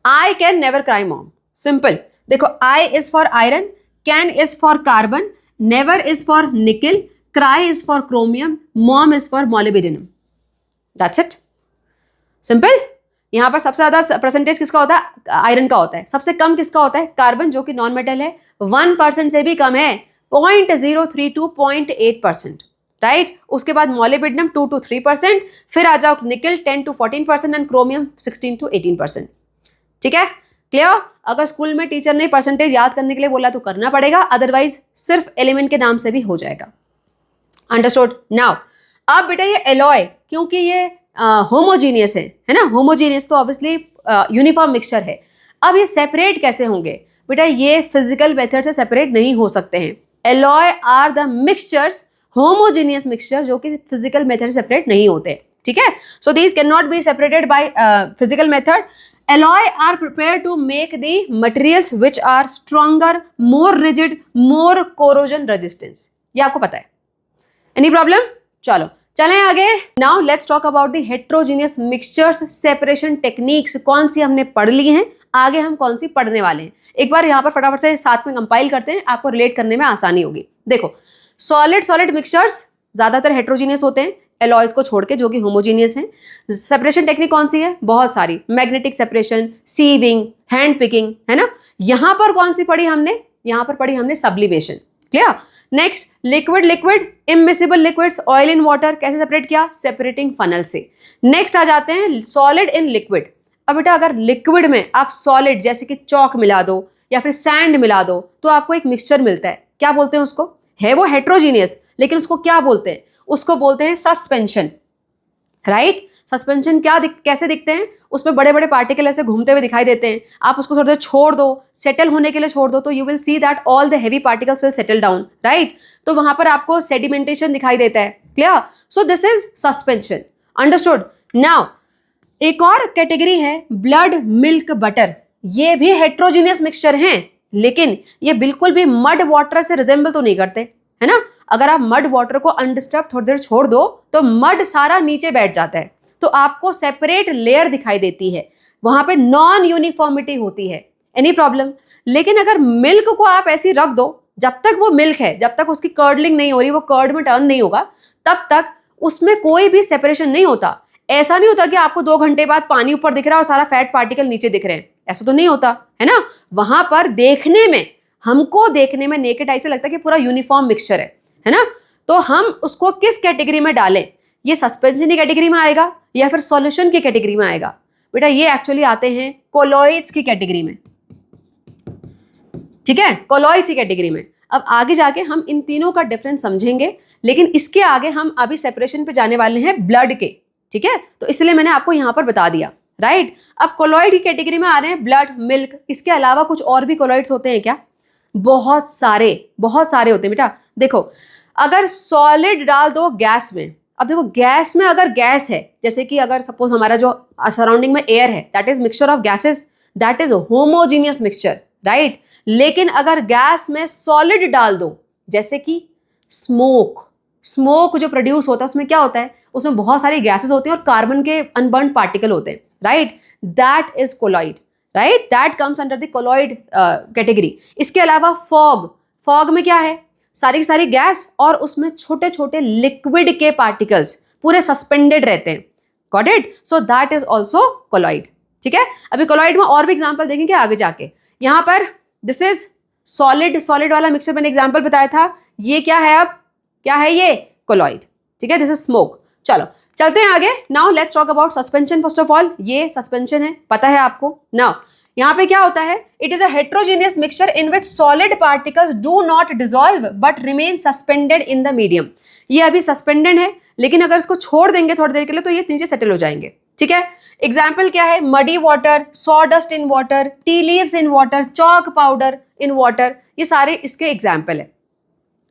I can never cry mom. Simple. देखो I is for iron, can is for carbon, never is for nickel, cry is for chromium, mom is for molybdenum. That's it, simple. यहाँ पर सबसे ज्यादा percentage किसका होता है? Iron का होता है। सबसे कम किसका होता है? कार्बन, जो कि नॉन मेटल है। 1% से भी कम है, 0.03 to 0.8%, राइट। उसके बाद मोलिब्डेनम 2 to 3%, फिर आ जाओ निकल 10 to 14% एंड क्रोमियम 16 to 18%। ठीक है, क्लियर? अगर स्कूल में टीचर ने परसेंटेज याद करने के लिए बोला तो करना पड़ेगा, अदरवाइज सिर्फ एलिमेंट के नाम से भी हो जाएगा। अंडरस्टूड? नाउ अब बेटा ये एलॉय, क्योंकि ये होमोजीनियस है ना, होमोजीनियस तो ऑब्वियसली यूनिफॉर्म मिक्सचर है। अब ये सेपरेट कैसे होंगे? बेटा ये फिजिकल मेथड से सेपरेट नहीं हो सकते हैं। Alloy are the mixtures, homogeneous mixture, जो कि फिजिकल मेथड से सेपरेट नहीं होते। ठीक है, so these can not be separated by physical method. Alloy are prepared to make the materials which are stronger, more rigid, more corrosion resistance। ये आपको पता है। Any problem? चलो चलें आगे। Now let's talk about the heterogeneous mixtures separation techniques। कौन सी हमने पढ़ ली हैं, आगे हम कौन सी पढ़ने वाले हैं। एक बार यहाँ पर फटाफट से साथ में कंपाइल करते हैं, आपको रिलेट करने में आसानी होगी। देखो, सॉलिड मिक्सचर्स ज्यादातर हेट्रोजीनियस होते हैं, एलॉयज को छोड़ के, जो कि होमोजीनियस हैं। सेपरेशन टेक्निक कौन सी है? बहुत सारी, magnetic separation, sieving, hand picking, है ना। यहां पर कौन सी पढ़ी हमने? यहां पर पढ़ी हमने sublimation. Clear? Next, liquid immiscible liquids, oil in water, कैसे सेपरेट किया? सेपरेटिंग फनल से। नेक्स्ट आ जाते हैं सॉलिड इन लिक्विड। अब बेटा अगर लिक्विड में आप सॉलिड जैसे कि चौक मिला दो या फिर सैंड मिला दो तो आपको एक मिक्सचर मिलता है। क्या बोलते हैं उसको? है वो हेट्रोजीनियस, लेकिन उसको क्या बोलते हैं? उसको बोलते हैं सस्पेंशन, राइट। सस्पेंशन कैसे दिखते हैं? उसमें बड़े बड़े पार्टिकल ऐसे घूमते हुए दिखाई देते हैं। आप उसको थोड़ी देर छोड़ दो, सेटल होने के लिए छोड़ दो, तो you will see that all the heavy particles will settle down, right. तो वहां पर आपको सेडिमेंटेशन दिखाई देता है। Clear? So this is suspension. Understood? Now एक और कैटेगरी है ब्लड मिल्क बटर। ये भी हेट्रोजीनियस मिक्सचर हैं, लेकिन ये बिल्कुल भी मड वाटर से रिजेंबल तो नहीं करते, है ना। अगर आप मड वाटर को अनडिस्टर्ब थोड़ी देर छोड़ दो तो मड सारा नीचे बैठ जाता है, तो आपको सेपरेट लेयर दिखाई देती है, वहां पे नॉन यूनिफॉर्मिटी होती है। Any problem? लेकिन अगर मिल्क को आप ऐसी रख दो, जब तक वो मिल्क है, जब तक उसकी कर्डलिंग नहीं हो रही, वो कर्ड में टर्न नहीं होगा, तब तक उसमें कोई भी सेपरेशन नहीं होता। ऐसा नहीं होता कि आपको 2 घंटे बाद पानी ऊपर दिख रहा है और सारा फैट पार्टिकल नीचे दिख रहे हैं, ऐसा तो नहीं होता, है ना। वहां पर हमको देखने में नेकेड आई से लगता है कि पूरा यूनिफॉर्म मिक्सचर है ना। तो हम उसको किस कैटेगरी में डालें? ये सस्पेंशन की कैटेगरी में आएगा या फिर सॉल्यूशन की कैटेगरी में आएगा? बेटा ये एक्चुअली आते हैं कोलॉइड्स की कैटेगरी में। ठीक है, कोलॉइड्स की कैटेगरी में। अब आगे जाके हम इन तीनों का डिफरेंस समझेंगे, लेकिन इसके आगे हम अभी सेपरेशन पे जाने वाले हैं ब्लड के। ठीक है, तो इसलिए मैंने आपको यहां पर बता दिया, राइट। अब कोलॉइड की कैटेगरी में आ रहे हैं ब्लड, मिल्क। इसके अलावा कुछ और भी कोलॉइड्स होते हैं क्या? बहुत सारे होते हैं बेटा। देखो, अगर सॉलिड डाल दो गैस में, अब देखो गैस में अगर गैस है, जैसे कि अगर सपोज हमारा जो सराउंडिंग में एयर है, that is mixture of gases, that is homogeneous mixture, right. लेकिन अगर गैस में सॉलिड डाल दो, जैसे कि स्मोक जो प्रोड्यूस होता है, उसमें क्या होता है? उसमें बहुत सारी गैसेस होती हैं और कार्बन के अनबर्न्ड पार्टिकल होते हैं, right. That is colloid, right, that comes under the colloid category. इसके अलावा फॉग में क्या है? सारी गैस और उसमें छोटे छोटे लिक्विड के पार्टिकल्स पूरे सस्पेंडेड रहते हैं। Got it? So that is also colloid. ठीक है, अभी कोलॉइड में और भी एग्जाम्पल देखेंगे आगे जाके। यहां पर दिस इज सॉलिड वाला मिक्सचर मैंने एग्जाम्पल बताया था, ये क्या है? अब क्या है ये? कोलॉइड। ठीक है, दिस इज स्मोक। चलो चलते हैं आगे। Now let's talk about suspension. First of all ये सस्पेंशन है, पता है आपको। नाउ यहाँ पे क्या होता है? It is a heterogeneous mixture in which solid particles do not dissolve but remain suspended in the medium. ये अभी सस्पेंडेड है, लेकिन अगर इसको छोड़ देंगे थोड़ी देर के लिए तो ये नीचे सेटल हो जाएंगे। ठीक है, एग्जाम्पल क्या है? Muddy water, sawdust in water, tea leaves in water, chalk powder in water, ये सारे इसके एग्जाम्पल है।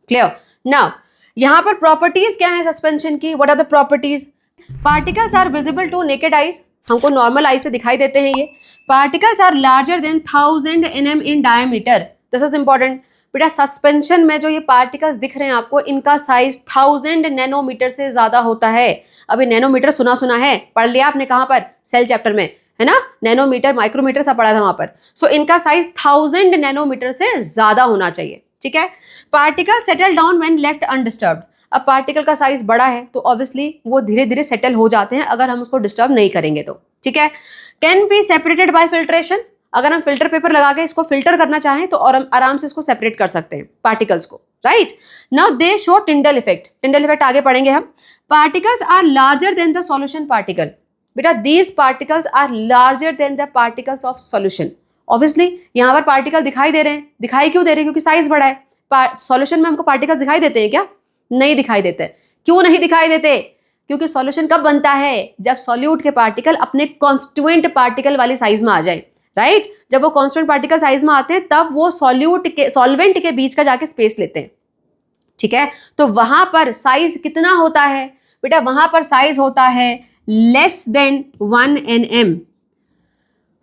क्लियर? नाउ यहाँ पर प्रॉपर्टीज क्या है सस्पेंशन की? What are the properties? Particles are visible to naked eyes, हमको नॉर्मल आई से दिखाई देते हैं। ये particles are larger than 1000 nm in diameter. This is important बेटा। सस्पेंशन में जो ये पार्टिकल्स दिख रहे हैं आपको, इनका साइज 1000 नैनोमीटर से ज्यादा होता है। अभी नैनोमीटर सुना है, पढ़ लिया आपने कहाँ पर? सेल चैप्टर में, है ना। नैनोमीटर, माइक्रोमीटर सब पढ़ा था वहां पर। सो इनका साइज 1000 नैनोमीटर से ज्यादा होना चाहिए। ठीक है, particle settle down when left undisturbed. अब पार्टिकल का साइज बड़ा है तो ऑब्वियसली वो धीरे धीरे सेटल हो जाते हैं अगर हम उसको डिस्टर्ब नहीं करेंगे तो, ठीक है। Can be separated by filtration, अगर हम फिल्टर पेपर लगा के इसको फिल्टर करना चाहें तो और आराम से इसको सेपरेट कर सकते हैं पार्टिकल्स को, राइट। Now they show Tyndall effect, Tyndall effect आगे पढ़ेंगे हम। Particles are larger than the solution particle, बेटा these particles are larger than the particles of solution. Obviously यहाँ पर पार्टिकल दिखाई दे रहे हैं, दिखाई क्यों दे रहे हैं? क्योंकि साइज बड़ा है। सॉल्यूशन में हमको पार्टिकल्स दिखाई देते हैं क्या? नहीं दिखाई देते। क्यों नहीं दिखाई देते? क्योंकि सॉल्यूशन कब बनता है? जब सॉल्यूट के पार्टिकल अपने कॉन्स्टिट्यूएंट पार्टिकल वाली साइज में आ जाए, राइट। जब वो कॉन्स्टेंट पार्टिकल साइज में आते हैं तब वो सॉल्वेंट के बीच का जाके स्पेस लेते हैं, ठीक है। तो वहां पर साइज कितना होता है बेटा? वहां पर साइज होता है लेस देन 1 nm।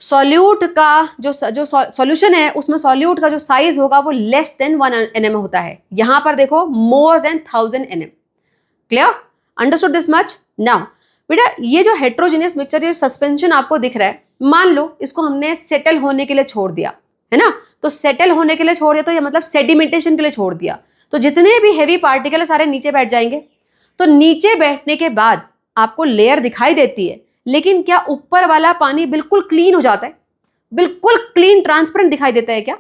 सॉल्यूट का जो सॉल्यूशन है उसमें सॉल्यूट का जो साइज होगा वो लेस देन 1 nm होता है। यहां पर देखो more than 1000 nm। Clear? Understood this much? Now बेटा ये जो हेट्रोजीनियस मिक्सचर, ये सस्पेंशन आपको दिख रहा है, मान लो इसको हमने सेटल होने के लिए छोड़ दिया, है ना। तो सेटल होने के लिए छोड़ दिया तो ये मतलब सेडिमेंटेशन के लिए छोड़ दिया, तो जितने भी हैवी पार्टिकल है सारे नीचे बैठ जाएंगे। तो नीचे बैठने के बाद आपको लेयर दिखाई देती है, लेकिन क्या ऊपर वाला पानी बिल्कुल क्लीन हो जाता है? बिल्कुल क्लीन ट्रांसपेरेंट दिखाई देता है क्या?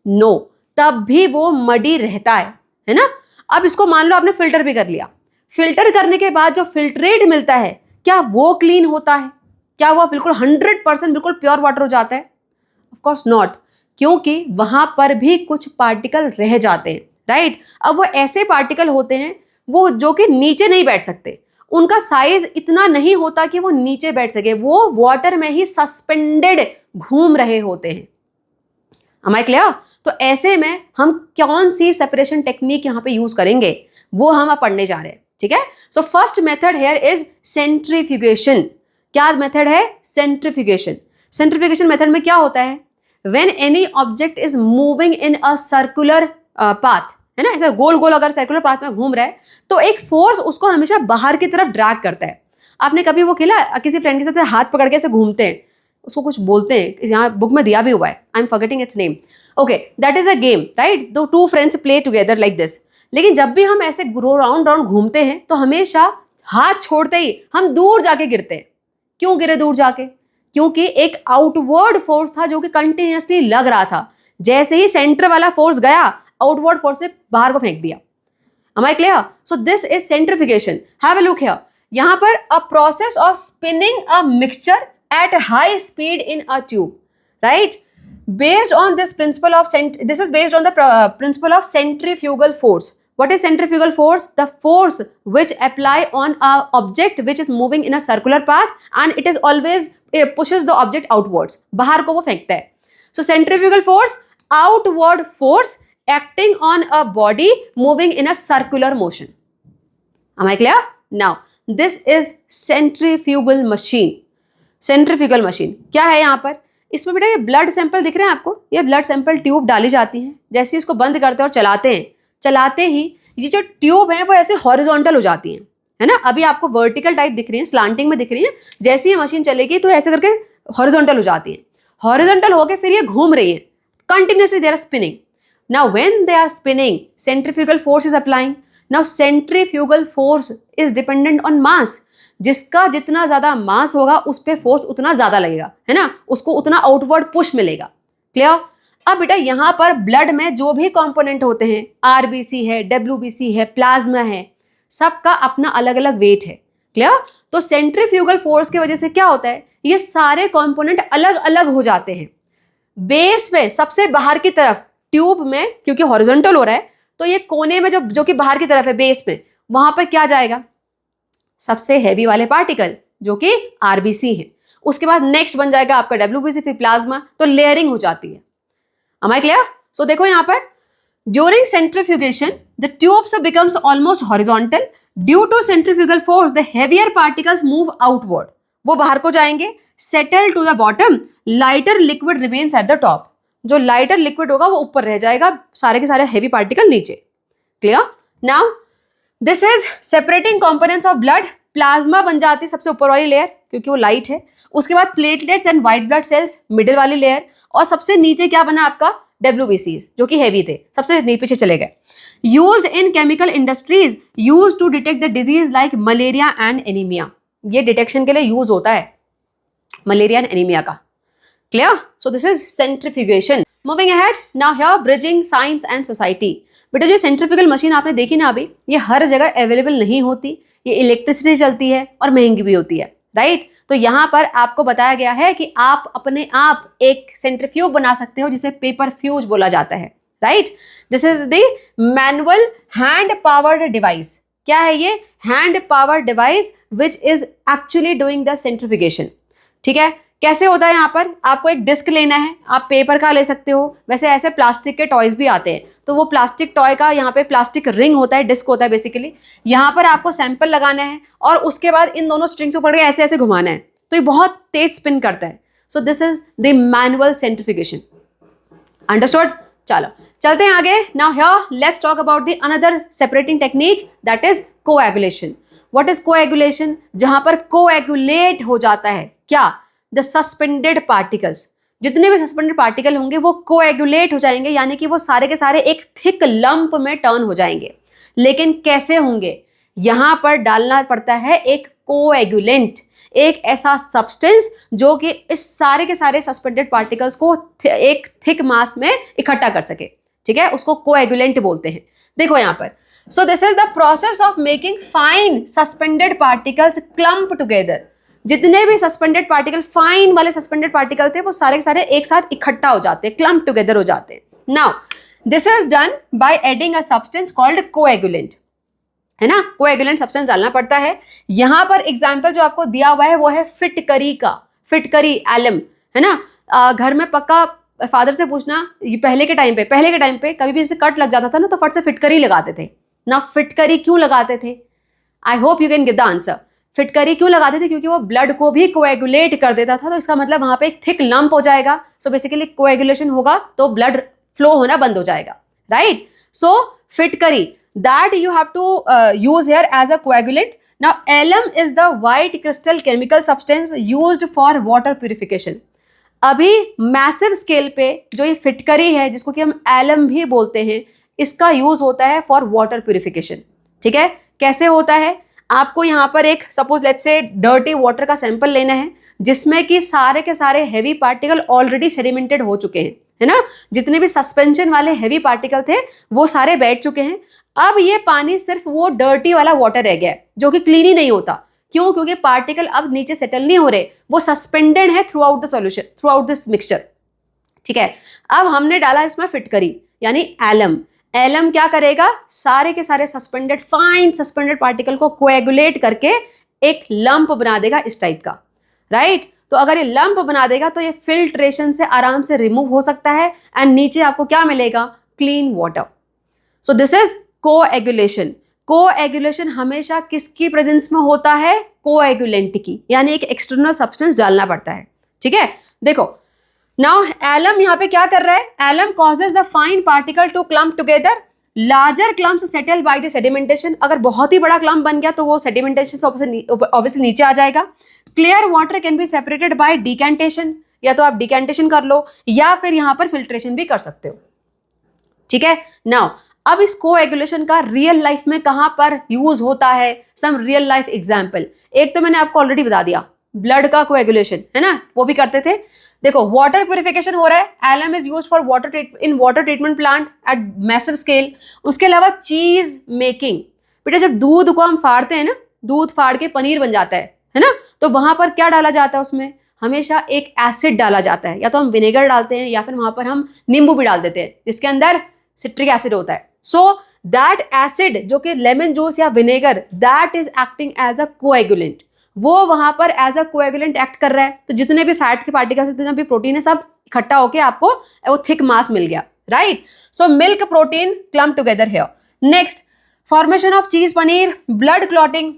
नो, तब भी वो मडी रहता है ना। अब इसको मान लो आपने फिल्टर भी कर लिया, फिल्टर करने के बाद जो फिल्ट्रेट मिलता है क्या वो क्लीन होता है? क्या वो बिल्कुल 100% बिल्कुल प्योर वाटर हो जाता है? ऑफ कोर्स नॉट, क्योंकि वहां पर भी कुछ पार्टिकल रह जाते हैं, राइट। अब वो ऐसे पार्टिकल होते हैं वो जो कि नीचे नहीं बैठ सकते, उनका साइज इतना नहीं होता कि वो नीचे बैठ सके, वो वाटर में ही सस्पेंडेड घूम रहे होते हैं। Am I clear? तो ऐसे में हम कौन सी सेपरेशन टेक्निक यहाँ पे यूज करेंगे वो हम अब पढ़ने जा रहे हैं, ठीक है। So first method here is centrifugation. क्या मेथड है? सेंट्रीफ्यूगेशन। सेंट्रीफ्यूगेशन मेथड में क्या होता है? When any object is moving in a circular path, है ना, ऐसा गोल गोल अगर सर्कुलर पाथ में घूम रहा है तो एक फोर्स उसको हमेशा बाहर की तरफ ड्रैग करता है। आपने कभी वो खेला, किसी फ्रेंड के साथ हाथ पकड़ के ऐसे घूमते हैं, उसको कुछ बोलते हैं, यहाँ बुक में दिया भी हुआ है, I am forgetting its name. Okay, that is a game, right. दो two friends play together like this. लेकिन जब भी हम ऐसे राउंड राउंड घूमते हैं तो हमेशा हाथ छोड़ते ही हम दूर जाके गिरते हैं। क्यों गिरे दूर जाके? क्योंकि एक आउटवर्ड फोर्स था जो कि कंटिन्यूअसली लग रहा था। जैसे ही सेंटर वाला फोर्स गया, आउटवर्ड फोर्स ने बाहर को फेंक दिया। Am I clear? So this is centrifugation. Have a look here. यहाँ पर a process of spinning a mixture at high speed in a tube, right? Based on this principle of this is based on the principle of centrifugal force. What is centrifugal force? The force which apply on a object which is moving in a circular path and it is always pushes the object outwards. बाहर को वो फेंकता है. So centrifugal force, outward force acting on a body moving in a circular motion. Am I clear? Now this is centrifugal machine. Centrifugal machine क्या है यहाँ पर? इसमें बेटा ये ब्लड सैंपल दिख रहे हैं आपको, ये ब्लड सैंपल ट्यूब डाली जाती है। जैसे इसको बंद करते हैं और चलाते हैं, चलाते ही ये जो ट्यूब है वो ऐसे हॉरिजॉन्टल हो जाती है ना। अभी आपको वर्टिकल टाइप दिख रही है, स्लांटिंग में दिख रही है। जैसे ये मशीन चलेगी तो ऐसे करके हॉरिजॉन्टल हो जाती है। हॉरिजॉन्टल होके फिर ये घूम रही है, continuously they are spinning. Now when they are spinning, centrifugal force is applying. Now centrifugal force is dependent on mass. जिसका जितना ज्यादा मास होगा उस पे फोर्स उतना ज्यादा लगेगा, है ना, उसको उतना आउटवर्ड पुश मिलेगा। क्लियर? अब बेटा यहाँ पर ब्लड में जो भी कंपोनेंट होते हैं, आरबीसी है, डब्ल्यूबीसी है, प्लाज्मा है, सबका अपना अलग अलग वेट है। क्लियर? तो सेंट्रीफ्यूगल फोर्स की वजह से क्या होता है, ये सारे कंपोनेंट अलग अलग हो जाते हैं। बेस में सबसे बाहर की तरफ ट्यूब में, क्योंकि हॉरिजॉन्टल हो रहा है तो ये कोने में जो कि बाहर की तरफ है बेस में, वहां पर क्या जाएगा? सबसे हैवी वाले पार्टिकल जो कि आरबीसी है। उसके बाद नेक्स्ट बन जाएगा आपका डब्ल्यूबीसी, फिर प्लाज्मा, तो लेयरिंग हो जाती है। Am I clear? सो देखो यहाँ पर during centrifugation the tubes becomes almost horizontal due to centrifugal force the heavier particles move outward, वो बाहर को जाएंगे, settle to the bottom, lighter liquid remains at the top. जो लाइटर लिक्विड होगा वो ऊपर रह जाएगा, सारे के सारे हेवी पार्टिकल नीचे। Clear? Now this is separating components of blood. Plasma बन जाती है सबसे ऊपर वाली लेयर क्योंकि वो लाइट है। उसके बाद platelets and white blood cells, middle वाली लेयर, और सबसे नीचे क्या बना आपका? WBCs जो कि हैवी थे, सबसे पीछे चले गए। Used in chemical industries used to detect the disease like malaria and anaemia. ये डिटेक्शन के लिए यूज होता है मलेरिया एंड एनीमिया का। Clear? So this is centrifugation. Moving ahead, now here bridging science and society. बेटा जो centrifugal machine आपने देखी ना अभी, ये हर जगह अवेलेबल नहीं होती, ये इलेक्ट्रिसिटी चलती है और महंगी भी होती है, राइट? तो यहाँ पर आपको बताया गया है कि आप अपने आप एक सेंट्रीफ्यूग बना सकते हो जिसे पेपर फ्यूज बोला जाता है, right? This is the manual hand powered device. क्या है ये? Hand powered device which is actually doing the centrifugation. ठीक है? कैसे होता है? यहाँ पर आपको एक डिस्क लेना है, आप पेपर का ले सकते हो, वैसे ऐसे प्लास्टिक के टॉयज भी आते हैं, तो वो प्लास्टिक टॉय का यहाँ पे प्लास्टिक रिंग होता है, डिस्क होता है बेसिकली। यहाँ पर आपको सैंपल लगाना है और उसके बाद इन दोनों स्ट्रिंग्स को पकड़ के ऐसे ऐसे घुमाना है, तो ये बहुत तेज स्पिन करता है। So this is the manual centrifugation. Understood? चलो चलते हैं आगे। Now here let's talk about the another separating technique, that is coagulation. What is coagulation? जहां पर कोएगुलेट हो जाता है क्या? The suspended particles. जितने भी सस्पेंडेड पार्टिकल होंगे वो कोएगुलेट हो जाएंगे, यानी कि वो सारे के सारे एक थिक लंप में टर्न हो जाएंगे। लेकिन कैसे होंगे? यहां पर डालना पड़ता है एक कोएगुलेंट, एक ऐसा सब्सटेंस जो कि इस सारे के सारे सस्पेंडेड पार्टिकल्स को एक थिक मास में इकट्ठा कर सके। ठीक है? उसको कोएगुलेंट बोलते हैं। देखो यहां पर, सो this is the process of making fine suspended particles clump together. जितने भी सस्पेंडेड पार्टिकल, फाइन वाले सस्पेंडेड पार्टिकल थे, वो सारे के सारे एक साथ इकट्ठा हो जाते हैं, क्लम्प टुगेदर हो जाते हैं। Now this is done by adding a substance called coagulant, है ना? कोएगुलेंट सब्सटेंस डालना पड़ता है। यहां पर एग्जाम्पल जो आपको दिया हुआ है वो है फिटकरी का, फिटकरी एलम, है ना? घर में पक्का फादर से पूछना, ये पहले के टाइम पे कभी भी इसे कट लग जाता था ना, तो फट से फिटकरी लगाते थे ना। फिटकरी क्यों लगाते थे? आई hope you can get the answer. फिटकरी क्यों लगाते थे? क्योंकि वो ब्लड को भी कोएगुलेट कर देता था, तो इसका मतलब वहां पे एक थिक लंप हो जाएगा। सो बेसिकली कोएगुलेशन होगा तो ब्लड फ्लो होना बंद हो जाएगा, राइट? सो फिटकरी that you have to use here as a coagulant. Now alum is the white crystal chemical substance used for water purification. अभी मैसिव स्केल पे जो ये फिटकरी है, जिसको कि हम एलम भी बोलते हैं, इसका यूज होता है फॉर वाटर प्यूरिफिकेशन। ठीक है? कैसे होता है? आपको यहाँ पर एक suppose let's say dirty water का सैंपल लेना है, जिसमें कि सारे के सारे हैवी पार्टिकल ऑलरेडी सेडिमेंटेड हो चुके हैं, है ना? जितने भी सस्पेंशन वाले हैवी पार्टिकल थे वो सारे बैठ चुके हैं। अब ये पानी सिर्फ वो डर्टी वाला वाटर रह गया है, जो कि क्लीन ही नहीं होता। क्यों? क्योंकि पार्टिकल अब नीचे सेटल नहीं हो रहे, वो सस्पेंडेड है through out the solution, through out this mixture. ठीक है? अब हमने डाला इसमें फिटकरी यानी एलम। एलम क्या करेगा? सारे के सारे सस्पेंडेड, फाइन सस्पेंडेड पार्टिकल को कोएगुलेट करके एक लंप बना देगा इस टाइप का, राइट? तो अगर ये लंप बना देगा तो ये फिल्ट्रेशन से आराम से रिमूव हो सकता है एंड नीचे आपको क्या मिलेगा? Clean water. So this is coagulation. Coagulation हमेशा किसकी प्रेजेंस में होता है? कोएगुलेंट की, यानी एक एक्सटर्नल सब्सटेंस डालना पड़ता है। ठीक है? देखो नाउ एलम यहाँ पे क्या कर रहा है? Alum causes the fine particle to clump together, larger clumps settle by the sedimentation. अगर बहुत ही बड़ा क्लम्प बन गया तो वो सेडिमेंटेशन से ऑब्वियसली नीचे आ जाएगा। Clear water can be separated by decantation, या तो आप डिकेंटेशन कर लो या फिर यहाँ पर फिल्ट्रेशन भी कर सकते हो। ठीक है? नाउ अब इस कोएगुलेशन का रियल लाइफ में कहां पर यूज होता है? Some real life example. एक तो मैंने आपको ऑलरेडी बता दिया, ब्लड का कोएगुलेशन, है ना? वो भी करते थे। देखो वाटर प्यूरिफिकेशन हो रहा है, alum is used for water treatment plant at massive scale. उसके अलावा चीज मेकिंग। बेटा जब दूध को हम फाड़ते हैं ना, दूध फाड़ के पनीर बन जाता है ना? तो वहां पर क्या डाला जाता है? उसमें हमेशा एक एसिड डाला जाता है, या तो हम विनेगर डालते हैं या फिर वहां पर हम नींबू भी डाल देते हैं, जिसके अंदर सिट्रिक एसिड होता है। सो दैट एसिड जो कि लेमन जूस या vinegar, that is acting as a coagulant. वो वहां पर एज अ कोएगुलेंट एक्ट कर रहा है। तो जितने भी फैट के पार्टिकल्स, जितने भी प्रोटीन है, सब इकट्ठा होके आपको वो थिक मास मिल गया, right? So milk protein clump together here. Next, formation of cheese paneer, blood clotting.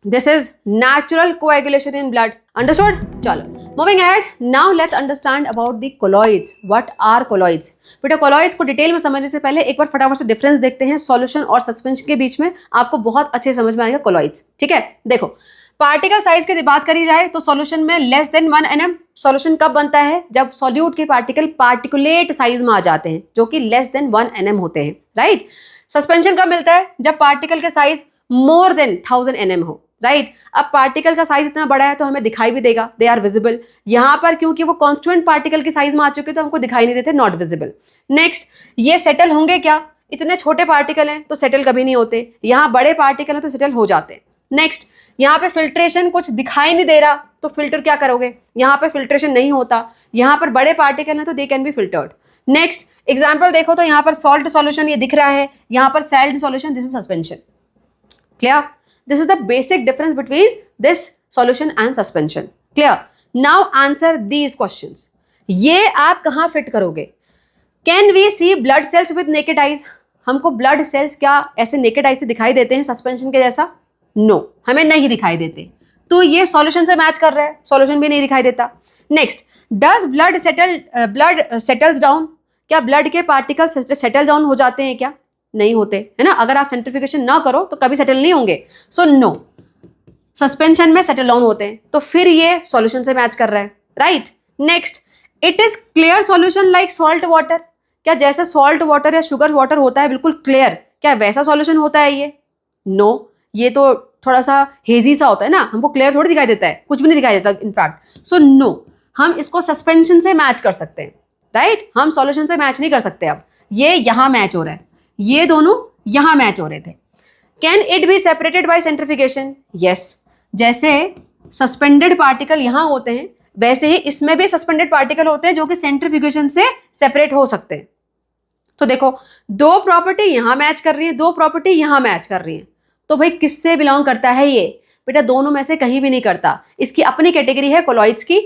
This is natural coagulation in blood. Understood? चलो moving ahead, now let's understand about the colloids. What are colloids? बेटा colloids को detail में समझने से पहले एक बार फटाफट से डिफरेंस देखते हैं सॉल्यूशन और सस्पेंशन के बीच में। आपको बहुत अच्छे समझ में आएगा कोलॉइड्स। ठीक है? देखो पार्टिकल साइज की बात करी जाए तो सॉल्यूशन में लेस देन 1 nm सॉल्यूशन कब बनता है, जब सॉल्यूट के पार्टिकल पार्टिकुलेट साइज में आ जाते हैं जो कि लेस देन 1 nm होते हैं, राइट। सस्पेंशन कब मिलता है, जब पार्टिकल के साइज मोर देन 1000 nm हो, राइट। अब पार्टिकल का साइज इतना बड़ा है तो हमें दिखाई भी देगा, दे आर विजिबल। यहाँ पर क्योंकि वो कॉन्स्टिट्यूएंट पार्टिकल के साइज में आ चुके तो हमको दिखाई नहीं देते, नॉट विजिबल। नेक्स्ट, ये सेटल होंगे क्या, इतने छोटे पार्टिकल हैं तो सेटल कभी नहीं होते, यहाँ बड़े पार्टिकल हैं तो सेटल हो जाते हैं। नेक्स्ट, यहाँ पे फिल्ट्रेशन कुछ दिखाई नहीं दे रहा तो फिल्टर क्या करोगे, यहाँ पे फिल्ट्रेशन नहीं होता, यहाँ पर बड़े पार्टिकल हैं तो they can be filtered. Next example देखो तो यहाँ पर सॉल्ट सॉल्यूशन ये दिख रहा है, यहाँ पर salt solution, this is suspension. Clear, this is the basic difference between this solution and suspension. Clear, now answer these questions. ये आप कहाँ फिट करोगे, can we see blood cells with naked eyes, हमको ब्लड सेल्स क्या ऐसे naked eye से दिखाई देते हैं सस्पेंशन के जैसा, नो हमें नहीं दिखाई देते, तो ये सॉल्यूशन से मैच कर रहा है, सॉल्यूशन भी नहीं दिखाई देता। Next, does blood settles down, क्या ब्लड के पार्टिकल्स सेटल डाउन हो जाते हैं क्या, नहीं होते, है ना। अगर आप सेंट्रिफिकेशन ना करो तो कभी सेटल नहीं होंगे, सो नो, सस्पेंशन में सेटल डाउन होते हैं, तो फिर ये सॉल्यूशन से मैच कर रहा है, right. Next, it is clear solution like salt water, क्या जैसे सॉल्ट वाटर या शुगर वाटर होता है बिल्कुल क्लियर, क्या वैसा सॉल्यूशन होता है ये, नो, ये तो थोड़ा सा हेजी सा होता है ना, हमको क्लियर थोड़ी दिखाई देता है, कुछ भी नहीं दिखाई देता इनफैक्ट, सो नो, हम इसको सस्पेंशन से मैच कर सकते हैं, राइट। हम सॉल्यूशन से मैच नहीं कर सकते, अब ये यहाँ मैच हो रहा है, ये दोनों यहाँ मैच हो रहे थे। Can it be separated by सेंट्रिफिकेशन, yes, जैसे सस्पेंडेड पार्टिकल यहाँ होते हैं वैसे ही इसमें भी सस्पेंडेड पार्टिकल होते हैं जो कि सेंट्रिफ्यूगेशन से सेपरेट हो सकते हैं। तो देखो, दो प्रॉपर्टी यहाँ मैच कर रही है, दो प्रॉपर्टी यहाँ मैच कर रही है, तो भाई किससे बिलोंग करता है ये, बेटा दोनों में से कहीं भी नहीं करता, इसकी अपनी कैटेगरी है कोलॉइड्स की।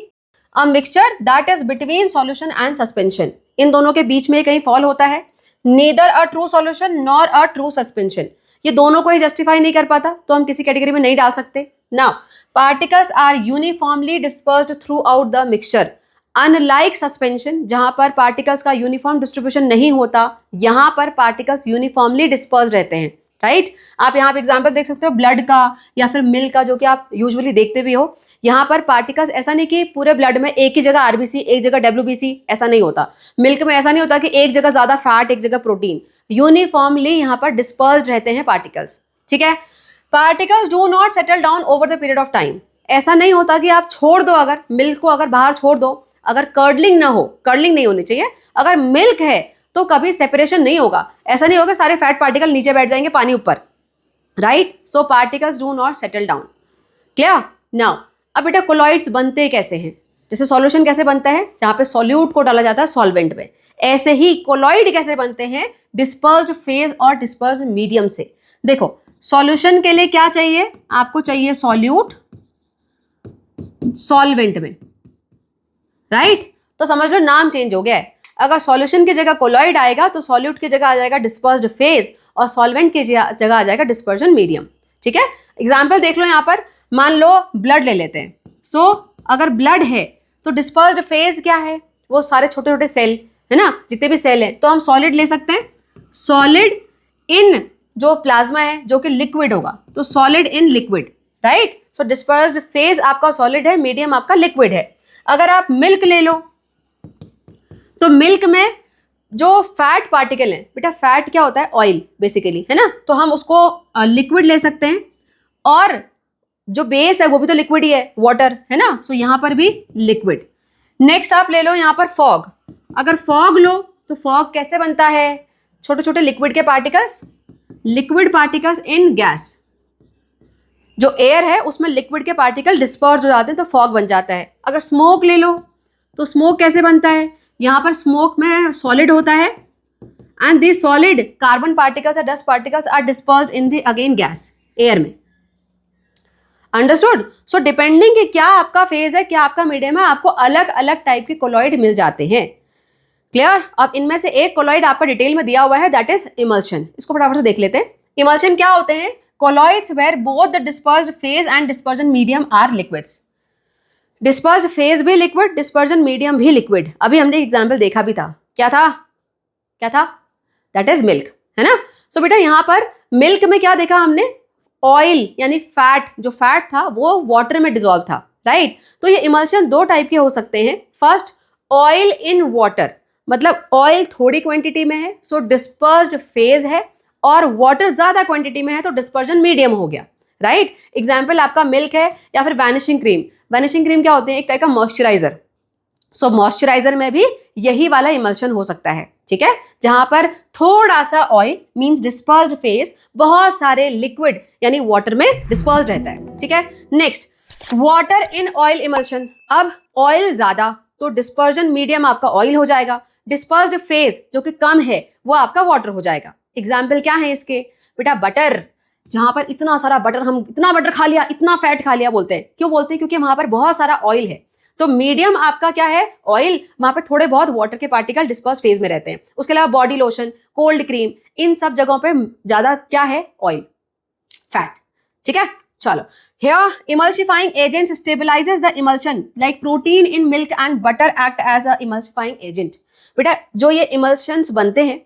A mixture that is between solution and suspension, इन दोनों के बीच में कहीं फॉल होता है, neither a true solution nor a true suspension, ये दोनों को ही जस्टिफाई नहीं कर पाता तो हम किसी कैटेगरी में नहीं डाल सकते। Now particles are uniformly dispersed throughout the mixture, unlike suspension जहां पर पार्टिकल्स का यूनिफॉर्म डिस्ट्रीब्यूशन नहीं होता, यहां पर पार्टिकल्स यूनिफॉर्मली डिस्पर्स्ड रहते हैं, राइट। आप यहाँ पे एग्जांपल देख सकते हो ब्लड का या फिर मिल्क का, जो कि आप यूजुअली देखते भी हो। यहाँ पर पार्टिकल्स ऐसा नहीं कि पूरे ब्लड में एक ही जगह आरबीसी एक जगह डब्ल्यूबीसी, ऐसा नहीं होता। मिल्क में ऐसा नहीं होता कि एक जगह ज्यादा फैट एक जगह प्रोटीन, यूनिफॉर्मली यहाँ पर डिस्पर्स्ड रहते हैं पार्टिकल्स, ठीक है। Particles do not settle down over the period of time, ऐसा नहीं होता कि आप छोड़ दो, अगर मिल्क को अगर बाहर छोड़ दो, अगर कर्डलिंग ना हो, कर्डलिंग नहीं होनी चाहिए, अगर मिल्क है तो कभी सेपरेशन नहीं होगा, ऐसा नहीं होगा सारे फैट पार्टिकल नीचे बैठ जाएंगे पानी ऊपर, right. So particles do not settle down. Clear. Now अब बेटा कोलॉइड्स बनते कैसे हैं, जैसे सॉल्यूशन कैसे बनता है जहां पे सॉल्यूट को डाला जाता है सॉल्वेंट में, ऐसे ही कोलॉइड कैसे बनते हैं, डिस्पर्स्ड फेज और डिस्पर्स्ड मीडियम से। देखो सॉल्यूशन के लिए क्या चाहिए, आपको चाहिए सॉल्यूट सॉल्वेंट में, राइट। तो समझ लो नाम चेंज हो गया है, अगर सॉल्यूशन की जगह कोलॉइड आएगा तो सॉल्यूट की जगह आ जाएगा डिस्पर्स्ड फेज और सॉल्वेंट की जगह आ जाएगा डिस्पर्जन मीडियम, ठीक है। एग्जाम्पल देख लो, यहाँ पर मान लो ब्लड ले लेते हैं। सो अगर ब्लड है तो डिस्पर्स्ड फेज क्या है, वो सारे छोटे छोटे सेल है ना, जितने भी सेल हैं, तो हम सॉलिड ले सकते हैं, सॉलिड इन जो प्लाज्मा है जो कि लिक्विड होगा, तो solid in liquid, right. So dispersed phase आपका सॉलिड है, मीडियम आपका लिक्विड है। अगर आप मिल्क ले लो तो मिल्क में जो फैट पार्टिकल है, बेटा फैट क्या होता है, ऑयल बेसिकली, है ना, तो हम उसको लिक्विड ले सकते हैं, और जो बेस है वो भी तो लिक्विड ही है, वाटर, है ना, सो यहाँ पर भी लिक्विड। नेक्स्ट आप ले लो यहाँ पर फॉग, अगर फॉग लो तो फॉग कैसे बनता है, छोटे छोटे लिक्विड के particles, liquid particles in gas, जो एयर है उसमें लिक्विड के पार्टिकल डिस्पर्स हो जाते हैं तो फॉग बन जाता है। अगर स्मोक ले लो तो स्मोक कैसे बनता है, यहाँ पर स्मोक में सॉलिड होता है and this solid carbon particles और dust particles are dispersed in the again gas, air में। अंडरस्टूड। सो डिपेंडिंग कि क्या आपका फेज है, क्या आपका मीडियम है, आपको अलग अलग टाइप के कोलॉइड मिल जाते हैं। क्लियर। अब इनमें से एक कोलॉइड आपका डिटेल में दिया हुआ है, दैट इज इमल्शन। इसको फटाफट से देख लेते हैं। इमल्शन क्या होते हैं, colloids where both the dispersed phase and dispersion medium are liquids. dispersed phase भी liquid, dispersion medium भी liquid। अभी हमने एग्जाम्पल देखा भी था, क्या था, क्या था, that is milk, है ना। सो बेटा यहाँ पर मिल्क में क्या देखा हमने, ऑयल यानी फैट, जो फैट था वो वाटर में डिजोल्व था, राइट। तो ये इमल्शन दो टाइप के हो सकते हैं। फर्स्ट, ऑयल इन वाटर, मतलब ऑयल थोड़ी क्वांटिटी में है सो डिस्पर्स्ड फेज है, और वाटर ज्यादा क्वांटिटी में है तो डिस्पर्जन मीडियम हो गया, राइट। एग्जाम्पल आपका मिल्क है या फिर वैनिशिंग क्रीम। वैनिशिंग क्रीम क्या होते हैं? एक टाइप का मॉइस्चराइजर। सो मॉइस्चराइजर में भी यही वाला इमल्शन हो सकता है, ठीक है, जहां पर थोड़ा सा ऑयल मींस डिस्पर्स्ड फेज, बहुत सारे लिक्विड यानी वाटर में डिस्पर्स्ड रहता है, ठीक है। Next, water in oil emulsion. अब ऑयल ज्यादा तो डिस्पर्जन मीडियम आपका ऑयल हो जाएगा, डिस्पर्स्ड फेज जो कि कम है वो आपका वाटर हो जाएगा। एग्जाम्पल क्या है इसके? बेटा बटर, जहां पर इतना सारा बटर, हम इतना बटर खा लिया, इतना फैट खा लिया बोलते हैं। क्यों बोलते हैं? क्योंकि वहां पर बहुत सारा ऑयल है। तो मीडियम आपका क्या है? ऑयल, वहां पर थोड़े बहुत वाटर के पार्टिकल डिस्पर्स फेज में रहते हैं। उसके अलावा बॉडी लोशन, कोल्ड क्रीम, इन सब जगहों पे ज्यादा क्या है? ऑयल, फैट, ठीक है। चलो, here emulsifying agents stabilizes the emulsion like protein in milk and butter act as a emulsifying agent। बेटा जो ये emulsions बनते हैं,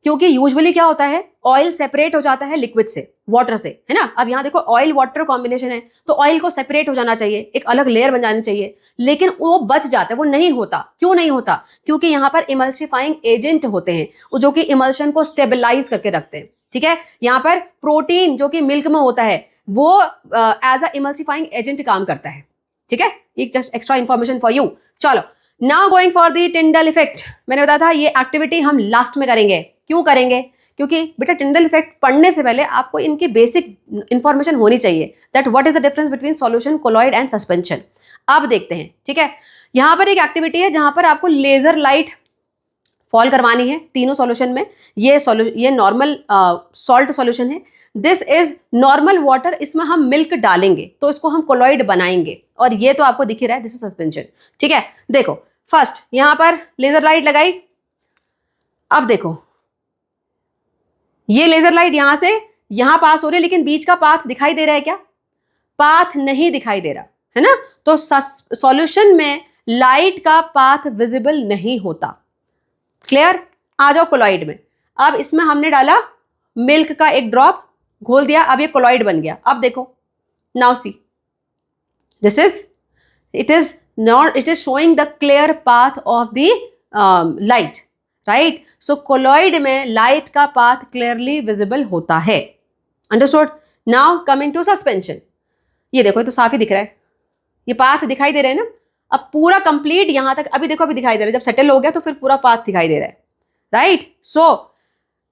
क्योंकि यूजुअली क्या होता है, ऑयल सेपरेट हो जाता है लिक्विड से, वाटर से, है ना। अब यहाँ देखो ऑयल वाटर कॉम्बिनेशन है तो ऑयल को सेपरेट हो जाना चाहिए, एक अलग लेयर बन जानी चाहिए, लेकिन वो बच जाता है, वो नहीं होता। क्यों नहीं होता? क्योंकि यहाँ पर इमल्सिफाइंग एजेंट होते हैं जो कि इमल्शन को स्टेबलाइज करके रखते हैं, ठीक है। यहाँ पर प्रोटीन जो कि मिल्क में होता है वो एज अ इमल्सिफाइंग एजेंट काम करता है, ठीक है। ये just extra information for you. चलो, now going for the Tyndall effect. मैंने बताया था ये एक्टिविटी हम लास्ट में करेंगे। क्यों करेंगे? क्योंकि बेटा टिंडल इफेक्ट पढ़ने से पहले आपको इनकी बेसिक इंफॉर्मेशन होनी चाहिए, that what is the difference between solution, colloid and suspension. अब देखते हैं, ठीक है। यहां पर एक एक्टिविटी है जहां पर आपको लेजर लाइट फॉल करवानी है तीनों सॉल्यूशन में। ये नॉर्मल सॉल्ट सॉल्यूशन है, दिस इज नॉर्मल वाटर, इसमें हम मिल्क डालेंगे तो इसको हम कोलॉइड बनाएंगे, और ये तो आपको दिख ही रहा है, दिस इज सस्पेंशन, ठीक है। देखो फर्स्ट यहां पर लेजर लाइट लगाई। अब देखो ये लेजर लाइट यहां से यहां पास हो रही है, लेकिन बीच का पाथ दिखाई दे रहा है क्या? पाथ नहीं दिखाई दे रहा है ना। तो सॉल्यूशन में लाइट का पाथ विजिबल नहीं होता। क्लियर? आ जाओ कोलॉइड में। अब इसमें हमने डाला मिल्क का एक ड्रॉप, घोल दिया, अब ये कोलॉइड बन गया। अब देखो, now see, this is it is showing the clear path of the light, right. So colloid में लाइट का पाथ क्लियरली विजिबल होता है। Understood? Now coming to suspension. ये देखो, ये तो साफ ही दिख रहा है, ये पाथ दिखाई दे रहा है ना। अब पूरा कंप्लीट यहां तक अभी देखो, अभी दिखाई दे रहा है, जब सेटल हो गया तो फिर पूरा पाथ दिखाई दे रहा है, right. So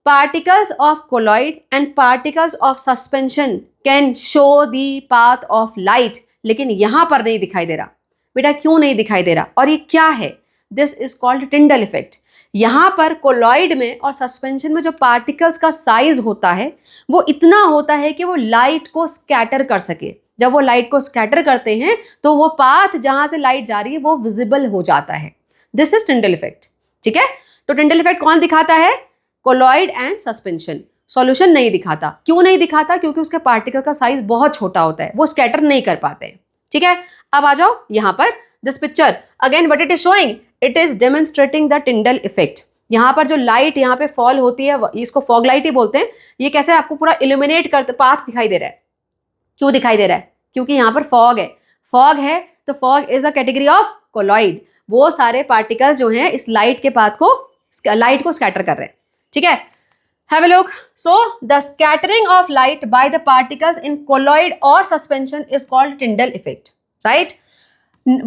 particles of colloid and particles of suspension can show the path of light, लेकिन यहां पर नहीं दिखाई दे रहा। बेटा क्यों नहीं दिखाई दे रहा? और ये क्या है? This is called Tyndall effect. यहां पर कोलॉइड में और सस्पेंशन में जो पार्टिकल्स का साइज होता है वो इतना होता है कि वो लाइट को स्कैटर कर सके। जब वो लाइट को स्कैटर करते हैं तो वो पाथ जहां से लाइट जा रही है वो विजिबल हो जाता है। दिस इज टिंडल इफेक्ट, ठीक है। तो टिंडल इफेक्ट कौन दिखाता है? Colloid and suspension. सॉल्यूशन नहीं दिखाता। क्यों नहीं दिखाता? क्योंकि उसके पार्टिकल का साइज बहुत छोटा होता है, वो स्कैटर नहीं कर पाते हैं, ठीक है। अब आ जाओ यहां पर, this picture again what it is showing, it is demonstrating the Tyndall effect. यहां पर जो लाइट यहां पे फॉल होती है इसको फॉग लाइट ही बोलते हैं। ये कैसे आपको पूरा इल्यूमिनेट करते, पाथ दिखाई दे रहा है। क्यों दिखाई दे रहा है? क्योंकि यहां पर फॉग है। फॉग है तो fog is a category of colloid. वो सारे पार्टिकल्स जो हैं इस लाइट के पाथ को, लाइट को स्कैटर कर रहे हैं, ठीक है। Have a look. So the scattering of light by the particles in colloid or suspension is called Tyndall effect, right?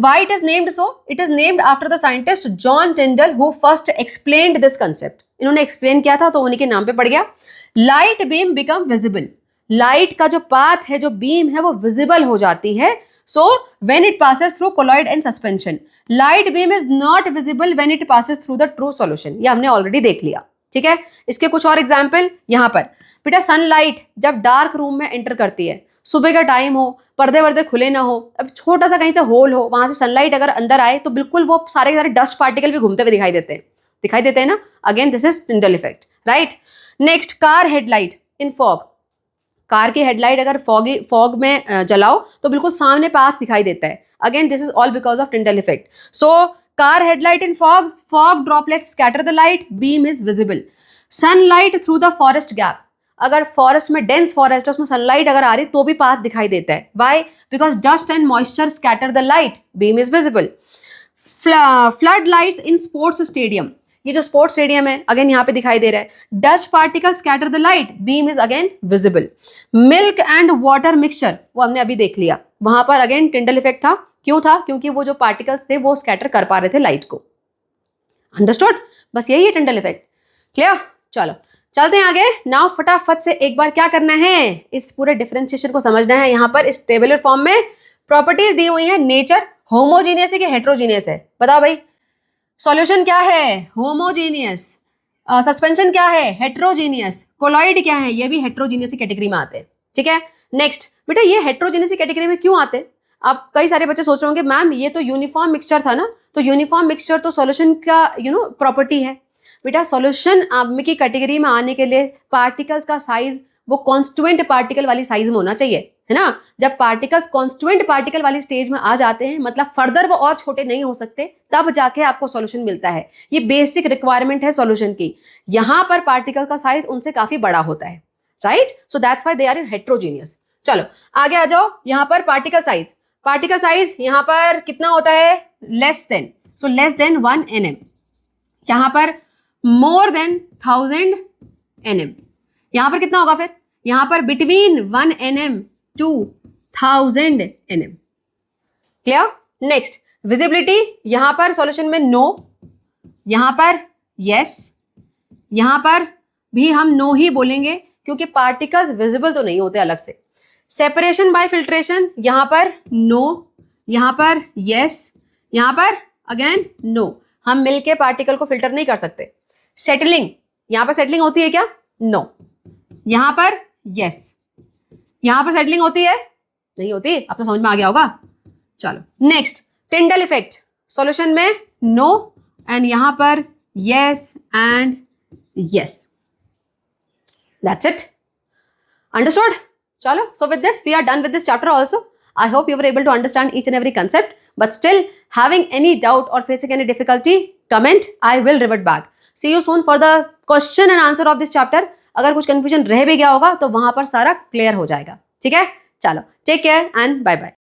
Why it is named so? It is named after the scientist John Tyndall who first explained this concept. इन्होंने explain किया था तो उन्हीं के नाम पे पड़ गया। Light beam become visible. Light का जो path है, जो beam है वो visible हो जाती है। So when it passes through colloid and suspension, light beam is not visible when it passes through the true solution. ये हमने already देख लिया, ठीक है। इसके कुछ और एग्जाम्पल यहां पर। बेटा सनलाइट जब डार्क रूम में एंटर करती है, सुबह का टाइम हो, पर्दे वर्दे खुले ना हो, अब छोटा सा कहीं से होल हो, वहां से सनलाइट अगर अंदर आए तो बिल्कुल वो सारे के सारे डस्ट पार्टिकल भी घूमते हुए दिखाई देते हैं ना। Again this is Tyndall effect, right. Next, car headlight in fog. Car की हेडलाइट अगर फॉग में जलाओ तो बिल्कुल सामने पाथ दिखाई देता है। Again this is all because of Tyndall effect. So car headlight in fog droplets scatter the light, beam is visible. Sunlight through the forest gap. अगर फॉरेस्ट में, डेंस फॉरेस्ट है, उसमें सनलाइट अगर आ रही तो भी पाथ दिखाई देता है. Why? Because dust and moisture scatter the light, beam is visible. Flood lights in sports stadium, ये जो स्पोर्ट्स स्टेडियम है अगेन यहाँ पे दिखाई दे रहा है. Dust particle scatter the light, beam is again visible. Milk and water mixture, वो हमने अभी देख लिया, वहां पर अगेन टिंडल इफेक्ट था. क्यों था? क्योंकि वो जो पार्टिकल्स थे वो स्कैटर कर पा रहे थे लाइट को. अंडरस्टूड? बस यही है टिंडल इफेक्ट. क्लियर? चलो चलते हैं आगे. नाउ फटाफट से एक बार क्या करना है, इस पूरे डिफरेंशिएशन को समझना है. यहाँ पर इस टेबुलर फॉर्म में प्रॉपर्टीज दी हुई है. नेचर होमोजीनियस है कि हेट्रोजीनियस है? बताओ भाई. सॉल्यूशन क्या है? होमोजीनियस. सस्पेंशन क्या है? हेट्रोजीनियस. कोलॉइड क्या है? ये भी हेट्रोजीनियस की कैटेगरी में आते हैं. ठीक है. नेक्स्ट बेटा, ये हेट्रोजीनियस की कैटेगरी में क्यों आते हैं? आप कई सारे बच्चे सोच रहे होंगे मैम ये तो यूनिफॉर्म मिक्सचर था ना, तो यूनिफॉर्म मिक्सचर तो सॉल्यूशन का प्रॉपर्टी है. बेटा सॉल्यूशन की कैटेगरी में आने के लिए पार्टिकल्स का साइज वो कॉन्स्टिट्यूएंट पार्टिकल वाली साइज में होना चाहिए, है ना. जब पार्टिकल्स कॉन्स्टिट्यूएंट पार्टिकल वाली स्टेज में आ जाते हैं, मतलब फर्दर वो और छोटे नहीं हो सकते, तब जाके आपको सॉल्यूशन मिलता है. ये बेसिक रिक्वायरमेंट है सॉल्यूशन की. यहां पर पार्टिकल का साइज उनसे काफी बड़ा होता है, right. So that's why they are in heterogeneous. चलो आगे आ जाओ. यहां पर पार्टिकल साइज यहां पर कितना होता है? Less than. So less than 1 nm. यहां पर मोर देन 1000 nm. यहां पर कितना होगा फिर? यहां पर between 1 nm to 1000 nm. Clear? Next visibility. यहां पर सॉल्यूशन में नो, यहां पर यस, यहां पर भी हम नो ही बोलेंगे क्योंकि पार्टिकल्स विजिबल तो नहीं होते अलग से. सेपरेशन बाय फिल्ट्रेशन, यहां पर नो, यहां पर यस, यहां पर अगेन नो. हम मिलके पार्टिकल को फिल्टर नहीं कर सकते. सेटलिंग, यहां पर सेटलिंग होती है क्या? नो. यहां पर यस, यहां पर सेटलिंग होती है? नहीं होती. अब तो समझ में आ गया होगा. चलो नेक्स्ट टिंडल इफेक्ट. सॉल्यूशन में नो एंड यहां पर yes and yes. That's it. Understood? चलो, so with this we are done with this chapter also. I hope you were able to understand each and every concept, but still having any doubt or facing any difficulty, comment. I will revert back. See you soon for the question and answer of this chapter. अगर कुछ confusion रह भी गया होगा तो वहां पर सारा clear हो जाएगा. ठीक है? चलो, take care and bye bye.